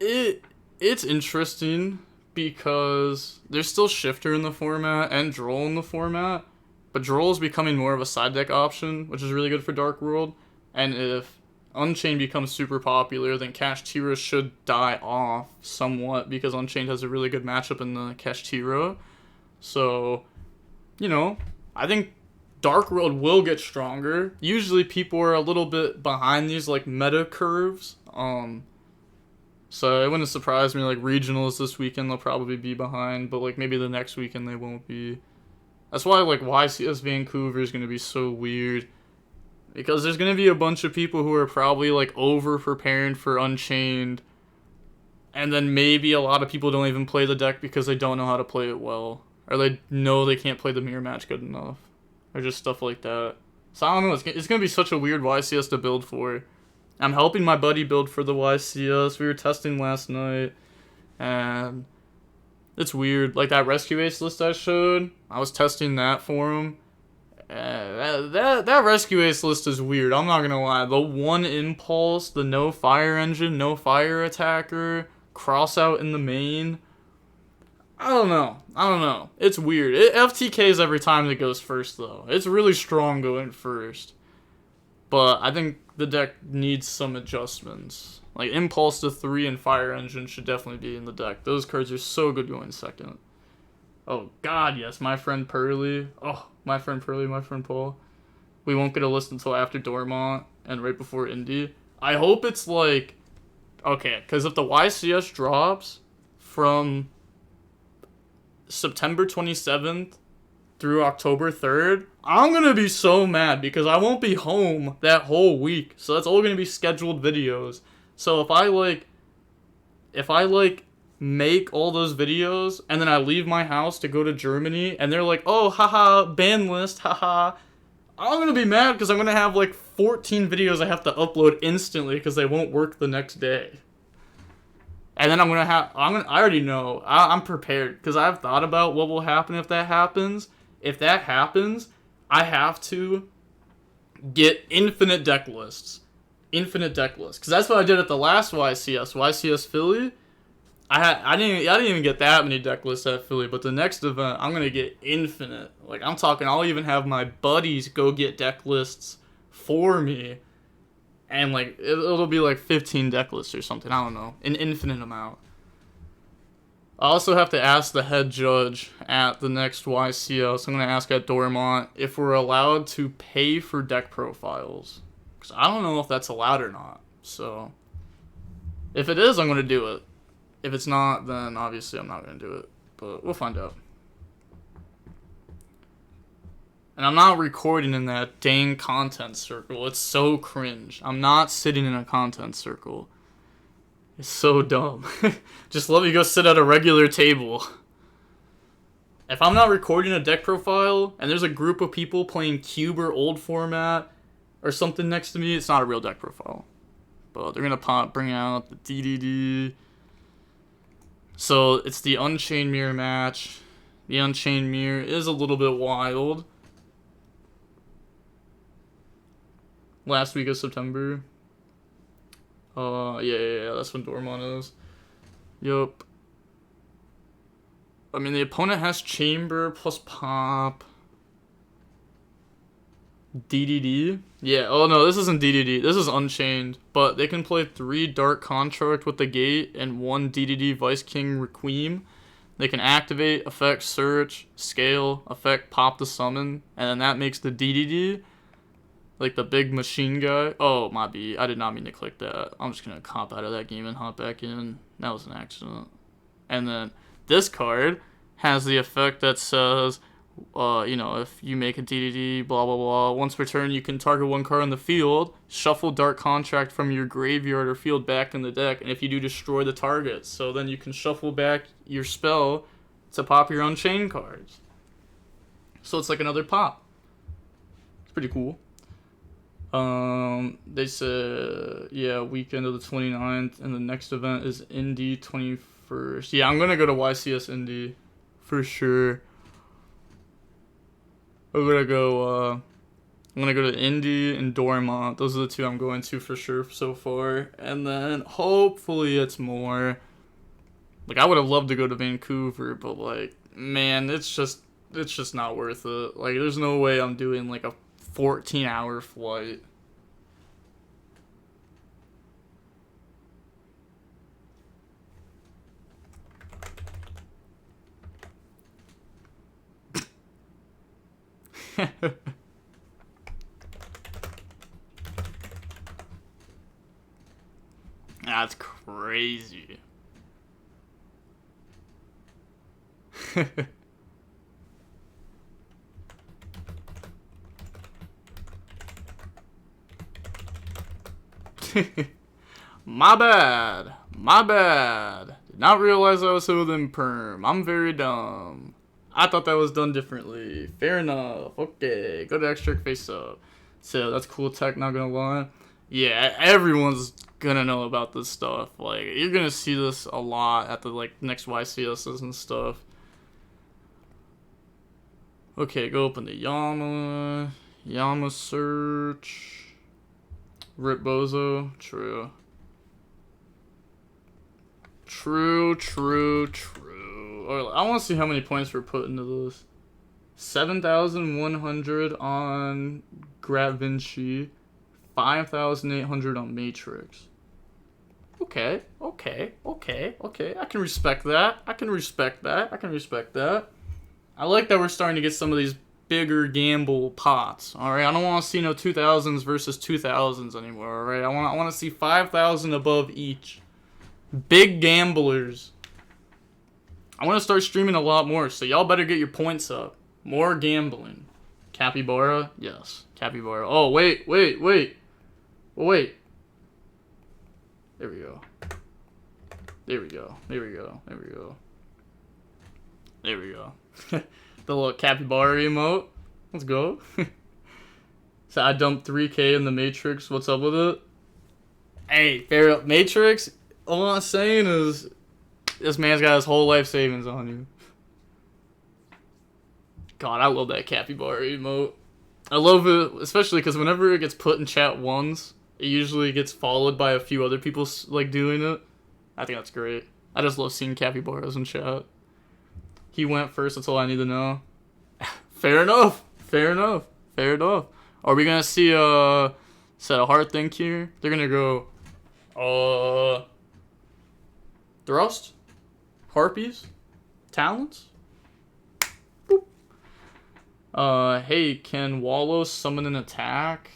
A: It's interesting because there's still Shifter in the format and Droll in the format. But Droll is becoming more of a side deck option, which is really good for Dark World. And if Unchained becomes super popular, then Cash Tira should die off somewhat because Unchained has a really good matchup in the Cash Tira. So, you know, I think Dark World will get stronger. Usually people are a little bit behind these, like, meta curves. So it wouldn't surprise me, like, regionals this weekend they'll probably be behind, but, like, maybe the next weekend they won't be. That's why, like, YCS Vancouver is going to be so weird. Because there's going to be a bunch of people who are probably, like, over-preparing for Unchained. And then maybe a lot of people don't even play the deck because they don't know how to play it well. Or they know they can't play the mirror match good enough. Or just stuff like that. So I don't know, it's going to be such a weird YCS to build for. I'm helping my buddy build for the YCS. We were testing last night. And it's weird. Like that Rescue Ace list I showed, I was testing that for him. That Rescue Ace list is weird, I'm not gonna lie. The one impulse, the no fire engine, no fire attacker, cross out in the main. I don't know. It's weird. It FTKs every time it goes first, though. It's really strong going first. But I think the deck needs some adjustments. Like, Impulse to 3 and Fire Engine should definitely be in the deck. Those cards are so good going second. Oh, God, yes. My friend Pearly. Oh, my friend Pearly, my friend Paul. We won't get a list until after Dormont and right before Indy. I hope it's, like, Okay, because if the YCS drops from September 27th through October 3rd, I'm going to be so mad because I won't be home that whole week. So that's all going to be scheduled videos. So if I make all those videos and then I leave my house to go to Germany and they're like, oh, haha, ban list, haha, I'm going to be mad because I'm going to have like 14 videos I have to upload instantly because they won't work the next day. And then I already know, I'm prepared because I've thought about what will happen if that happens. If that happens, I have to get infinite deck lists. Infinite deck lists. Because that's what I did at the last YCS Philly. I didn't even get that many deck lists at Philly, but the next event, I'm going to get infinite. Like, I'm talking, I'll even have my buddies go get deck lists for me. And, like, it'll be, like, 15 deck lists or something. I don't know. An infinite amount. I also have to ask the head judge at the next YCS. I'm going to ask at Dormont if we're allowed to pay for deck profiles. Because I don't know if that's allowed or not. So, if it is, I'm going to do it. If it's not, then obviously I'm not going to do it. But we'll find out. And I'm not recording in that dang content circle. It's so cringe. I'm not sitting in a content circle. It's so dumb. Just let me go sit at a regular table. If I'm not recording a deck profile and there's a group of people playing cube or old format or something next to me, it's not a real deck profile. But they're going to bring out the DDD. So it's the Unchained Mirror match. The Unchained Mirror is a little bit wild. Last week of September. Yeah, that's when Dormont is. Yup. I mean, the opponent has Chamber plus Pop. DDD? Yeah, oh no, this isn't DDD. This is Unchained. But they can play 3 Dark Contract with the Gate and 1 DDD Vice King Requiem. They can activate, effect Search, Scale, effect Pop the Summon, and then that makes the DDD like the big machine guy. Oh, my B. I did not mean to click that. I'm just going to cop out of that game and hop back in. That was an accident. And then this card has the effect that says, if you make a DDD, blah, blah, blah. Once per turn, you can target 1 card on the field, shuffle Dark Contract from your graveyard or field back in the deck, and if you do, destroy the target. So then you can shuffle back your spell to pop your Unchained cards. So it's like another pop. It's pretty cool. They said, weekend of the 29th, and the next event is Indy 21st. Yeah, I'm gonna go to YCS Indy, for sure. I'm gonna go to Indy and Dormont. Those are the 2 I'm going to for sure so far. And then, hopefully it's more. Like, I would have loved to go to Vancouver, but, like, man, it's just not worth it. Like, there's no way I'm doing, like, a 14-hour flight. That's crazy. My bad. Did not realize I was holding perm. I'm very dumb. I thought that was done differently. Fair enough. Okay, go to extra face up. So that's cool tech, not gonna lie. Yeah, everyone's gonna know about this stuff. Like, you're gonna see this a lot at the, like, next YCSs and stuff. Okay, go open the Yama search. Rip Bozo. True. I want to see how many points we're put into this. 7,100 on Grat Vinci. 5,800 on Matrix. Okay. I can respect that. I like that we're starting to get some of these bigger gamble pots. Alright, I don't want to see no 2,000s versus 2,000s anymore. Alright, I want to see 5,000 above each. Big gamblers. I want to start streaming a lot more, so y'all better get your points up. More gambling. Capybara? Yes. Capybara. Oh, wait. There we go. There we go. The little capybara emote. Let's go. So I dumped 3K in the Matrix. What's up with it? Hey, fair up. Matrix, all I'm saying is this man's got his whole life savings on you. God, I love that capybara emote. I love it, especially because whenever it gets put in chat once, it usually gets followed by a few other people like doing it. I think that's great. I just love seeing capybaras in chat. He went first, that's all I need to know. Fair enough. Are we gonna see set a hard thing here? They're gonna go thrust? Harpies? Talents? Boop. Hey, can Wallow summon an attack?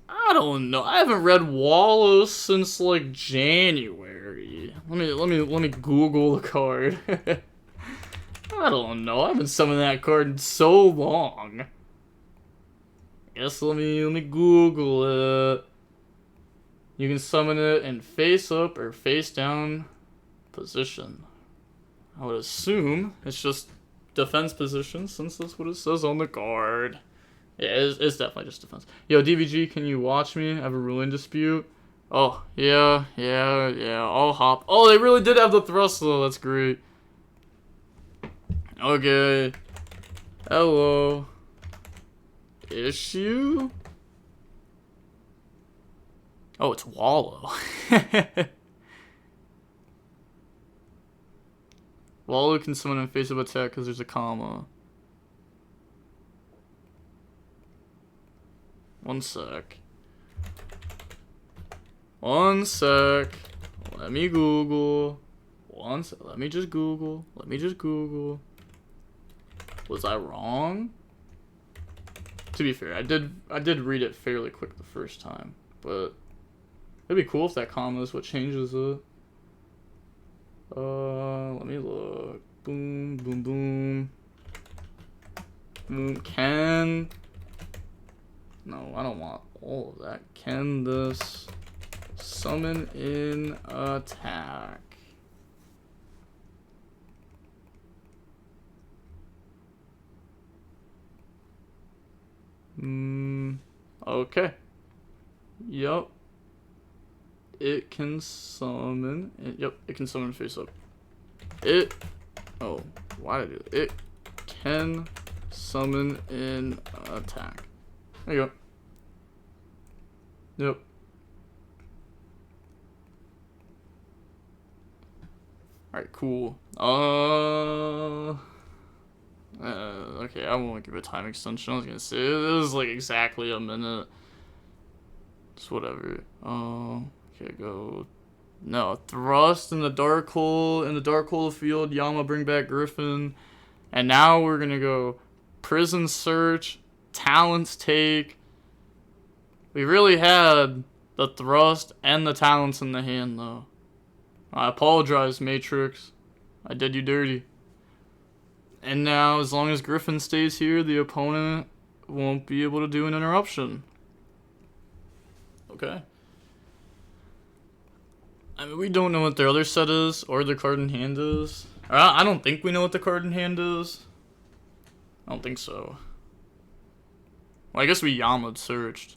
A: I don't know. I haven't read Wallow since like January. Let me Google the card. I don't know. I haven't summoned that card in so long. Guess let me Google it. You can summon it in face up or face down position. I would assume it's just defense position since that's what it says on the card. Yeah, it's definitely just defense. Yo, DVG, can you watch me? I have a ruling dispute. Oh, yeah, I'll hop. Oh, they really did have the thrust though, that's great. Okay. Hello. Issue? Oh, it's Wallow. Wallow can summon in face of attack because there's a comma. One sec. Let me Google. Let me just Google. Was I wrong? To be fair, I did read it fairly quick the first time, but it'd be cool if that comma is what changes it. Let me look. Boom. Can... No, I don't want all of that. Can this summon in attack? Okay. Yup. It can summon. Yep, it can summon face up. Oh, why did I do that? It can summon in attack. There you go. Yep. Alright, cool. Okay, I won't give it a time extension. I was gonna say, it was like exactly a minute. Just whatever. Okay, go. No, thrust in the dark hole. In the dark hole field, Yama bring back Griffin. And now we're gonna go prison search, talents take. We really had the thrust and the talents in the hand, though. I apologize, Matrix. I did you dirty. And now, as long as Griffin stays here, the opponent won't be able to do an interruption. Okay. I mean, we don't know what their other set is, or their card in hand is. I don't think we know what the card in hand is. I don't think so. Well, I guess we Yama'd searched.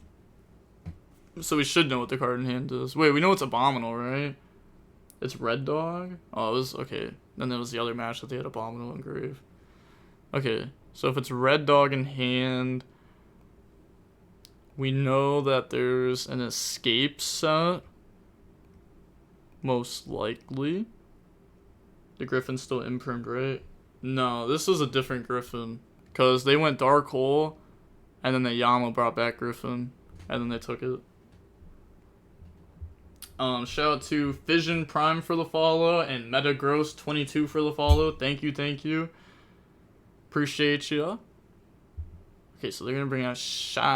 A: So we should know what the card in hand is. Wait, we know it's Abominable, right? It's Red Dog? Oh, it was... Okay. Then there was the other match that they had Abominable and Grave. Okay. So if it's Red Dog in hand... We know that there's an escape set. Most likely. The Griffin's still imprimed, right? No, this is a different Griffin. Because they went Dark Hole, and then the Yama brought back Griffin, and then they took it. Shout out to Fission Prime for the follow, and Metagross22 for the follow. Thank you. Appreciate ya. Okay, so they're gonna bring out Shyama.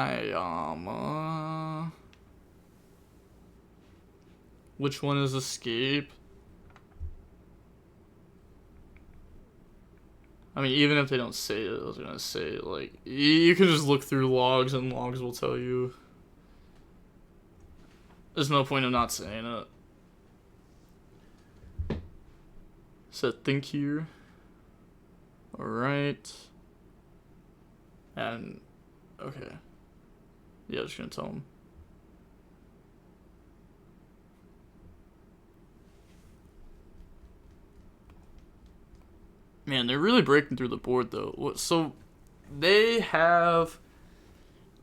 A: which one is escape. I mean, even if they don't say it, I was gonna say, like, you can just look through logs and logs will tell you. There's no point of not saying it. Set think here. Alright. And, okay. Yeah, I'm just gonna tell him. Man, they're really breaking through the board, though. So, they have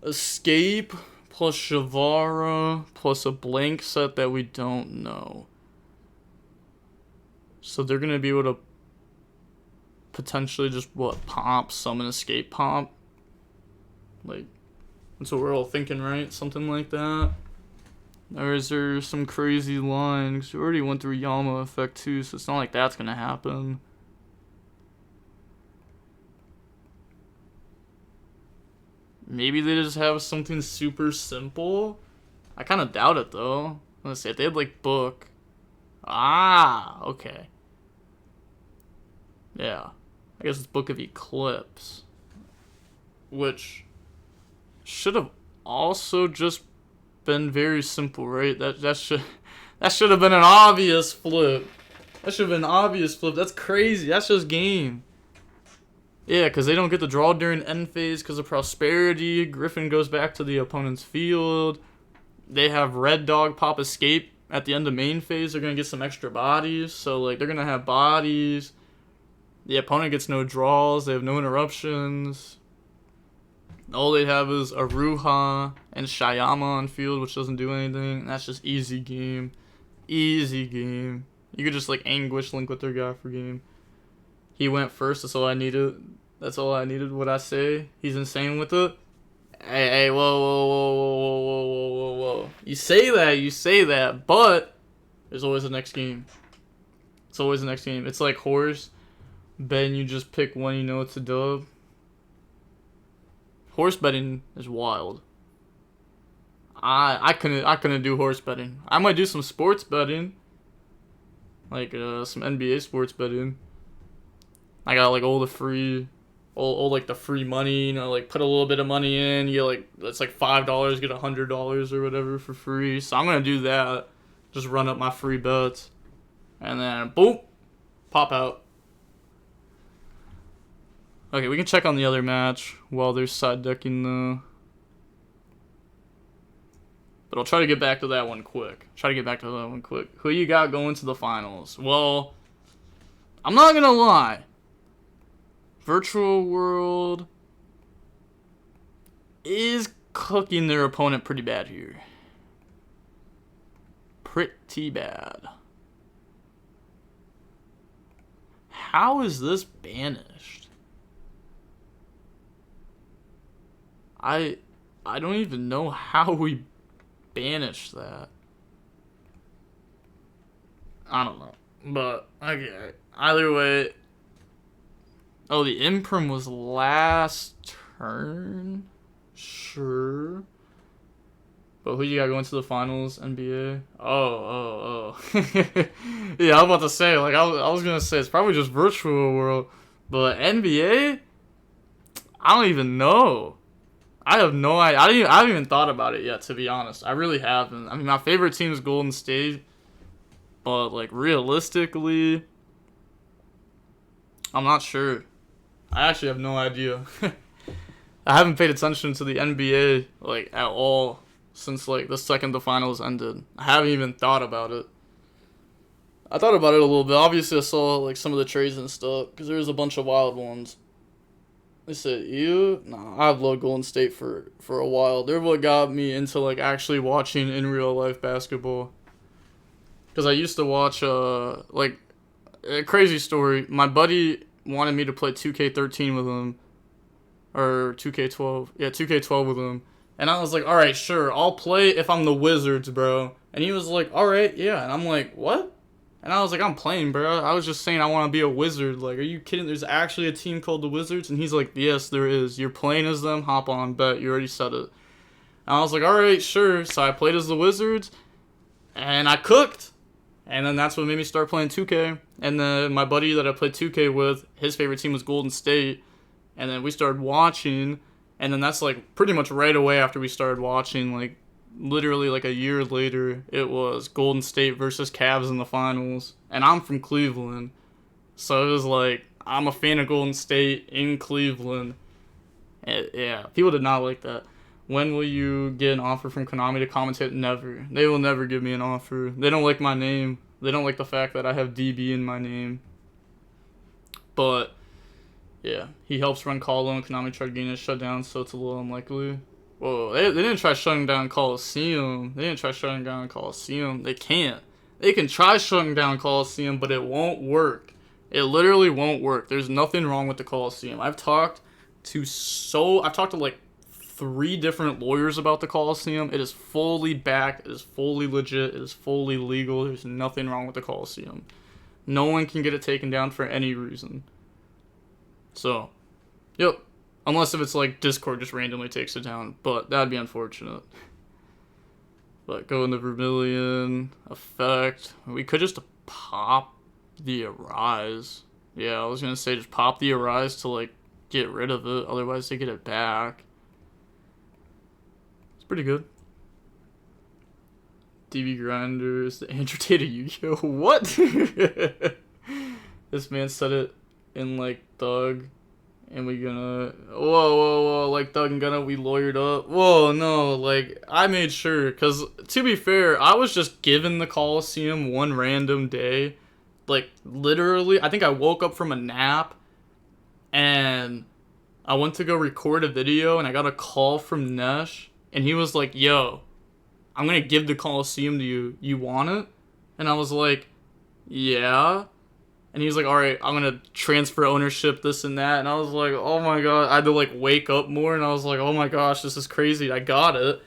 A: escape plus Shavara plus a blank set that we don't know. So, they're going to be able to potentially just, pop, summon escape pop? Like, that's what we're all thinking, right? Something like that. Or is there some crazy line? Because we already went through Yama effect, too, so it's not like that's going to happen. Maybe they just have something super simple. I kind of doubt it, though. Let's see, if they had, like, book. Ah, okay. Yeah. I guess it's Book of Eclipse. Which should have also just been very simple, right? That should have been an obvious flip. That should have been an obvious flip. That's crazy. That's just game. Yeah, because they don't get to draw during end phase because of prosperity. Griffin goes back to the opponent's field. They have red dog pop escape at the end of main phase. They're going to get some extra bodies. So, like, they're going to have bodies. The opponent gets no draws. They have no interruptions. All they have is Aruha and Shayama on field, which doesn't do anything. That's just easy game. Easy game. You could just, like, Anguish link with their guy for game. He went first. That's all I needed. That's all I needed. What I say? He's insane with it. Hey, whoa. You say that, but there's always the next game. It's always the next game. It's like horse. Betting you just pick one, you know it's a dub. Horse betting is wild. I couldn't do horse betting. I might do some sports betting. Like some NBA sports betting. I got like all the free money, you know, like put a little bit of money in, you get like, it's like $5, get $100 or whatever for free. So I'm gonna do that. Just run up my free bets. And then boom, pop out. Okay, we can check on the other match while they're side decking the. But I'll try to get back to that one quick. Who you got going to the finals? Well, I'm not gonna lie. Virtual World is cooking their opponent pretty bad here. Pretty bad. How is this banished? I don't even know how we banished that. I don't know. But, okay. Either way. Oh, the Imprim was last turn? Sure. But who you got going to the finals, NBA? Oh. Yeah, I was about to say, like, I was going to say, it's probably just Virtual World. But NBA? I don't even know. I have no idea. I haven't even thought about it yet, to be honest. I really haven't. I mean, my favorite team is Golden State. But, like, realistically, I'm not sure. I actually have no idea. I haven't paid attention to the NBA, like, at all since, like, the second the finals ended. I haven't even thought about it. I thought about it a little bit. Obviously, I saw, like, some of the trades and stuff, because there was a bunch of wild ones. They said, Nah, I've loved Golden State for a while. They're what got me into, like, actually watching in real life basketball. Because I used to watch, like, a crazy story. My buddy wanted me to play 2K13 with him. Or 2K12. Yeah, 2K12 with him. And I was like, alright, sure. I'll play if I'm the Wizards, bro. And he was like, alright, yeah. And I'm like, what? And I was like, I'm playing, bro. I was just saying I want to be a Wizard. Like, are you kidding? There's actually a team called the Wizards? And he's like, yes, there is. You're playing as them. Hop on, bet. You already said it. And I was like, alright, sure. So I played as the Wizards. And I cooked. And then that's what made me start playing 2K. And then my buddy that I played 2K with, his favorite team was Golden State. And then we started watching. And then that's like pretty much right away after we started watching, like literally like a year later, it was Golden State versus Cavs in the finals. And I'm from Cleveland. So it was like, I'm a fan of Golden State in Cleveland. Yeah, people did not like that. When will you get an offer from Konami to commentate? Never. They will never give me an offer. They don't like my name. They don't like the fact that I have DB in my name. But, yeah. He helps run Colo and Konami tried getting it shut down, so it's a little unlikely. Whoa, they didn't try shutting down Coliseum. They can't. They can try shutting down Coliseum, but it won't work. It literally won't work. There's nothing wrong with the Coliseum. I've talked to like 3 different lawyers about the Coliseum. It is fully backed. It is fully legit. It is fully legal. There's nothing wrong with the Coliseum. No one can get it taken down for any reason. So, yep. Unless if it's like Discord just randomly takes it down. But that'd be unfortunate. But go into Vermilion. Effect. We could just pop the Arise. Yeah, I was going to say just pop the Arise to like get rid of it. Otherwise they get it back. Pretty good. DB Grinders, the Andrew Tate of YuGiOh. What? This man said it in like Thug, and we gonna whoa like Thug and Gunna, we lawyered up. Whoa, no, like I made sure, cause to be fair, I was just given the Coliseum one random day, like literally. I think I woke up from a nap, and I went to go record a video, and I got a call from Nesh. And he was like, yo, I'm going to give the Coliseum to you. You want it? And I was like, yeah. And he was like, all right, I'm going to transfer ownership, this and that. And I was like, oh my God. I had to like wake up more. And I was like, oh my gosh, this is crazy. I got it.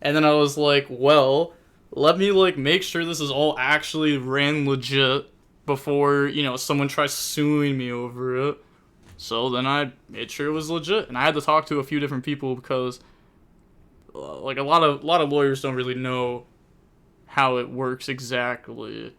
A: And then I was like, well, let me like make sure this is all actually ran legit before, you know, someone tries suing me over it. So then I made sure it was legit. And I had to talk to a few different people because like a lot of lawyers don't really know how it works exactly.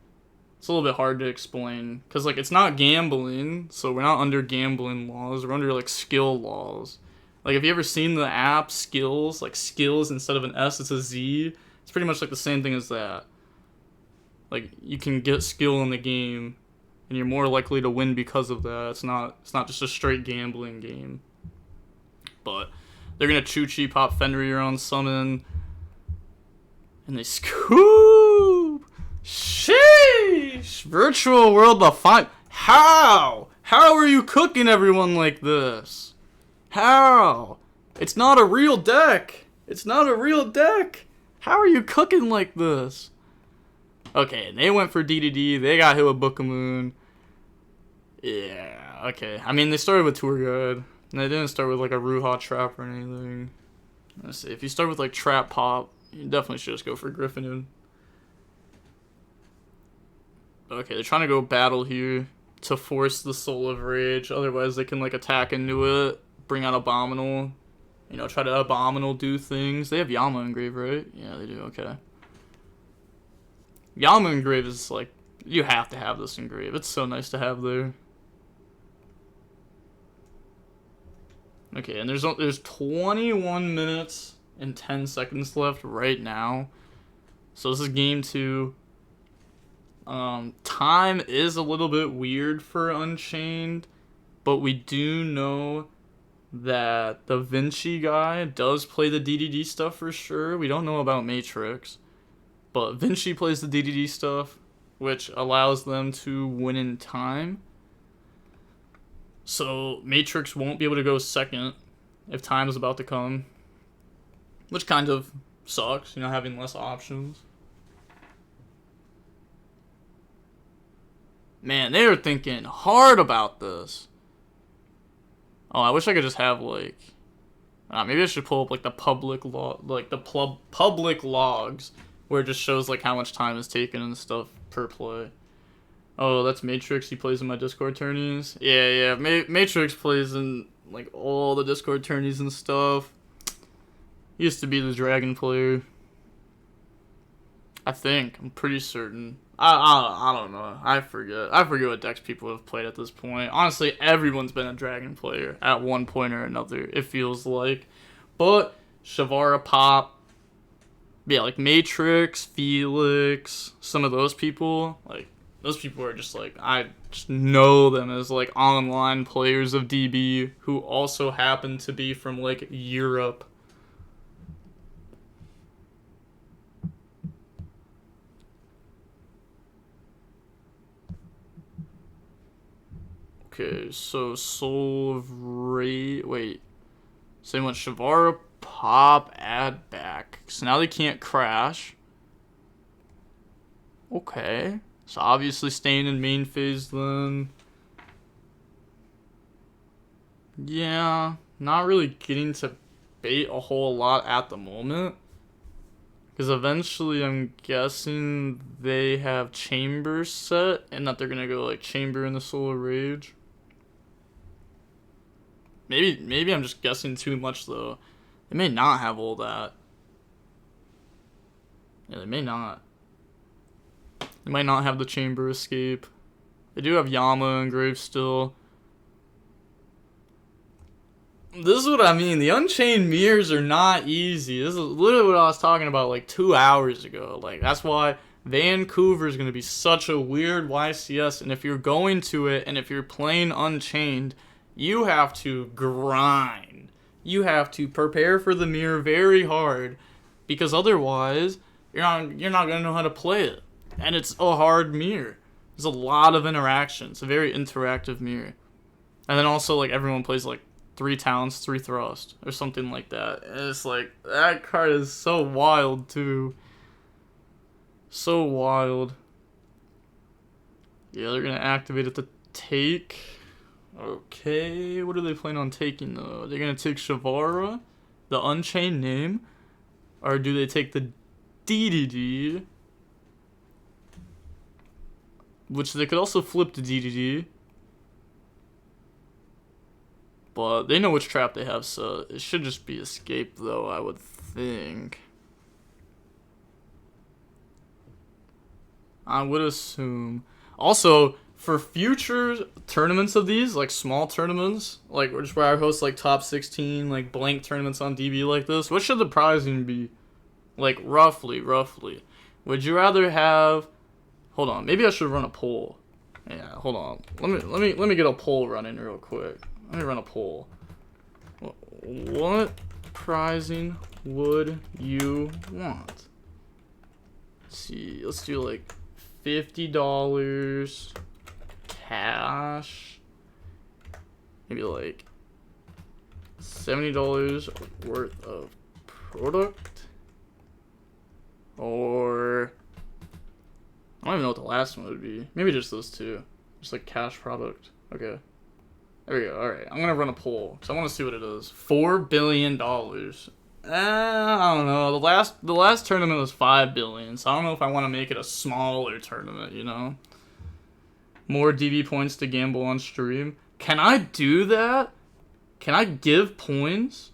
A: It's a little bit hard to explain because like it's not gambling, so we're not under gambling laws. We're under like skill laws. Like if you ever seen the app Skills, like skills instead of an S, it's a Z. It's pretty much like the same thing as that. Like you can get skill in the game, and you're more likely to win because of that. It's not just a straight gambling game. But they're going to Chuchi, pop Fenrir on summon. And they scoop! Sheesh! Virtual World the fine. How? How are you cooking everyone like this? How? It's not a real deck. It's not a real deck. How are you cooking like this? Okay, they went for DDD. They got hit with Book of Moon. Yeah, okay. I mean, they started with Tour Guide. And they didn't start with like a Ruha Trap or anything. Let's see. If you start with like Trap Pop, you definitely should just go for Griffin. Okay, they're trying to go Battle here to force the Soul of Rage. Otherwise, they can like attack into it, bring out Abominal. You know, try to Abominal do things. They have Yama Engrave, right? Yeah, they do. Okay. Yama Engrave is like, you have to have this Engrave. It's so nice to have there. Okay, and there's 21 minutes and 10 seconds left right now. So this is game 2. Time is a little bit weird for Unchained, but we do know that the Vinci guy does play the DDD stuff for sure. We don't know about Matrix, but Vinci plays the DDD stuff, which allows them to win in time. So Matrix won't be able to go second if time is about to come, which kind of sucks, you know, having less options. Man, they are thinking hard about this. Oh, I wish I could just have like, maybe I should pull up like the public public logs where it just shows like how much time is taken and stuff per play. Oh, that's Matrix. He plays in my Discord tourneys. Yeah. Matrix plays in like all the Discord tourneys and stuff. He used to be the Dragon player. I think. I'm pretty certain. I don't know. I forget. I forget what decks people have played at this point. Honestly, everyone's been a dragon player at one point or another, it feels like. But Shavara Pop, yeah, like Matrix, Felix, some of those people, like, those people are just like, I just know them as like online players of DB who also happen to be from like Europe. Okay, so Soul of Ray. Wait. So they went Shavara, Pop, add back. So now they can't crash. Okay. So obviously staying in main phase then. Yeah. Not really getting to bait a whole lot at the moment. Because eventually I'm guessing they have Chamber set. And that they're going to go like Chamber in the Solar Rage. Maybe I'm just guessing too much though. They may not have all that. Yeah, they may not. They might not have the Chamber Escape. They do have Yama and Grave still. This is what I mean. The Unchained Mirrors are not easy. This is literally what I was talking about like 2 hours ago. Like, that's why Vancouver is going to be such a weird YCS. And if you're going to it, and if you're playing Unchained, you have to grind. You have to prepare for the mirror very hard, because otherwise you're not gonna know how to play it. And it's a hard mirror. There's a lot of interaction. It's a very interactive mirror. And then also like everyone plays like 3 Talents, 3 Thrust, or something like that. And it's like that card is so wild too. So wild. Yeah, they're gonna activate it to take. Okay, what are they planning on taking though? They're gonna take Shavara, the Unchained name, or do they take the DDD? Which they could also flip to DDD. But they know which trap they have, so it should just be Escape though, I would think. I would assume. Also, for future tournaments of these, like small tournaments, like just where I host like top 16, like blank tournaments on DB like this, what should the pricing be? Like roughly. Would you rather have? Hold on, maybe I should run a poll. Yeah, hold on. Let me get a poll running real quick. Let me run a poll. What pricing would you want? Let's see. Let's do like $50 cash. Maybe like $70 worth of product. Or I don't even know what the last one would be. Maybe just those two. Just like cash product. Okay. There we go. Alright. I'm gonna run a poll because I want to see what it is. $4 billion. I don't know. The last tournament was 5 billion, so I don't know if I want to make it a smaller tournament, you know? More DB points to gamble on stream. Can I do that? Can I give points?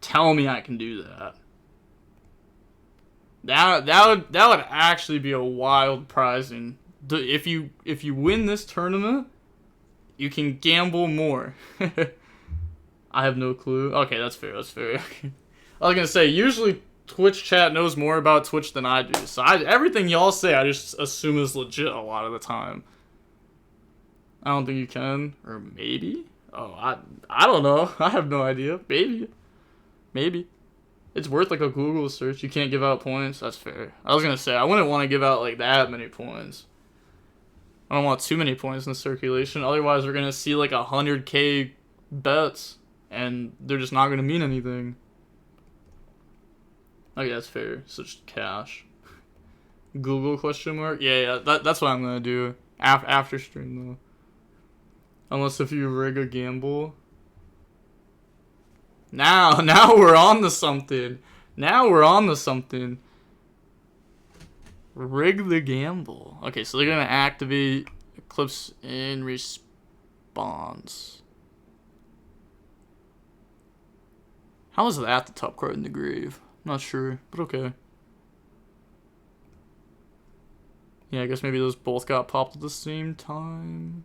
A: Tell me I can do that. That would actually be a wild pricing. If you win this tournament, you can gamble more. I have no clue. Okay, that's fair. I was gonna say, usually Twitch chat knows more about Twitch than I do, so everything y'all say I just assume is legit a lot of the time. I don't think you can, or maybe. Oh, I don't know. I have no idea. Maybe. It's worth like a Google search. You can't give out points. That's fair. I was gonna say I wouldn't want to give out like that many points. I don't want too many points in the circulation. Otherwise, we're gonna see like 100K bets, and they're just not gonna mean anything. Okay, that's fair. So just cash. Google question mark? Yeah. That's what I'm gonna do after stream though. Unless if you rig a gamble. Now we're on to something. Rig the gamble. Okay, so they're gonna activate Eclipse in response. How is that the top card in the grave? Not sure, but okay. Yeah, I guess maybe those both got popped at the same time.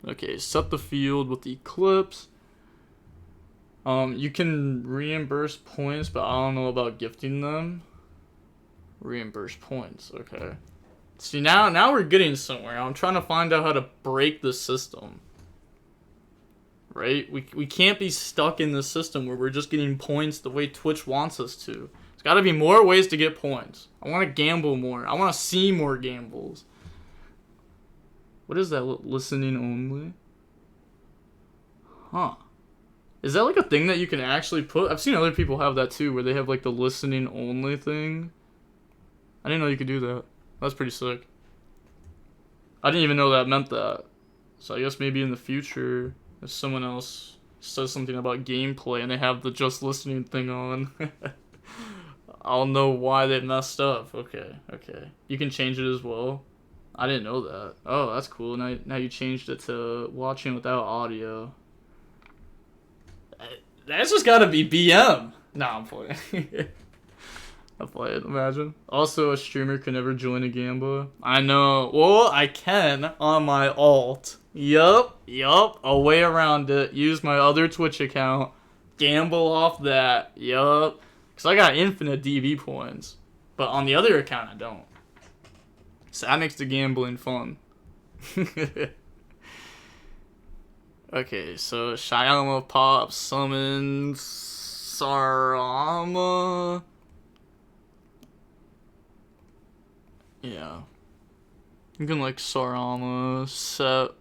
A: Okay, set the field with the Eclipse. You can reimburse points, but I don't know about gifting them. Reimburse points, okay. See, now we're getting somewhere. I'm trying to find out how to break the system. Right? We can't be stuck in the system where we're just getting points the way Twitch wants us to. There's got to be more ways to get points. I want to gamble more. I want to see more gambles. What is that? Listening only? Huh. Is that like a thing that you can actually put? I've seen other people have that too, where they have like the listening only thing. I didn't know you could do that. That's pretty sick. I didn't even know that meant that. So I guess maybe in the future, if someone else says something about gameplay and they have the just listening thing on, I'll know why they messed up. Okay. You can change it as well. I didn't know that. Oh, that's cool. Now you changed it to watching without audio. That's just gotta be BM. Nah, I'm playing. I'm playing, imagine. Also, a streamer can never join a gamba. I know. Well, I can on my alt. Yup. A way around it. Use my other Twitch account. Gamble off that. Yup. Because I got infinite DV points. But on the other account, I don't. So that makes the gambling fun. Okay, so Shyama Pop summons Sarama. Yeah. You can like Sarama, set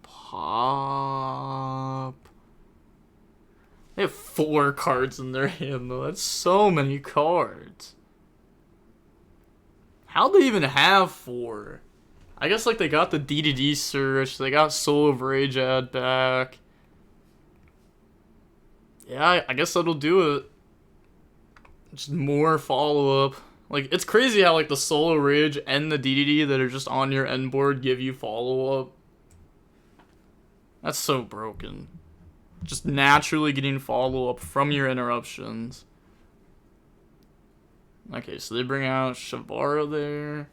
A: Pop. They have 4 cards in their hand though. That's so many cards. How'd they even have 4? I guess like they got the DDD search, they got Soul of Rage add back. Yeah, I guess that'll do it. Just more follow-up. Like, it's crazy how like the Soul of Rage and the DDD that are just on your end board give you follow-up. That's so broken. Just naturally getting follow-up from your interruptions. Okay, so they bring out Shavara there.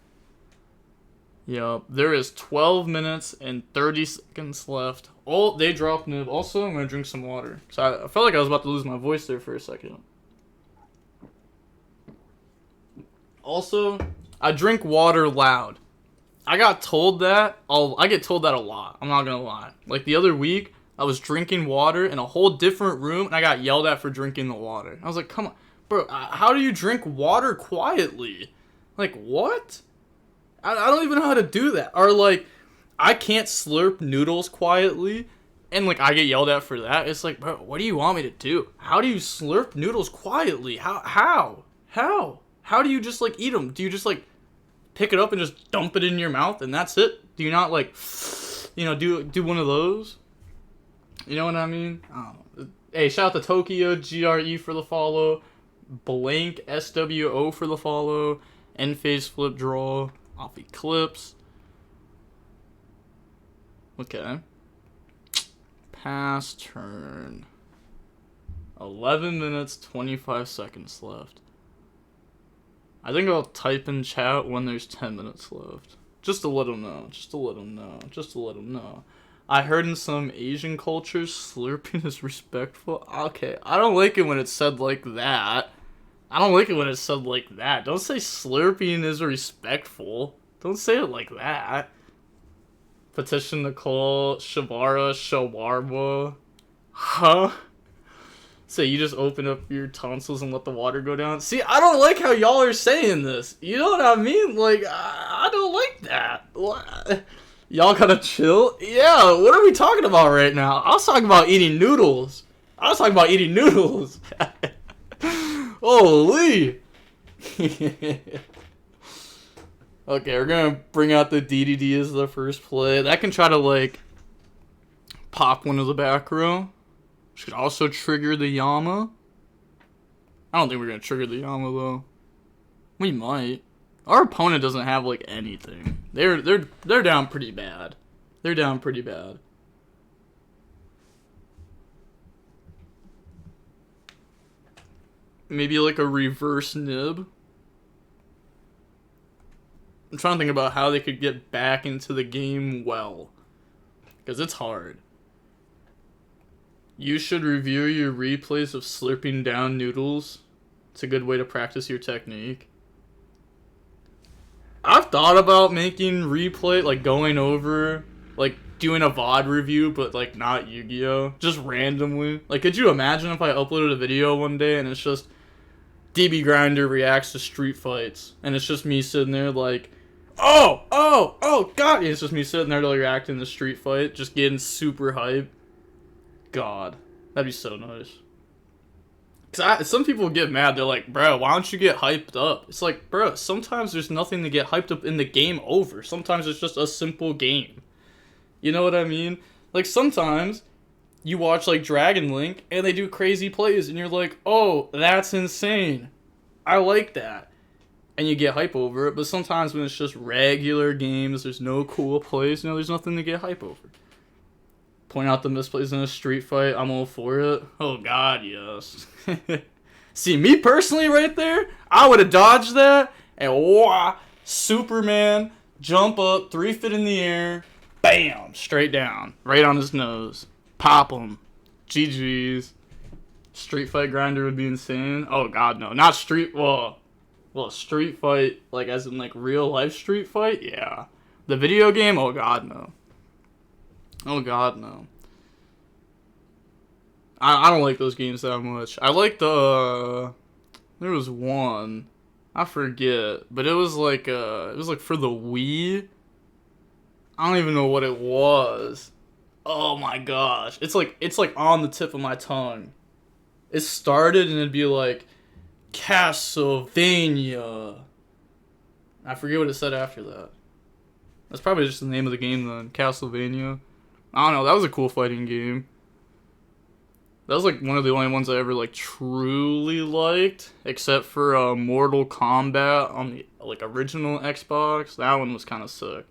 A: Yup, there is 12 minutes and 30 seconds left. Oh, they dropped Nib. Also, I'm gonna drink some water. So I felt like I was about to lose my voice there for a second. Also, I drink water loud. I got told that. I get told that a lot. I'm not gonna lie. Like the other week, I was drinking water in a whole different room, and I got yelled at for drinking the water. I was like, come on, bro, how do you drink water quietly? Like, what? I don't even know how to do that. Or, like, I can't slurp noodles quietly, and, like, I get yelled at for that. It's like, bro, what do you want me to do? How do you slurp noodles quietly? How? How do you just, like, eat them? Do you just, like, pick it up and just dump it in your mouth, and that's it? Do you not, like, you know, do one of those? You know what I mean? I don't know. Hey, shout out to Tokyo, GRE for the follow. Blank, SWO for the follow. End-phase flip draw. Off Eclipse. Okay. Pass turn. 11 minutes, 25 seconds left. I think I'll type in chat when there's 10 minutes left. Just to let them know. I heard in some Asian cultures, slurping is respectful. Okay, I don't like it when it's said like that. Don't say slurping is respectful. Don't say it like that. Petition to call Shavara shawarma. Huh? So you just open up your tonsils and let the water go down? See, I don't like how y'all are saying this. You know what I mean? Like, I don't like that. Y'all gotta chill? Yeah, what are we talking about right now? I was talking about eating noodles. Holy! Okay, we're gonna bring out the DDD as the first play. That can try to, like, pop one of the back row. Which could also trigger the Yama. I don't think we're gonna trigger the Yama, though. We might. Our opponent doesn't have, like, anything. They're down pretty bad. Maybe, like, a reverse nib. I'm trying to think about how they could get back into the game well. Because it's hard. You should review your replays of slurping down noodles. It's a good way to practice your technique. I've thought about making replay, like going over, like doing a VOD review, but like not YuGiOh, just randomly. Like, could you imagine if I uploaded a video one day and it's just DB Grinder reacts to street fights, and it's just me sitting there like, oh, God, it's just me sitting there like reacting to street fight, just getting super hype. God, that'd be so nice. Cause some people get mad. They're like, bro, why don't you get hyped up? It's like, bro, sometimes there's nothing to get hyped up in the game over. Sometimes it's just a simple game. You know what I mean? Like, sometimes you watch, like, Dragon Link, and they do crazy plays, and you're like, oh, that's insane. I like that. And you get hype over it. But sometimes when it's just regular games, there's no cool plays, there's nothing to get hype over. Point out the misplays in a street fight, I'm all for it. Oh, God, yes. See, me personally right there, I would have dodged that, and wah, Superman, jump up, 3 feet in the air, bam, straight down, right on his nose. Pop him. GG's. Street fight grinder would be insane. Oh, God, no. Not street, well, street fight, like, as in, like, real life street fight? Yeah. The video game? Oh, God, no. Oh, God, no. I don't like those games that much. I like the, there was one, I forget, but it was like for the Wii. I don't even know what it was. Oh my gosh. It's like on the tip of my tongue. It started and it'd be like, Castlevania. I forget what it said after that. That's probably just the name of the game then, Castlevania. I don't know, that was a cool fighting game. That was like one of the only ones I ever like truly liked, except for Mortal Kombat on the like original Xbox. That one was kind of sick.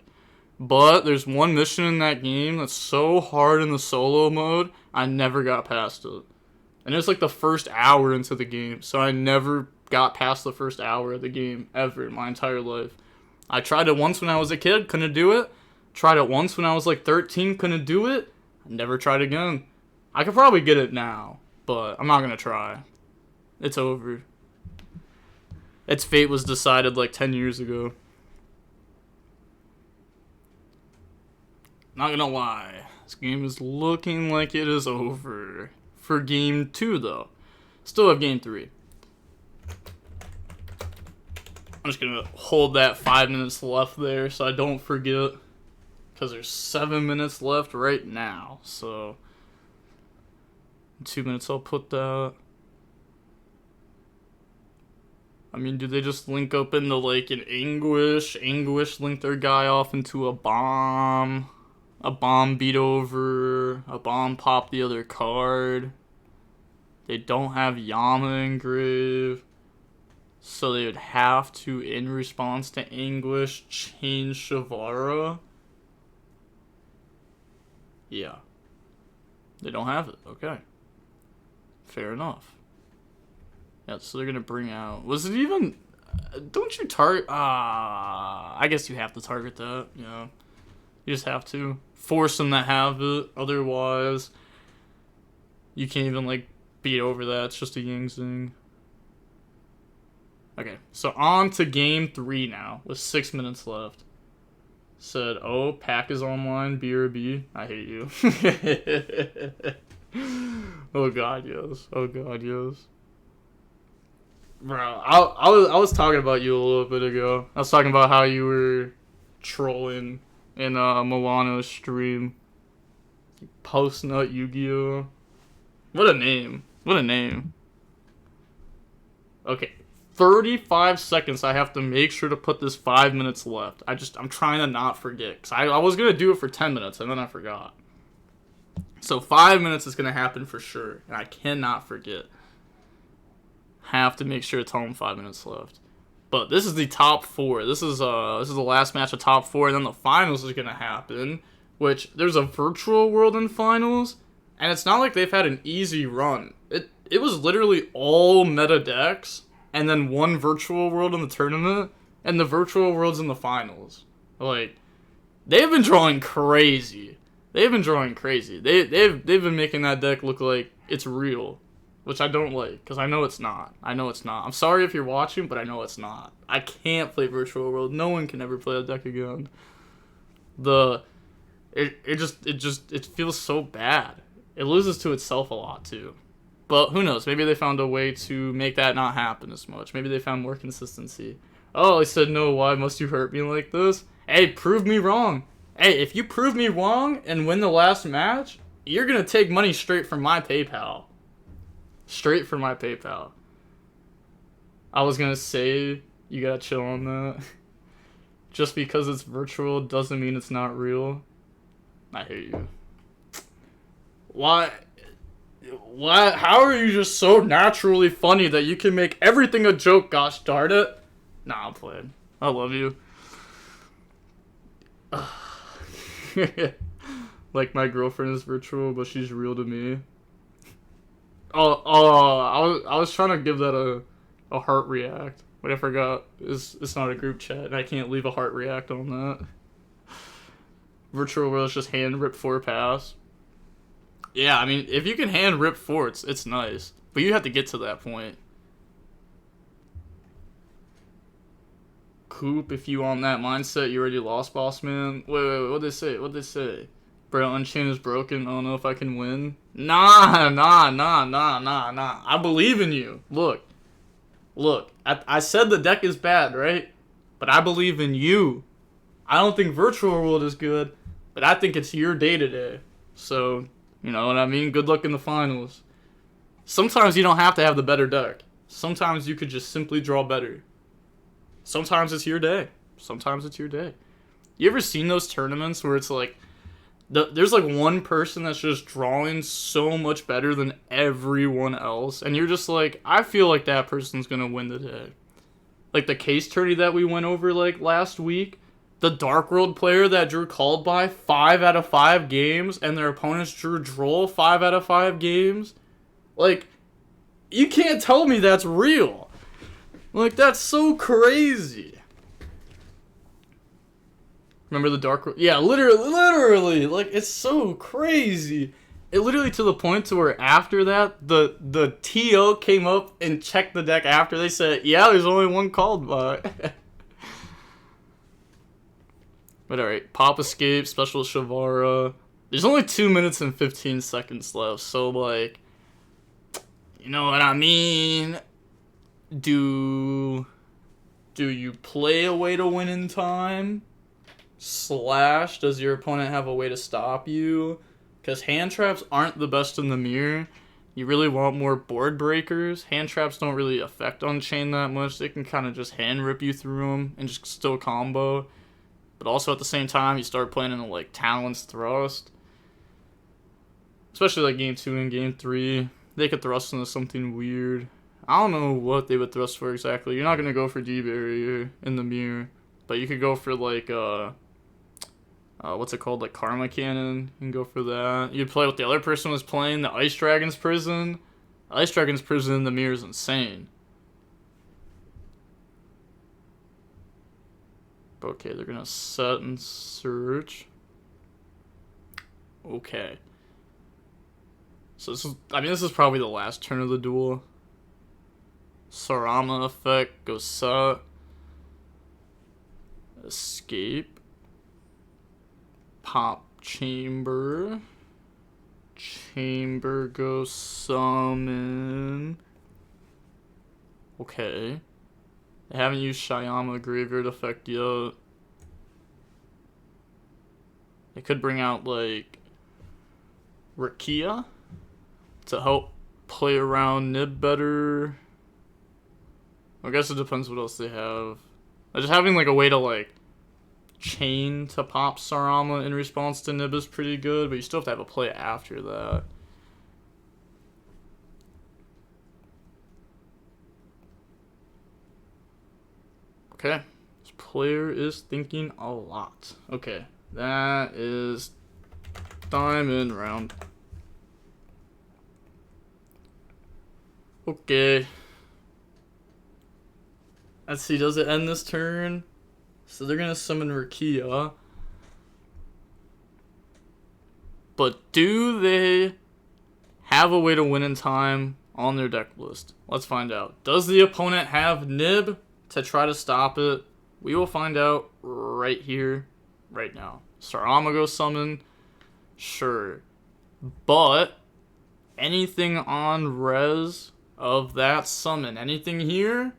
A: But there's one mission in that game that's so hard in the solo mode, I never got past it. And it was like the first hour into the game, so I never got past the first hour of the game ever in my entire life. I tried it once when I was a kid, couldn't do it. Tried it once when I was like 13, couldn't do it. I never tried again. I could probably get it now, but I'm not gonna try. It's over. Its fate was decided like 10 years ago. Not gonna lie, this game is looking like it is over. For game 2 though. Still have game 3. I'm just gonna hold that 5 minutes left there so I don't forget. Because there's 7 minutes left right now, so in 2 minutes I'll put that. I mean, do they just link up into like an Anguish? Anguish link their guy off into a bomb. A bomb beat over. A bomb pop the other card. They don't have Yama engrave. So they would have to, in response to Anguish, change Shavara. Yeah. They don't have it. Okay. Fair enough. Yeah, so they're gonna bring out... Was it even... Don't you target... I guess you have to target that. Yeah. You just have to. Force them to have it. Otherwise, you can't even, like, beat over that. It's just a Yang Zing. Okay. So on to game 3 now. With 6 minutes left. Said, oh, Pack is online, BRB. I hate you. Oh god, yes. Oh god, yes. Bro, I was talking about you a little bit ago. I was talking about how you were trolling in Milano's stream. Post-nut YuGiOh. What a name. What a name. Okay. 35 seconds I have to make sure to put this 5 minutes left. I'm trying to not forget. Because I was going to do it for 10 minutes and then I forgot. So 5 minutes is going to happen for sure. And I cannot forget. Have to make sure to tell them 5 minutes left. But this is the top 4. This is the last match of top 4. And then the finals is going to happen. Which, there's a virtual world in finals. And it's not like they've had an easy run. It was literally all meta decks. And then one virtual world in the tournament, and the virtual world's in the finals. Like, they've been drawing crazy. They've been making that deck look like it's real, which I don't like, because I know it's not. I'm sorry if you're watching, but I know it's not. I can't play virtual world. No one can ever play that deck again. It feels so bad. It loses to itself a lot too. But who knows? Maybe they found a way to make that not happen as much. Maybe they found more consistency. Oh, I said no. Why must you hurt me like this? Hey, prove me wrong. Hey, if you prove me wrong and win the last match, you're gonna take money straight from my PayPal. Straight from my PayPal. I was gonna say you gotta chill on that. Just because it's virtual doesn't mean it's not real. I hate you. Why? How are you just so naturally funny that you can make everything a joke, gosh darn it? Nah, I'm playing. I love you. Like, my girlfriend is virtual, but she's real to me. I was trying to give that a heart react, but I forgot it's not a group chat, and I can't leave a heart react on that. Virtual world is just hand rip 4 pass. Yeah, I mean, if you can hand rip 4, it's nice, but you have to get to that point. Coop, if you on that mindset, you already lost, boss man. Wait, what'd they say? Bro, Unchained is broken. I don't know if I can win. Nah. I believe in you. Look. I said the deck is bad, right? But I believe in you. I don't think Virtual World is good, but I think it's your day today. So, you know what I mean? Good luck in the finals. Sometimes you don't have to have the better deck. Sometimes you could just simply draw better. Sometimes it's your day. You ever seen those tournaments where it's like, there's like one person that's just drawing so much better than everyone else, and you're just like, I feel like that person's gonna win the day. Like the case tourney that we went over like last week, the Dark World player that drew called by 5 out of 5 games, and their opponents drew draw 5 out of 5 games. Like, you can't tell me that's real. Like, that's so crazy. Remember the Dark World? Yeah, literally, like, it's so crazy. It literally to the point to where after that, the TO came up and checked the deck after. They said, yeah, there's only one called by. But alright, Pop Escape, Special Shavara. There's only 2 minutes and 15 seconds left, so like, you know what I mean? Do you play a way to win in time? / does your opponent have a way to stop you? Because hand traps aren't the best in the mirror. You really want more board breakers. Hand traps don't really affect Unchained that much. They can kind of just hand rip you through them and just still combo. But also at the same time, you start playing into like Talon's Thrust. Especially like game 2 and game 3. They could thrust into something weird. I don't know what they would thrust for exactly. You're not going to go for D-Barrier in the mirror. But you could go for like, what's it called? Like Karma Cannon. You can go for that. You'd play what the other person was playing, the Ice Dragon's Prison. Ice Dragon's Prison in the mirror is insane. Okay, they're going to set and search. Okay. So this is probably the last turn of the duel. Sarama effect, goes set. Escape. Pop chamber. Chamber goes summon. Okay. They haven't used Shyama Graveyard effect yet. They could bring out like Rakia to help play around Nib better. I guess it depends what else they have. Just having like a way to like chain to pop Sarama in response to Nib is pretty good, but you still have to have a play after that. Okay, this player is thinking a lot. Okay, that is diamond round. Okay. Let's see, does it end this turn? So they're gonna summon YuGiOh. But do they have a way to win in time on their deck list? Let's find out. Does the opponent have Nib to try to stop it? We will find out right here, right now. Saramago summon, sure. But anything on res of that summon, anything here?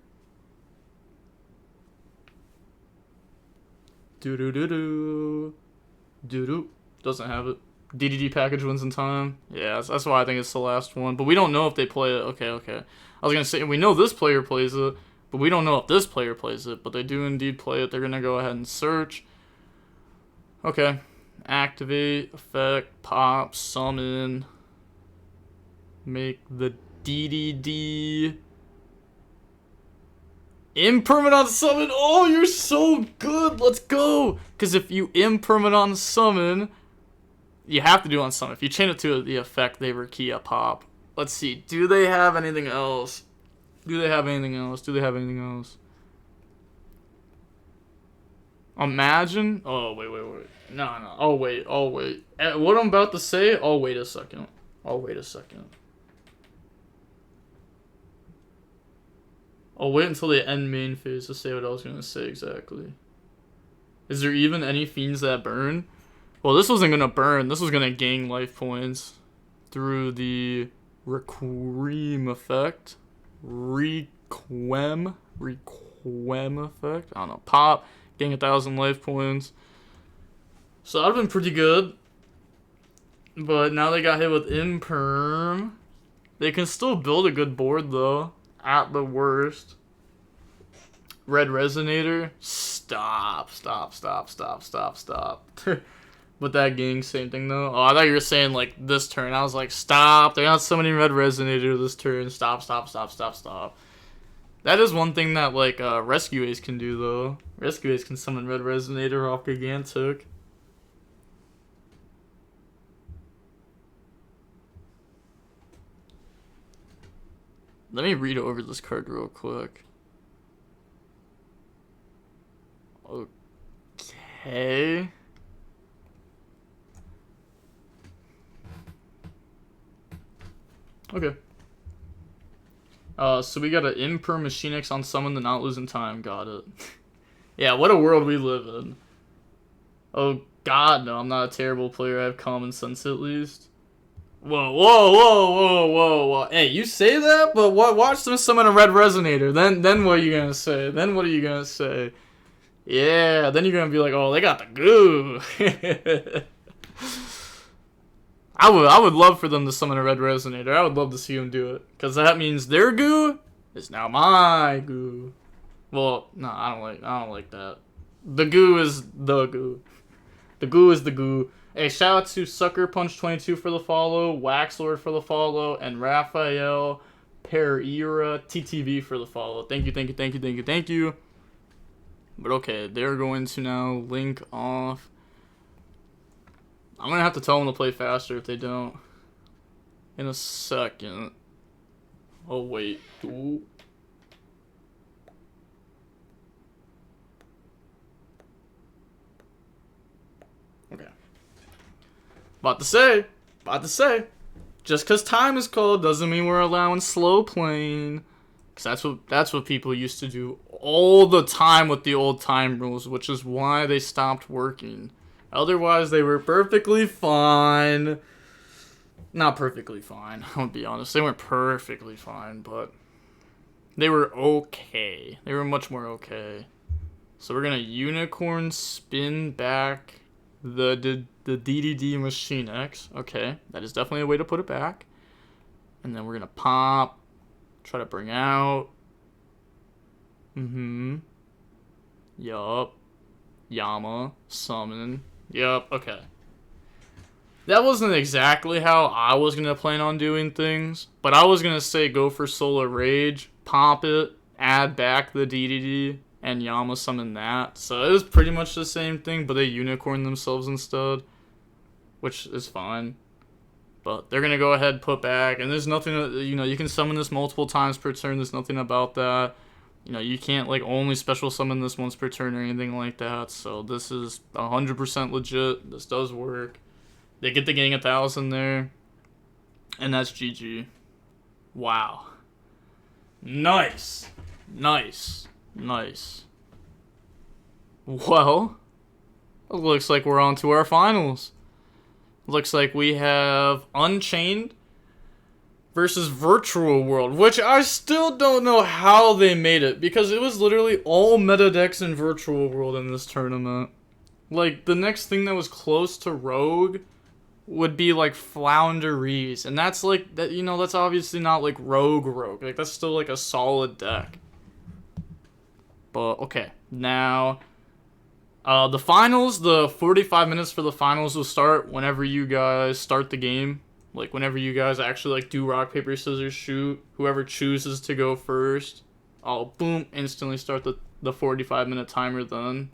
A: Doo-doo-doo-doo. Doo-doo. Doesn't have it. DDD package wins in time. Yeah, that's why I think it's the last one. But we don't know if they play it. Okay. I was going to say, we know this player plays it, but we don't know if this player plays it. But they do indeed play it. They're going to go ahead and search. Okay. Activate, effect, pop, summon. Make the DDD. Impermanent summon. Oh, you're so good. Let's go. Because if you impermanent summon, you have to do on summon. If you chain it to the effect, they YuGiOh pop. Let's see. Do they have anything else? Imagine. Oh, wait. No. Oh, wait. What I'm about to say. Oh, wait a second. I'll wait until they end main phase to say what I was going to say exactly. Is there even any fiends that burn? Well, this wasn't going to burn. This was going to gain life points through the Requiem effect. Requiem effect. I don't know. Pop. Gain 1,000 life points. So that would have been pretty good. But now they got hit with Imperm. They can still build a good board, though. At the worst. Red Resonator. Stop. With that gang, same thing though. Oh, I thought you were saying like this turn. I was like, stop. They're not summoning Red Resonator this turn. Stop. That is one thing that like Rescue Ace can do though. Rescue Ace can summon Red Resonator off Gigantic. Let me read over this card real quick. Okay. Okay. So we got an Imper Machine X on summon to not losing time. Got it. Yeah, what a world we live in. Oh god, no, I'm not a terrible player. I have common sense at least. Whoa. Hey, you say that, but watch them summon a Red Resonator. Then what are you gonna say? Yeah, then you're gonna be like, oh, they got the goo. I would love for them to summon a Red Resonator. I would love to see them do it. Because that means their goo is now my goo. Well, no, I don't like that. The goo is the goo. The goo is the goo. Hey, shout out to Sucker Punch 22 for the follow, Wax Lord for the follow, and Raphael Pereira TTV for the follow. Thank you. But okay, they're going to now link off. I'm going to have to tell them to play faster if they don't. In a second. Oh, wait. Ooh. Okay. About to say. Just because time is cold doesn't mean we're allowing slow playing. Because that's what people used to do all the time with the old time rules, which is why they stopped working. Otherwise, they were perfectly fine. Not perfectly fine, I'll be honest. They weren't perfectly fine, but they were okay. They were much more okay. So we're going to Unicorn spin back the DDD Machine X. Okay, that is definitely a way to put it back. And then we're going to pop. Try to bring out. Yup. Yama. Summon. Yup. Okay. That wasn't exactly how I was going to plan on doing things. But I was going to say go for Solar Rage. Pop it. Add back the DDD. And Yama summon that. So it was pretty much the same thing. But they unicorn themselves instead. Which is fine. But they're going to go ahead, put back. And there's nothing, you can summon this multiple times per turn. There's nothing about that. You know, you can't like only special summon this once per turn or anything like that. So this is 100% legit. This does work. They get the gang 1,000 there, and that's GG. Wow. Nice. Well, it looks like we're on to our finals. Looks like we have Unchained versus Virtual World, which I still don't know how they made it, because it was literally all meta decks in Virtual World in this tournament. Like, the next thing that was close to Rogue would be like Flounderies, and that's like that, you know, that's obviously not like Rogue. Like, that's still like a solid deck. But okay, now the finals, the 45 minutes for the finals will start whenever you guys start the game. Like, whenever you guys actually, like, do rock, paper, scissors, shoot. Whoever chooses to go first, I'll, boom, instantly start the 45-minute timer then.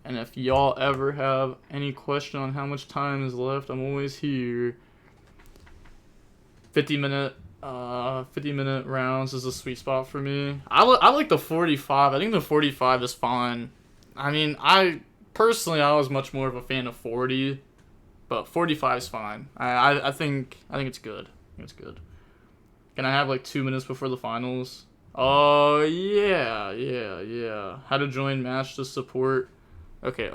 A: And if y'all ever have any question on how much time is left, I'm always here. 50-minute rounds is a sweet spot for me. I like the 45. I think the 45 is fine. I mean, personally, I was much more of a fan of 40. But 45 is fine. I think it's good. It's good. Can I have like 2 minutes before the finals? Oh yeah. How to join match to support. Okay,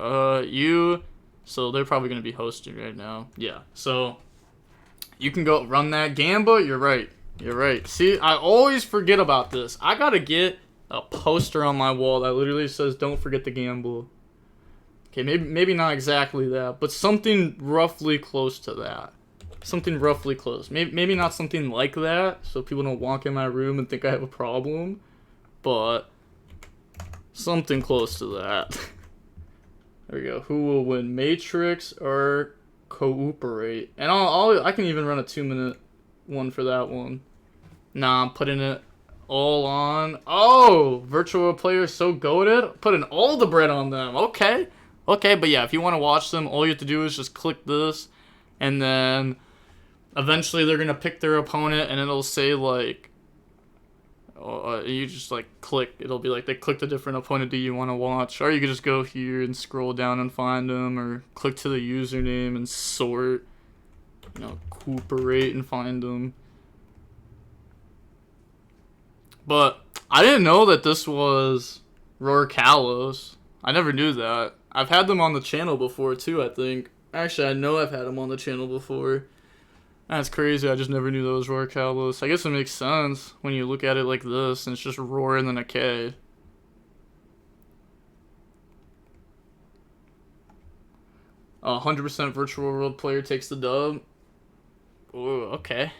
A: so they're probably gonna be hosting right now. Yeah. So you can go run that Gamba. You're right. See, I always forget about this. I gotta get a poster on my wall that literally says "Don't forget the gamble." Okay, maybe not exactly that, but something roughly close to that. Something roughly close. Maybe not something like that, so people don't walk in my room and think I have a problem, but something close to that. There we go. Who will win, Matrix or Cooperate? And I can even run a 2-minute one for that one. Nah, I'm putting it all on. Oh, virtual players so goated. Putting all the bread on them. Okay, but yeah, if you want to watch them, all you have to do is just click this, and then eventually they're going to pick their opponent, and it'll say, like, you just, like, click. It'll be like, they clicked a different opponent that you want to watch, or you can just go here and scroll down and find them, or click to the username and sort, you know, cooperate and find them. But I didn't know that this was Roar Kalos. I never knew that. I've had them on the channel before, too, I think. Actually, I know I've had them on the channel before. That's crazy. I just never knew those Roar Kalos. I guess it makes sense when you look at it like this, and it's just Roar and then a K. A 100% virtual world player takes the dub. Ooh, okay.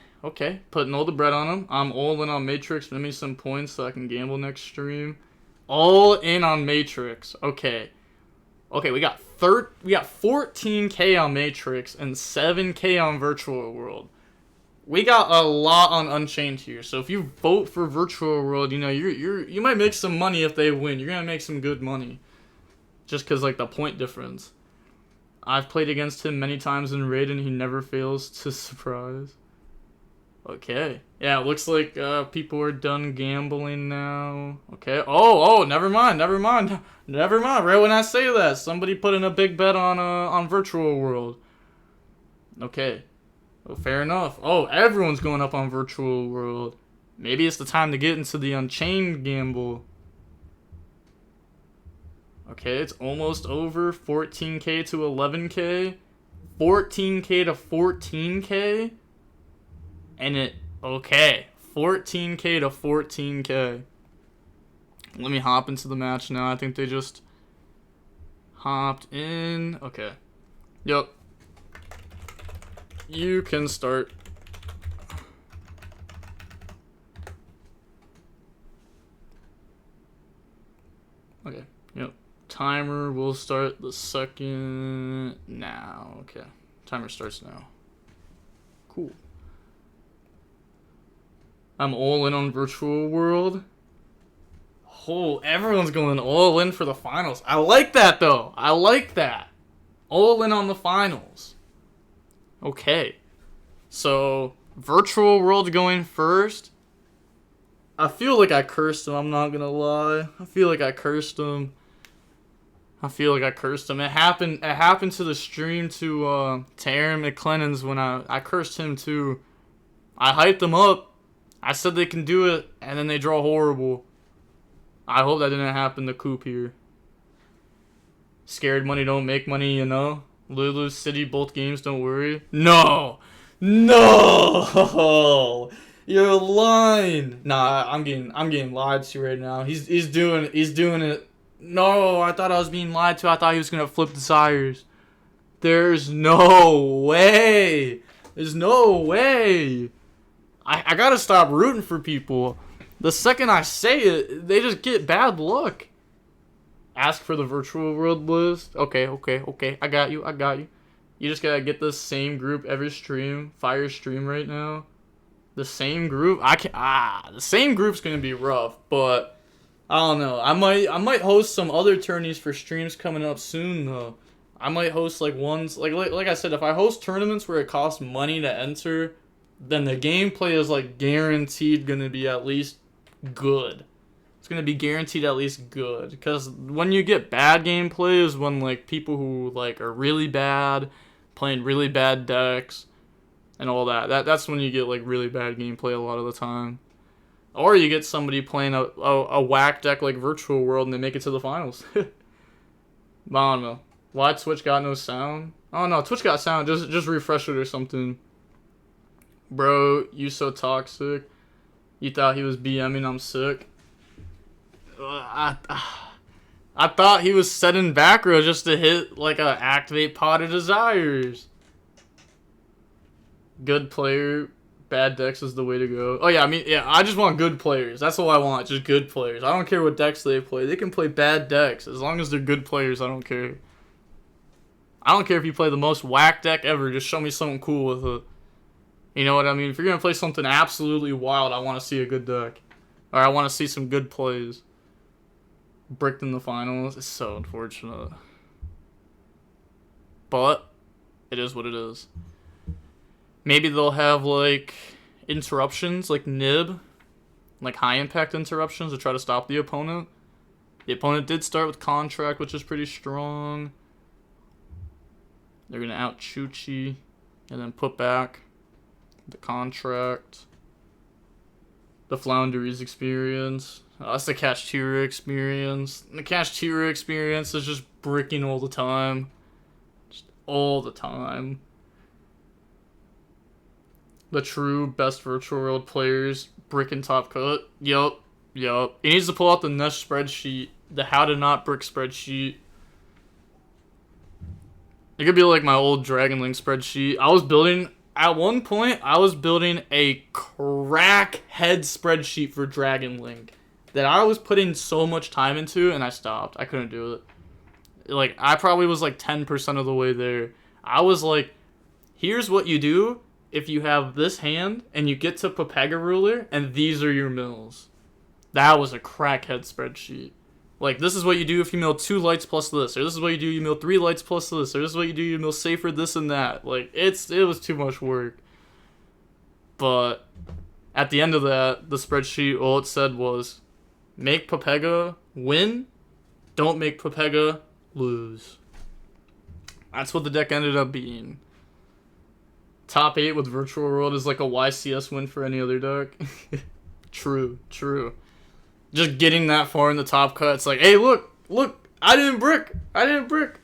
A: Putting all the bread on them. I'm all in on Matrix. Give me some points so I can gamble next stream. All in on Matrix. Okay, we got 14K on Matrix and 7K on Virtual World. We got a lot on Unchained here. So if you vote for Virtual World, you know, you might make some money if they win. You're gonna make some good money, just cause like the point difference. I've played against him many times in Raid and he never fails to surprise. Okay. Yeah, it looks like people are done gambling now. Okay. Oh, never mind. Right when I say that, somebody put in a big bet on Virtual World. Okay. Well, fair enough. Oh, everyone's going up on Virtual World. Maybe it's the time to get into the Unchained gamble. Okay, it's almost over. 14K to 11K. 14K to 14K. And okay, 14K to 14K. Let me hop into the match now. I think they just hopped in. Okay. Yep. You can start. Okay. Yep. Timer will start the second now. Okay. Timer starts now. Cool. I'm all in on Virtual World. Oh, everyone's going all in for the finals. I like that, though. I like that. All in on the finals. Okay. So, Virtual World going first. I feel like I cursed him, I'm not gonna lie. I feel like I cursed him. It happened to the stream to Aaron McClennan's when I cursed him too. I hyped them up. I said they can do it, and then they draw horrible. I hope that didn't happen to Coop here. Scared money don't make money, you know? Lulu City, both games, don't worry. No! No! You're lying. Nah, I'm getting lied to right now. He's doing it. No, I thought I was being lied to. I thought he was gonna flip desires. There's no way. There's no way. I gotta stop rooting for people. The second I say it, they just get bad luck. Ask for the virtual world list. Okay. I got you. You just gotta get the same group every stream. Fire stream right now. The same group. The same group's gonna be rough, but I don't know. I might host some other tourneys for streams coming up soon though. I might host like ones like I said, if I host tournaments where it costs money to enter, then the gameplay is like guaranteed gonna be at least good. It's gonna be guaranteed at least good. Because when you get bad gameplay is when like people who like are really bad, playing really bad decks, and all that's when you get like really bad gameplay a lot of the time. Or you get somebody playing a whack deck like Virtual World and they make it to the finals. But I don't know. Why Twitch got no sound? Oh no, Twitch got sound. Just refresh it or something. Bro, you so toxic. You thought he was BMing, I'm sick. I thought he was setting back row just to hit like a activate Pot of Desires. Good player, bad decks is the way to go. Oh yeah, I just want good players. That's all I want, just good players. I don't care what decks they play. They can play bad decks. As long as they're good players, I don't care. I don't care if you play the most whack deck ever. Just show me something cool with it. You know what I mean? If you're going to play something absolutely wild, I want to see a good deck. Or I want to see some good plays. Bricked in the finals. It's so unfortunate. But it is what it is. Maybe they'll have, like, interruptions, like Nib. Like, high-impact interruptions to try to stop the opponent. The opponent did start with Contract, which is pretty strong. They're going to out-Chuchi. And then put back the Contract. The Flounderies experience. That's the Catch Tira experience. And the Catch Tira experience is just bricking all the time. Just all the time. The true best Virtual World players, bricking top cut. Yup. He needs to pull out the Nesh spreadsheet. The how to not brick spreadsheet. It could be like my old Dragon Link spreadsheet. At one point, I was building a crackhead spreadsheet for Dragon Link that I was putting so much time into, and I stopped. I couldn't do it. Like, I probably was like 10% of the way there. I was like, here's what you do if you have this hand, and you get to Pepega Ruler, and these are your mills. That was a crackhead spreadsheet. Like, this is what you do if you mill 2 lights plus this, or this is what you do, you mill 3 lights plus this, or this is what you do, you mill safer this and that. Like, it was too much work. But at the end of that, the spreadsheet, all it said was, make Pepega win, don't make Pepega lose. That's what the deck ended up being. Top 8 with Virtual World is like a YCS win for any other deck. True. Just getting that far in the top cut, it's like, hey, look, I didn't brick.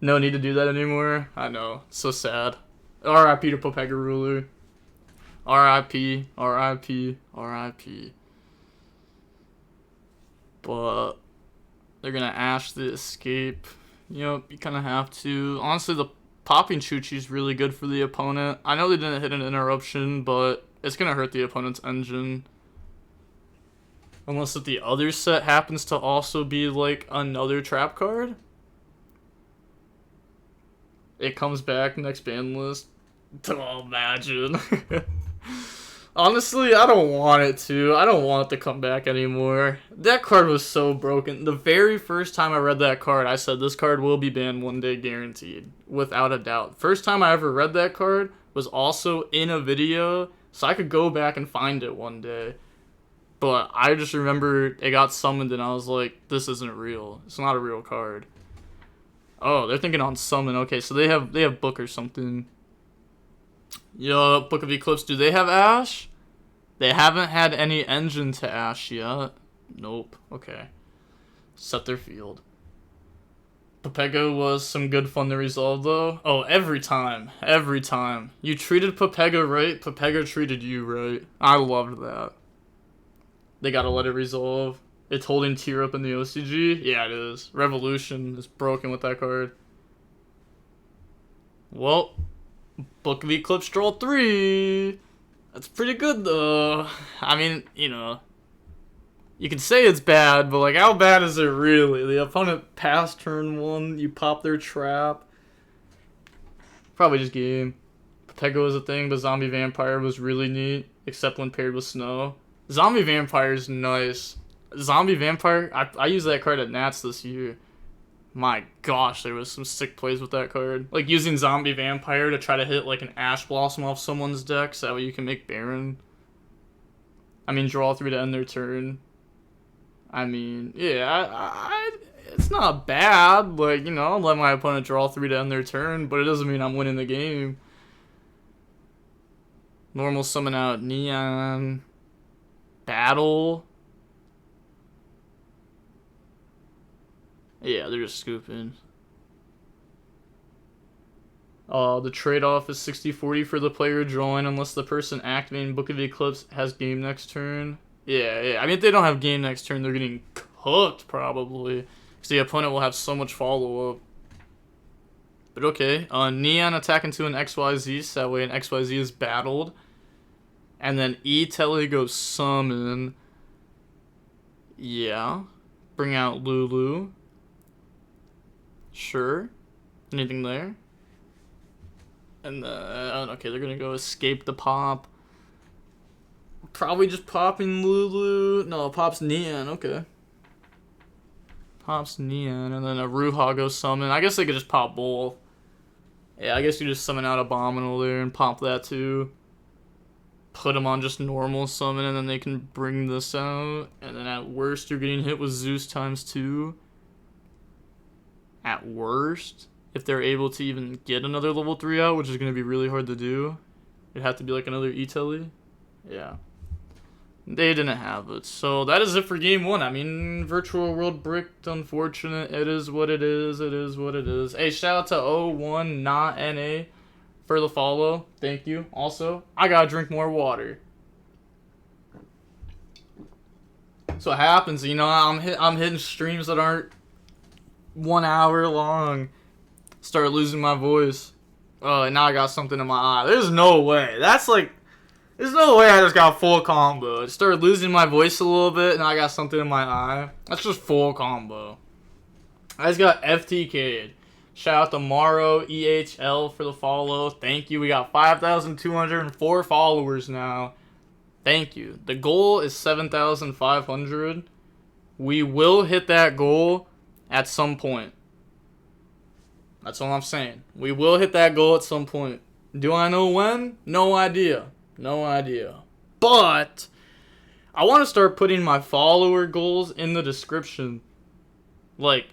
A: No need to do that anymore. I know, so sad. R.I.P. to Pepega Ruler. R.I.P. But they're gonna Ash the escape. Yep, you kind of have to. Honestly, the popping Chuchi is really good for the opponent. I know they didn't hit an interruption, but it's gonna hurt the opponent's engine. Unless if the other set happens to also be like another trap card. It comes back next ban list. Oh, imagine. Honestly, I don't want it to. I don't want it to come back anymore. That card was so broken. The very first time I read that card, I said this card will be banned one day guaranteed. Without a doubt. First time I ever read that card was also in a video, so I could go back and find it one day. But I just remember it got summoned and I was like, this isn't real. It's not a real card. Oh, they're thinking on summon. Okay, so they have book or something. Yo, Book of Eclipse. Do they have Ash? They haven't had any engine to Ash yet. Nope. Okay. Set their field. Pepega was some good fun to resolve, though. Oh, every time. Every time. You treated Pepega right, Pepega treated you right. I loved that. They gotta let it resolve. It's holding tier up in the OCG? Yeah, it is. Revolution is broken with that card. Well, Book of Eclipse draw 3. That's pretty good, though. I mean, you know, you can say it's bad, but, like, how bad is it really? The opponent passed turn 1, you pop their trap. Probably just game. Pepega was a thing, but Zombie Vampire was really neat, except when paired with Snow. Zombie Vampire is nice. Zombie Vampire, I used that card at Nats this year. My gosh, there was some sick plays with that card. Like, using Zombie Vampire to try to hit, like, an Ash Blossom off someone's deck, so that way you can make Baron. I mean, draw 3 to end their turn. I mean, yeah, it's not bad. Like, you know, I'll let my opponent draw 3 to end their turn, but it doesn't mean I'm winning the game. Normal summon out Neon. Battle. Yeah, they're just scooping. The trade-off is 60-40 for the player drawing unless the person activating Book of Eclipse has game next turn. Yeah. I mean, if they don't have game next turn, they're getting cooked, probably. Because the opponent will have so much follow-up. But okay. Neon attack into an XYZ, so that way an XYZ is battled. And then E-Tele goes summon. Yeah. Bring out Lulu. Sure. Anything there? And then, okay, they're gonna go escape the pop. Probably just popping Lulu. No, pops Neon, okay. Pops Neon, and then a Ruha goes summon. I guess they could just pop both. Yeah, I guess you just summon out Abominable there and pop that too. Put them on just normal summon, and then they can bring this out. And then at worst, you're getting hit with Zeus ×2. At worst, if they're able to even get another level 3 out, which is going to be really hard to do, it'd have to be like another E-Tele. Yeah. They didn't have it. So that is it for game 1. I mean, Virtual World bricked, unfortunate. It is what it is. It is what it is. Hey, shout out to O1 Not NA for the follow. Thank you. Also, I gotta drink more water. So what happens, you know, I'm hitting streams that aren't 1 hour long. Start losing my voice. And now I got something in my eye. There's no way. That's like, there's no way I just got full combo. Started losing my voice a little bit, and I got something in my eye. That's just full combo. I just got FTK'd. Shout out to Maro EHL for the follow. Thank you. We got 5,204 followers now. Thank you. The goal is 7,500. We will hit that goal at some point. That's all I'm saying. We will hit that goal at some point. Do I know when? No idea. No idea. But I want to start putting my follower goals in the description. Like,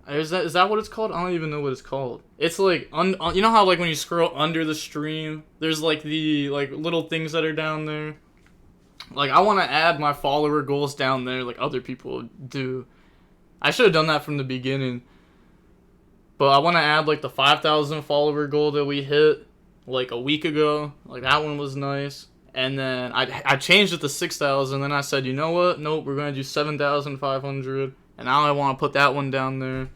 A: is that what it's called? I don't even know what it's called. It's like, you know how like when you scroll under the stream, there's like the like little things that are down there? Like, I want to add my follower goals down there like other people do. I should have done that from the beginning. But I want to add like the 5,000 follower goal that we hit like a week ago. Like, that one was nice. And then I changed it to 6,000. Then I said, you know what? Nope, we're going to do 7,500. And now I want to put that one down there.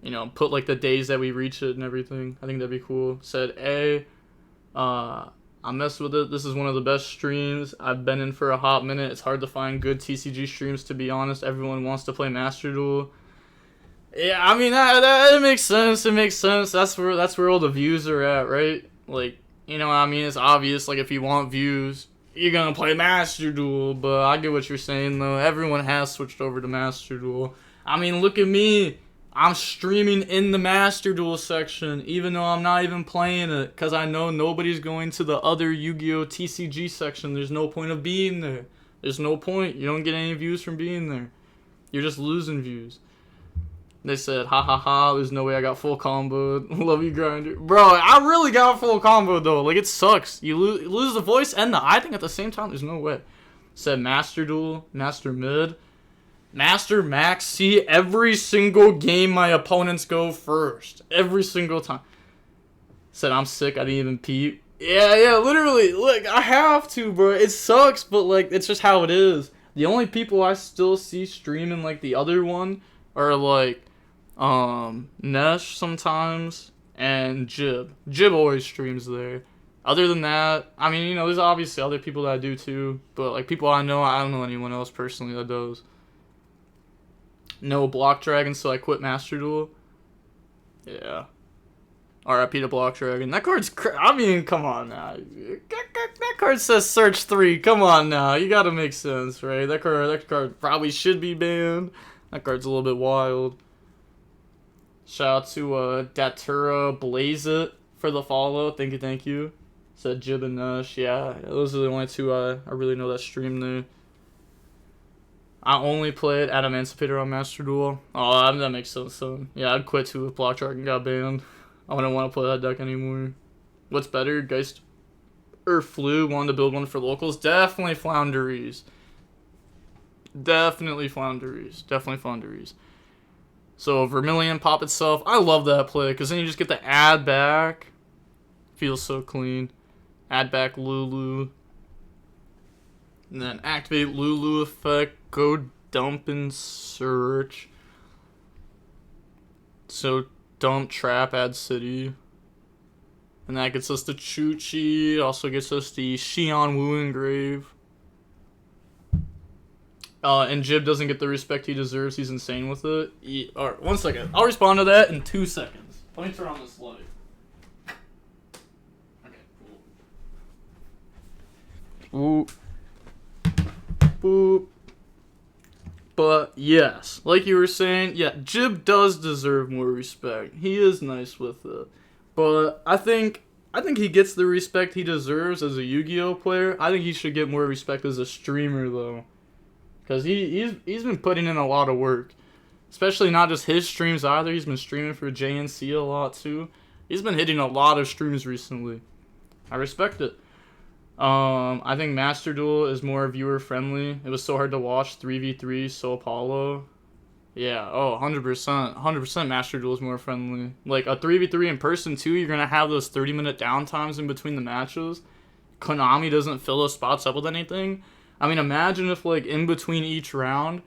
A: You know, put like the days that we reach it and everything. I think that'd be cool. Said, hey, I messed with it. This is one of the best streams I've been in for a hot minute. It's hard to find good TCG streams, to be honest. Everyone wants to play Master Duel. Yeah, I mean, that makes sense. It makes sense. That's where all the views are at, right? Like, you know what I mean? It's obvious, like, if you want views, you're gonna play Master Duel. But I get what you're saying, though. Everyone has switched over to Master Duel. I mean, look at me. I'm streaming in the Master Duel section, even though I'm not even playing it, because I know nobody's going to the other Yu-Gi-Oh! TCG section. There's no point of being there. There's no point. You don't get any views from being there. You're just losing views. They said, ha ha ha, there's no way I got full combo. Love you, Grinder. Bro, I really got full combo, though. Like, it sucks. You lose the voice and the I think at the same time. There's no way. Said Master Duel, Master Mid, Master Max. See, every single game my opponents go first. Every single time. Said, I'm sick. I didn't even peep. Yeah, literally. Look, I have to, bro. It sucks, but, like, it's just how it is. The only people I still see streaming, like, the other one are, like, Nesh sometimes, and Jib. Jib always streams there. Other than that, I mean, you know, there's obviously other people that I do too, but, like, people I don't know anyone else personally that does. No Block Dragon, so I quit Master Duel. Yeah. RIP to Block Dragon. That card's I mean, come on now. That card says search 3. Come on now. You gotta make sense, right? That card probably should be banned. That card's a little bit wild. Shout out to Datura Blaze It for the follow. Thank you. Said Jib and Nush. Yeah, those are the only two I really know that stream there. I only played at Emancipator on Master Duel. Oh, that makes sense, son. Yeah, I'd quit too if Block Dragon got banned. I wouldn't want to play that deck anymore. What's better, Geist or Flu? Wanted to build one for locals? Definitely Flounderies. Definitely Flounderies. So Vermilion pop itself. I love that play because then you just get the add back. Feels so clean. Add back Lulu. And then activate Lulu effect. Go dump and search. So dump, trap, add city. And that gets us the Chuchi. Also gets us the Xian Wu engrave. And Jib doesn't get the respect he deserves. He's insane with it. Alright, 1 second. I'll respond to that in 2 seconds. Let me turn on this light. Okay, cool. Boop. But yes, like you were saying, yeah, Jib does deserve more respect. He is nice with it. But I think he gets the respect he deserves as a Yu-Gi-Oh player. I think he should get more respect as a streamer though. Because he's been putting in a lot of work. Especially not just his streams either. He's been streaming for JNC a lot too. He's been hitting a lot of streams recently. I respect it. I think Master Duel is more viewer friendly. It was so hard to watch 3v3 so Apollo. Yeah, 100%. 100% Master Duel is more friendly. Like a 3v3 in person too, you're going to have those 30-minute downtimes in between the matches. Konami doesn't fill those spots up with anything. I mean, imagine if, like, in between each round,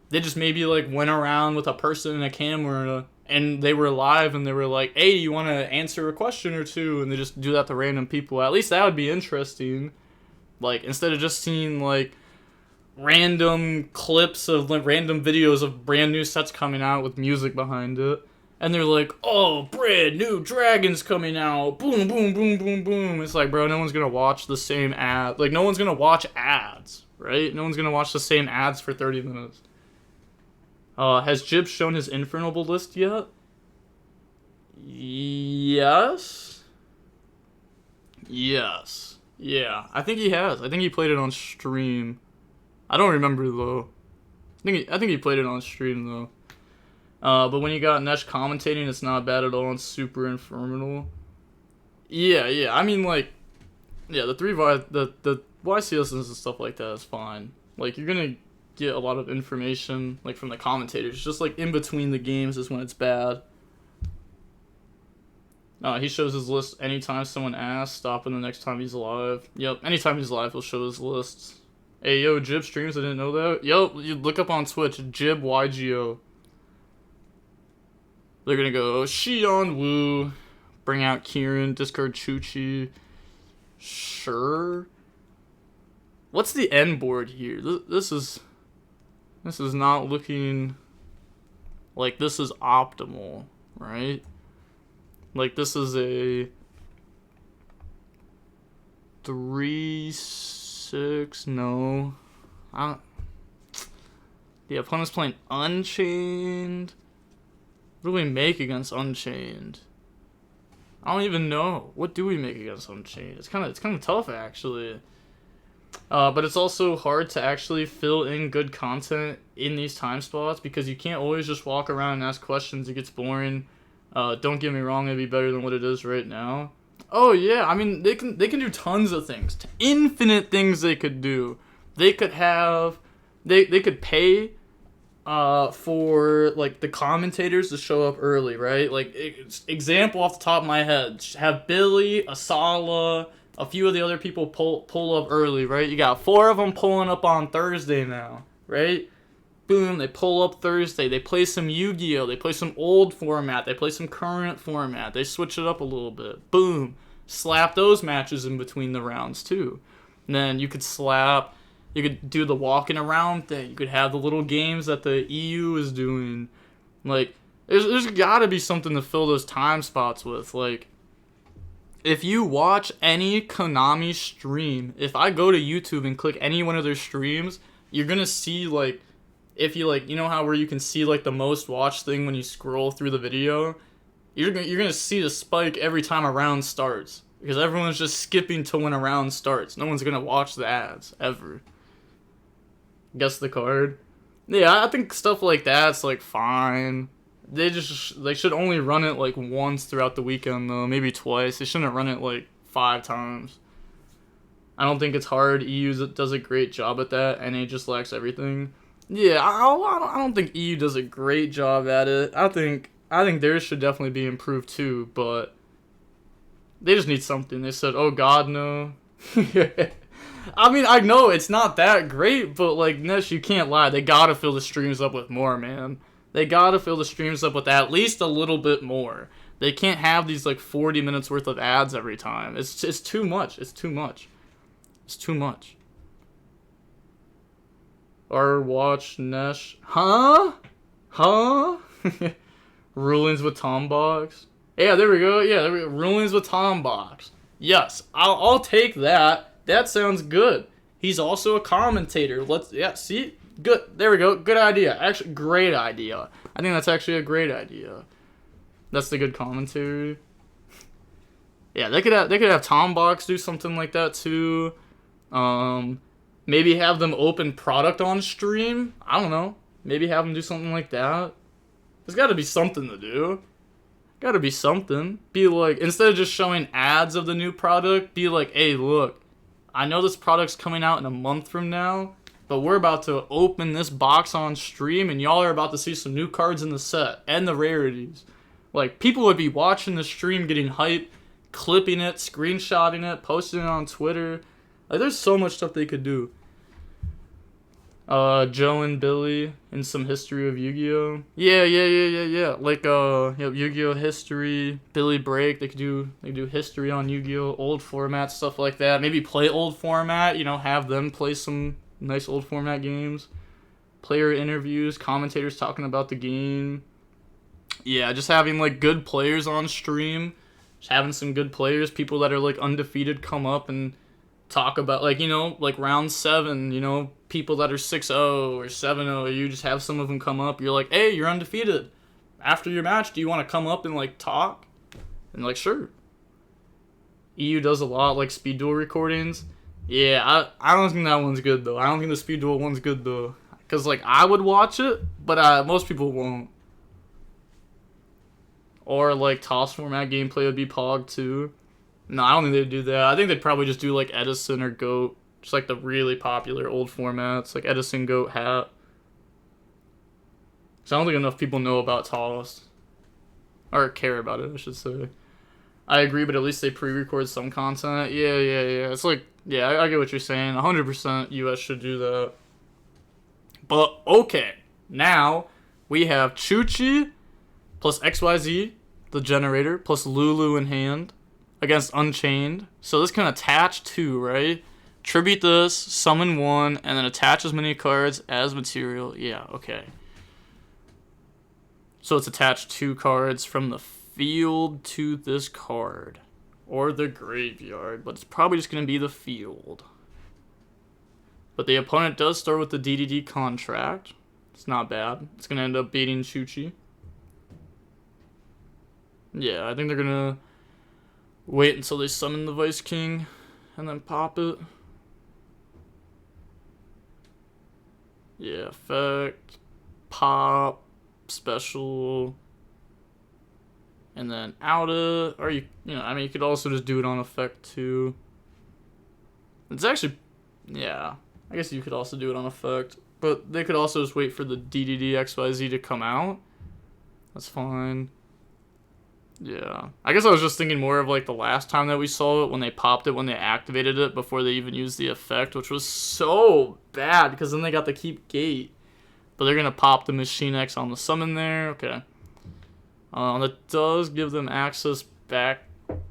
A: they just maybe, like, went around with a person and a camera, and they were live, and they were like, hey, you want to answer a question or two? And they just do that to random people. At least that would be interesting. Like, instead of just seeing, like, random clips of, like, random videos of brand new sets coming out with music behind it. And they're like, oh, brand new dragons coming out. Boom, boom, boom, boom, boom. It's like, bro, no one's going to watch the same ad. Like, no one's going to watch ads. Right? No one's going to watch the same ads for 30 minutes. Has Jib shown his Infernable list yet? Yes. Yeah, I think he has. I think he played it on stream. I don't remember, though. I think he played it on stream, though. But when you got Nesh commentating, it's not bad at all. It's super infernal. Yeah. I mean, like, yeah, the YCSs and stuff like that is fine. Like, you're gonna get a lot of information, like, from the commentators. Just, like, in between the games is when it's bad. He shows his list anytime someone asks, stopping the next time he's live. Yep, anytime he's live, he'll show his lists. Hey, yo, Jib streams, I didn't know that. Yo, you look up on Twitch, Jib YuGiOh. They're gonna go Xian Wu, bring out Kieran, discard Chuchi. Sure. What's the end board here? This is not looking like this is optimal, right? Like this is a 3-6. No, the opponent's playing Unchained. What do we make against Unchained? I don't even know. What do we make against Unchained? It's kind of tough, actually. But it's also hard to actually fill in good content in these time spots because you can't always just walk around and ask questions. It gets boring. Don't get me wrong, it'd be better than what it is right now. Oh yeah, I mean they can do tons of things, infinite things they could do. They could have, they could pay, for like the commentators to show up early, right? Like example off the top of my head, have Billy, Asala, a few of the other people pull up early, right? You got 4 of them pulling up on Thursday now, right? Boom, they pull up Thursday. They play some Yu-Gi-Oh. They play some old format. They play some current format. They switch it up a little bit. Boom, slap those matches in between the rounds too. And then you could do the walking around thing. You could have the little games that the EU is doing. Like, there's gotta be something to fill those time spots with. Like, if you watch any Konami stream, if I go to YouTube and click any one of their streams, you're gonna see, like, if you, like, you know how where you can see, like, the most watched thing when you scroll through the video? You're gonna see the spike every time a round starts. Because everyone's just skipping to when a round starts. No one's gonna watch the ads, ever. Guess the card. Yeah, I think stuff like that's, like, fine. They should only run it, like, once throughout the weekend, though. Maybe twice. They shouldn't run it, like, 5 times. I don't think it's hard. EU does a great job at that. NA just lacks everything. Yeah, I don't think EU does a great job at it. I think theirs should definitely be improved too, but they just need something. They said, oh god, no. I mean, I know it's not that great, but, like, Nesh, you can't lie. They gotta fill the streams up with more, man. They gotta fill the streams up with at least a little bit more. They can't have these, like, 40 minutes worth of ads every time. It's too much. It's too much. It's too much. Or watch Nesh. Huh? Rulings with Tom Box. Yeah, there we go. Yeah, there we go. Rulings with Tom Box. Yes, I'll take that. That sounds good. He's also a commentator. See? Good. There we go. Good idea. Actually, great idea. I think that's actually a great idea. That's the good commentary. Yeah, they could have Tom Box do something like that too. Maybe have them open product on stream. I don't know. Maybe have them do something like that. There's got to be something to do. Got to be something. Be like, instead of just showing ads of the new product, be like, hey, look, I know this product's coming out in a month from now, but we're about to open this box on stream, and y'all are about to see some new cards in the set and the rarities. Like, people would be watching the stream, getting hype, clipping it, screenshotting it, posting it on Twitter. Like, there's so much stuff they could do. Joe and Billy and some history of Yu-Gi-Oh. Yeah. Like, Yu-Gi-Oh history, Billy Break. They could do history on Yu-Gi-Oh, old format, stuff like that. Maybe play old format, have them play some nice old format games. Player interviews, commentators talking about the game. Yeah, just having, like, good players on stream. Just having some good players, people that are, like, undefeated come up and talk about, like, like round 7, people that are 6-0 or 7-0, you just have some of them come up. You're like, hey, you're undefeated. After your match, do you want to come up and, like, talk? And, like, sure. EU does a lot, like, speed duel recordings. Yeah, I don't think that one's good, though. I don't think the speed duel one's good, though. Because, like, I would watch it, but most people won't. Or, like, toss format gameplay would be pog, too. No, I don't think they'd do that. I think they'd probably just do, like, Edison or Goat. Just, like, the really popular old formats. Like, Edison, Goat, Hat. So I don't think enough people know about Toss. Or care about it, I should say. I agree, but at least they pre-record some content. Yeah. It's like, yeah, I get what you're saying. 100% US should do that. But, okay. Now, we have Chuchi plus XYZ, the generator, plus Lulu in hand. Against Unchained. So this can attach 2, right? Tribute this, summon 1, and then attach as many cards as material. Yeah, okay. So it's attached 2 cards from the field to this card. Or the graveyard, but it's probably just going to be the field. But the opponent does start with the DDD contract. It's not bad. It's going to end up beating Chuchi. Yeah, I think they're going to wait until they summon the Vice King and then pop it. Yeah, effect, pop, special, and then out of, or you know, I mean, you could also just do it on effect too. It's actually, yeah, I guess you could also do it on effect, but they could also just wait for the DDD XYZ to come out. That's fine. Yeah, I guess I was just thinking more of like the last time that we saw it, when they popped it, when they activated it before they even used the effect, which was so bad because then they got to keep gate. But they're gonna pop the Machine X on the summon there. Okay. That does give them access back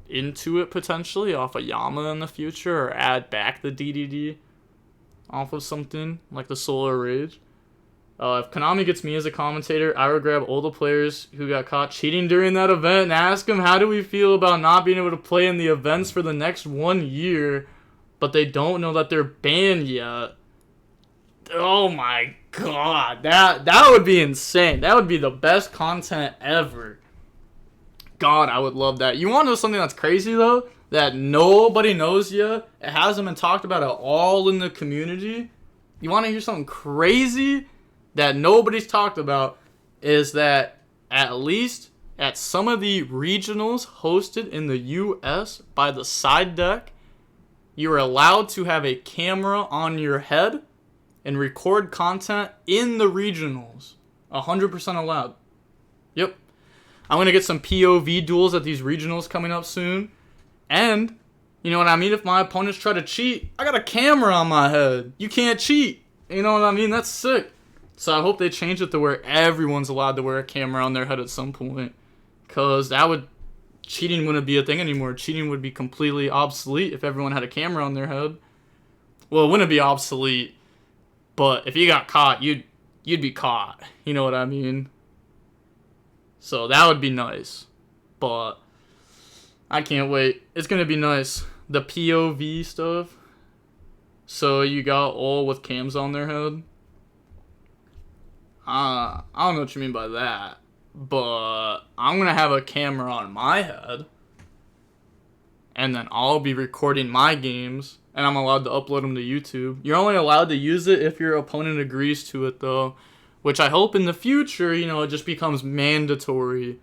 A: into it potentially off of Yama in the future, or add back the DDD off of something like the Solar Rage. If Konami gets me as a commentator, I would grab all the players who got caught cheating during that event and ask them, how do we feel about not being able to play in the events for the next 1 year, but they don't know that they're banned yet? Oh my god, that would be insane. That would be the best content ever. God, I would love that. You want to know something that's crazy though? That nobody knows yet? It hasn't been talked about at all in the community. You want to hear something crazy that nobody's talked about? Is that at least at some of the regionals hosted in the US by the side deck, you are allowed to have a camera on your head and record content in the regionals. 100% allowed. Yep. I'm going to get some POV duels at these regionals coming up soon. And, you know what I mean? If my opponents try to cheat, I got a camera on my head. You can't cheat. You know what I mean? That's sick. So I hope they change it to where everyone's allowed to wear a camera on their head at some point. Because cheating wouldn't be a thing anymore. Cheating would be completely obsolete if everyone had a camera on their head. Well, it wouldn't be obsolete. But if you got caught, you'd be caught. You know what I mean? So that would be nice. But I can't wait. It's going to be nice. The POV stuff. So you got all with cams on their head. I don't know what you mean by that. But I'm going to have a camera on my head. And then I'll be recording my games. And I'm allowed to upload them to YouTube. You're only allowed to use it if your opponent agrees to it, though. Which I hope in the future, you know, it just becomes mandatory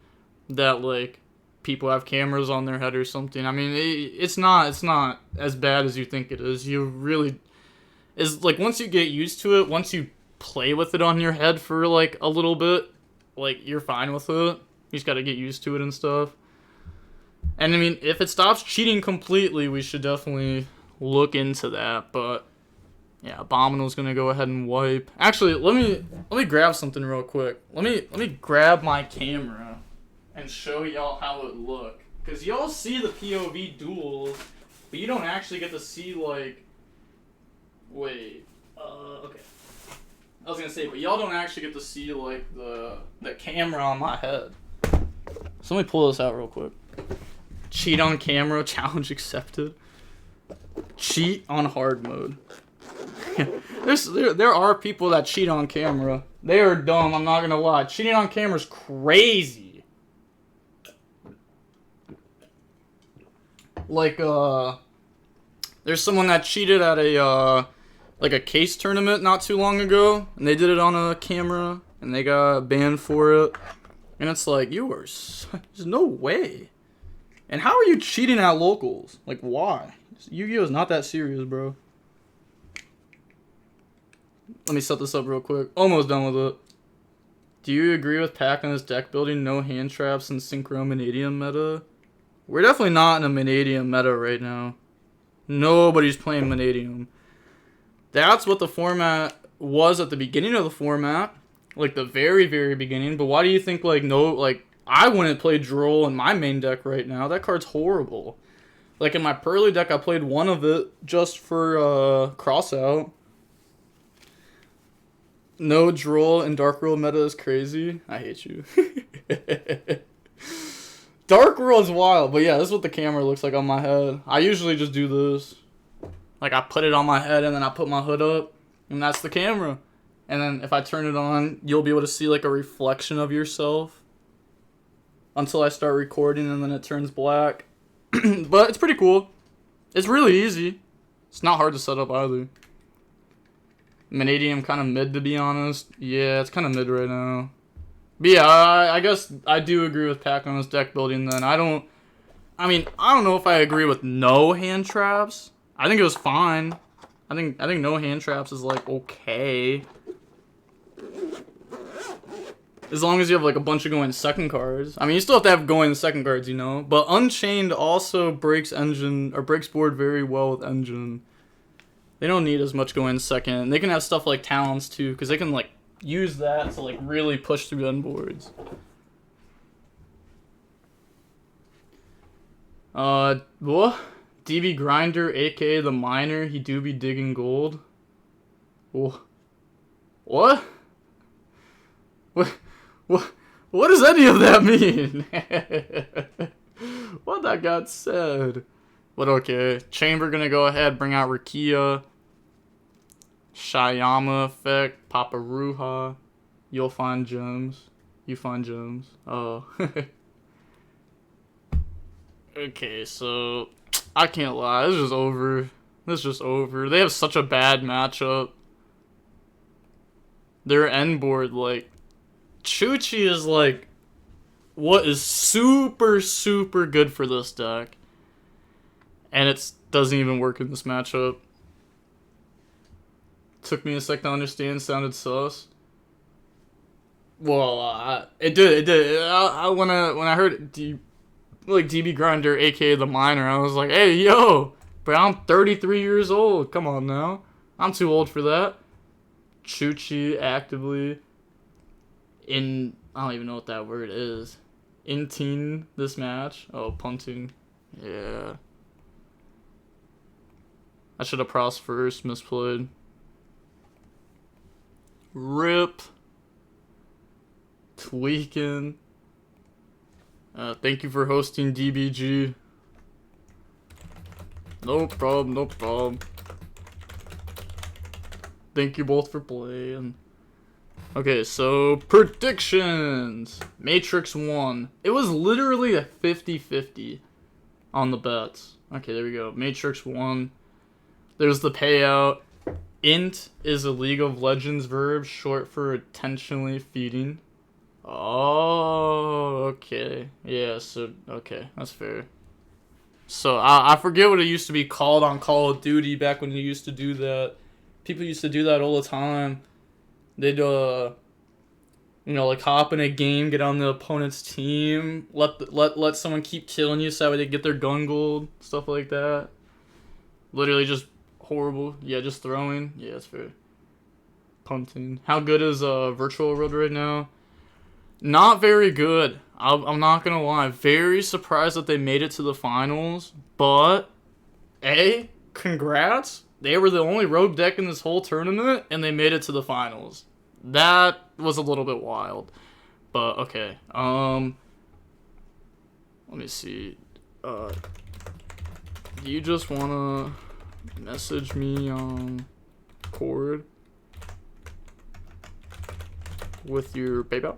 A: that, like, people have cameras on their head or something. I mean, it's not as bad as you think it is. You really... is like, once you get used to it, once you play with it on your head for, like, a little bit, like, you're fine with it. You just gotta get used to it and stuff. And, I mean, if it stops cheating completely, we should definitely look into that, but... yeah, Abominal's gonna go ahead and wipe. Actually, let me grab something real quick. Let me grab my camera and show y'all how it look. Cause y'all see the POV duels, but you don't actually get to see like. Wait. Okay. I was gonna say, but y'all don't actually get to see like the camera on my head. So let me pull this out real quick. Cheat on camera, challenge accepted. Cheat on hard mode. There are people that cheat on camera. They are dumb, I'm not gonna lie. Cheating on camera is crazy. Like, there's someone that cheated at a, like a case tournament not too long ago, and they did it on a camera, and they got banned for it. And it's like, there's no way. And how are you cheating at locals? Like, why? Yu-Gi-Oh! Is not that serious, bro. Let me set this up real quick. Almost done with it. Do you agree with Pac on his deck building? No hand traps and Synchro Vanadium meta? We're definitely not in a Vanadium meta right now. Nobody's playing Vanadium. That's what the format was at the beginning of the format. Like the very, very beginning. But why do you think I wouldn't play Duel in my main deck right now? That card's horrible. Like in my Pearly deck, I played one of it just for Crossout. No Droll and Dark World meta is crazy. I hate you. Dark World is wild, but yeah, this is what the camera looks like on my head. I usually just do this. Like, I put it on my head and then I put my hood up, and that's the camera. And then if I turn it on, you'll be able to see, like, a reflection of yourself until I start recording, and then it turns black. But it's pretty cool. It's really easy. It's not hard to set up either. Vanadium kind of mid, to be honest. Yeah, it's kind of mid right now. But yeah, I guess I do agree with Pack on his deck building then. I don't know if I agree with no hand traps. I think it was fine. I think no hand traps is like okay. As long as you have like a bunch of going second cards. I mean, you still have to have going second cards, you know. But Unchained also breaks board very well with Engine. They don't need as much going second. They can have stuff like Talons too, because they can like use that to like really push through end boards. What? DB Grinder, aka the Miner, he do be digging gold. What? What? What does any of that mean? What that got said? But okay, Chamber gonna go ahead, bring out Rukia, Shyama effect, Papa Ruha. You'll find gems. You find gems. Oh. Okay, so I can't lie. This is just over. This is just over. They have such a bad matchup. Their end board, like, Chuchi is like what is super, super good for this deck. And it doesn't even work in this matchup. Took me a sec to understand. Sounded sus. Well, it did. When I heard DB Grinder, aka the Miner, I was like, hey, yo, but I'm 33 years old. Come on now. I'm too old for that. Chuchi actively I don't even know what that word is. Inting this match. Oh, punting. Yeah. I should have prosed first. Misplayed. Rip. Tweaking. Thank you for hosting DBG. No problem, no problem. Thank you both for playing. Okay, so predictions. Matrix 1. It was literally a 50-50 on the bets. Okay, there we go. Matrix 1. There's the payout. Int is a League of Legends verb, short for intentionally feeding. Oh, okay. Yeah, so, okay, that's fair. So, I forget what it used to be called on Call of Duty back when you used to do that. People used to do that all the time. They'd, like hop in a game, get on the opponent's team, let someone keep killing you so that way they get their gun gold, stuff like that. Literally just horrible. Yeah, just throwing. Yeah, that's fair. Punting. How good is Virtual World right now? Not very good. I'm not gonna lie. Very surprised that they made it to the finals. But, congrats. They were the only rogue deck in this whole tournament, and they made it to the finals. That was a little bit wild. But, okay. Let me see. Do you just wanna message me on Discord with your PayPal?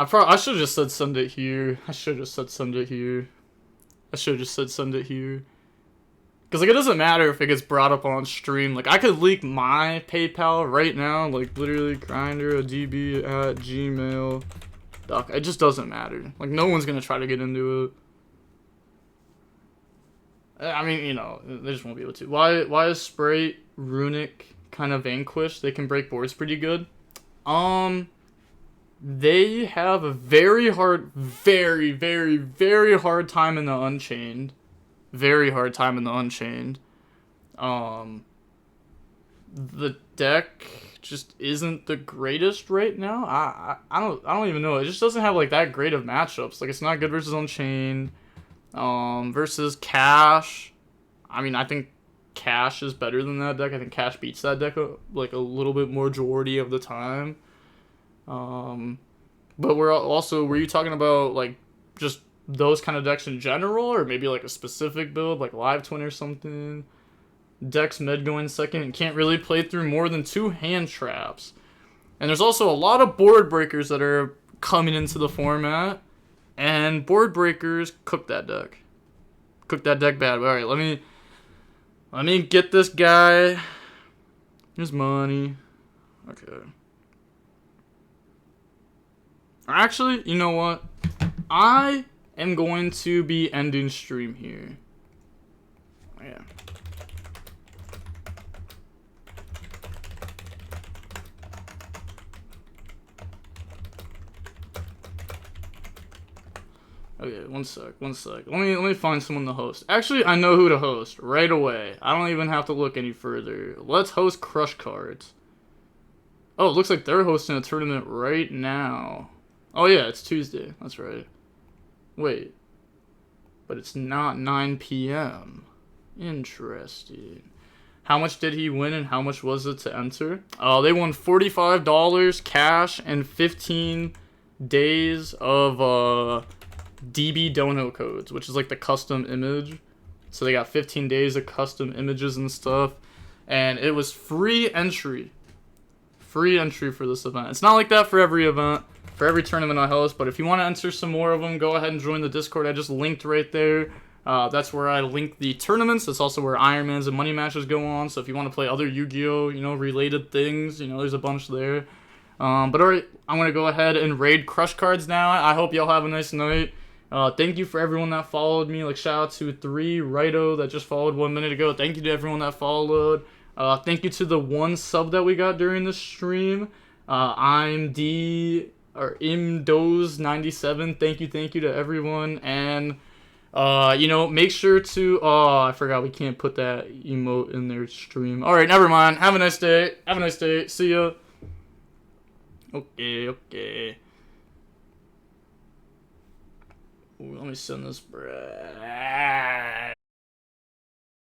A: I should have just said send it here. Because, like, it doesn't matter if it gets brought up on stream. Like, I could leak my PayPal right now. Like, literally, grindera@gmail. It just doesn't matter. Like, no one's gonna try to get into it. I mean, they just won't be able to. Why is Spray Runic kind of vanquished? They can break boards pretty good. They have a very, very, very hard time in the Unchained. Very hard time in the Unchained. The deck just isn't the greatest right now. I don't even know. It just doesn't have like that great of matchups. Like, it's not good versus Unchained. Versus Cash. I mean, I think Cash is better than that deck. I think Cash beats that deck like a little bit more majority of the time. But were you talking about like just those kind of decks in general, or maybe like a specific build like Live Twin or something? Decks mid going second and can't really play through more than 2 hand traps. And there's also a lot of board breakers that are coming into the format. And Board Breakers, cook that deck. Cook that deck bad. Alright, let me get this guy his money. Okay. Actually, you know what? I am going to be ending stream here. Yeah. Okay, one sec. Let me find someone to host. Actually, I know who to host right away. I don't even have to look any further. Let's host Crush Cards. Oh, it looks like they're hosting a tournament right now. Oh yeah, it's Tuesday. That's right. Wait. But it's not 9 p.m. Interesting. How much did he win and how much was it to enter? Oh, they won $45 cash and 15 days of DB dono codes, which is like the custom image. So they got 15 days of custom images and stuff. And it was free entry. Free entry for this event. It's not like that for every event, for every tournament I host, but if you want to enter some more of them, go ahead and join the Discord. I just linked right there. That's where I link the tournaments. That's also where Ironmans and Money Matches go on. So if you want to play other Yu-Gi-Oh, you know, related things, you know, there's a bunch there. But alright, I'm going to go ahead and raid Crush Cards now. I hope y'all have a nice night. Thank you for everyone that followed me. Like, shout out to 3 Righto that just followed 1 minute ago. Thank you to everyone that followed. Thank you to the 1 sub that we got during the stream. Imdoz97. Thank you to everyone. And, you know, make sure to, oh, I forgot we can't put that emote in their stream. Alright, never mind. Have a nice day. Have a nice day. See ya. Okay. Ooh, let me send this, bruh.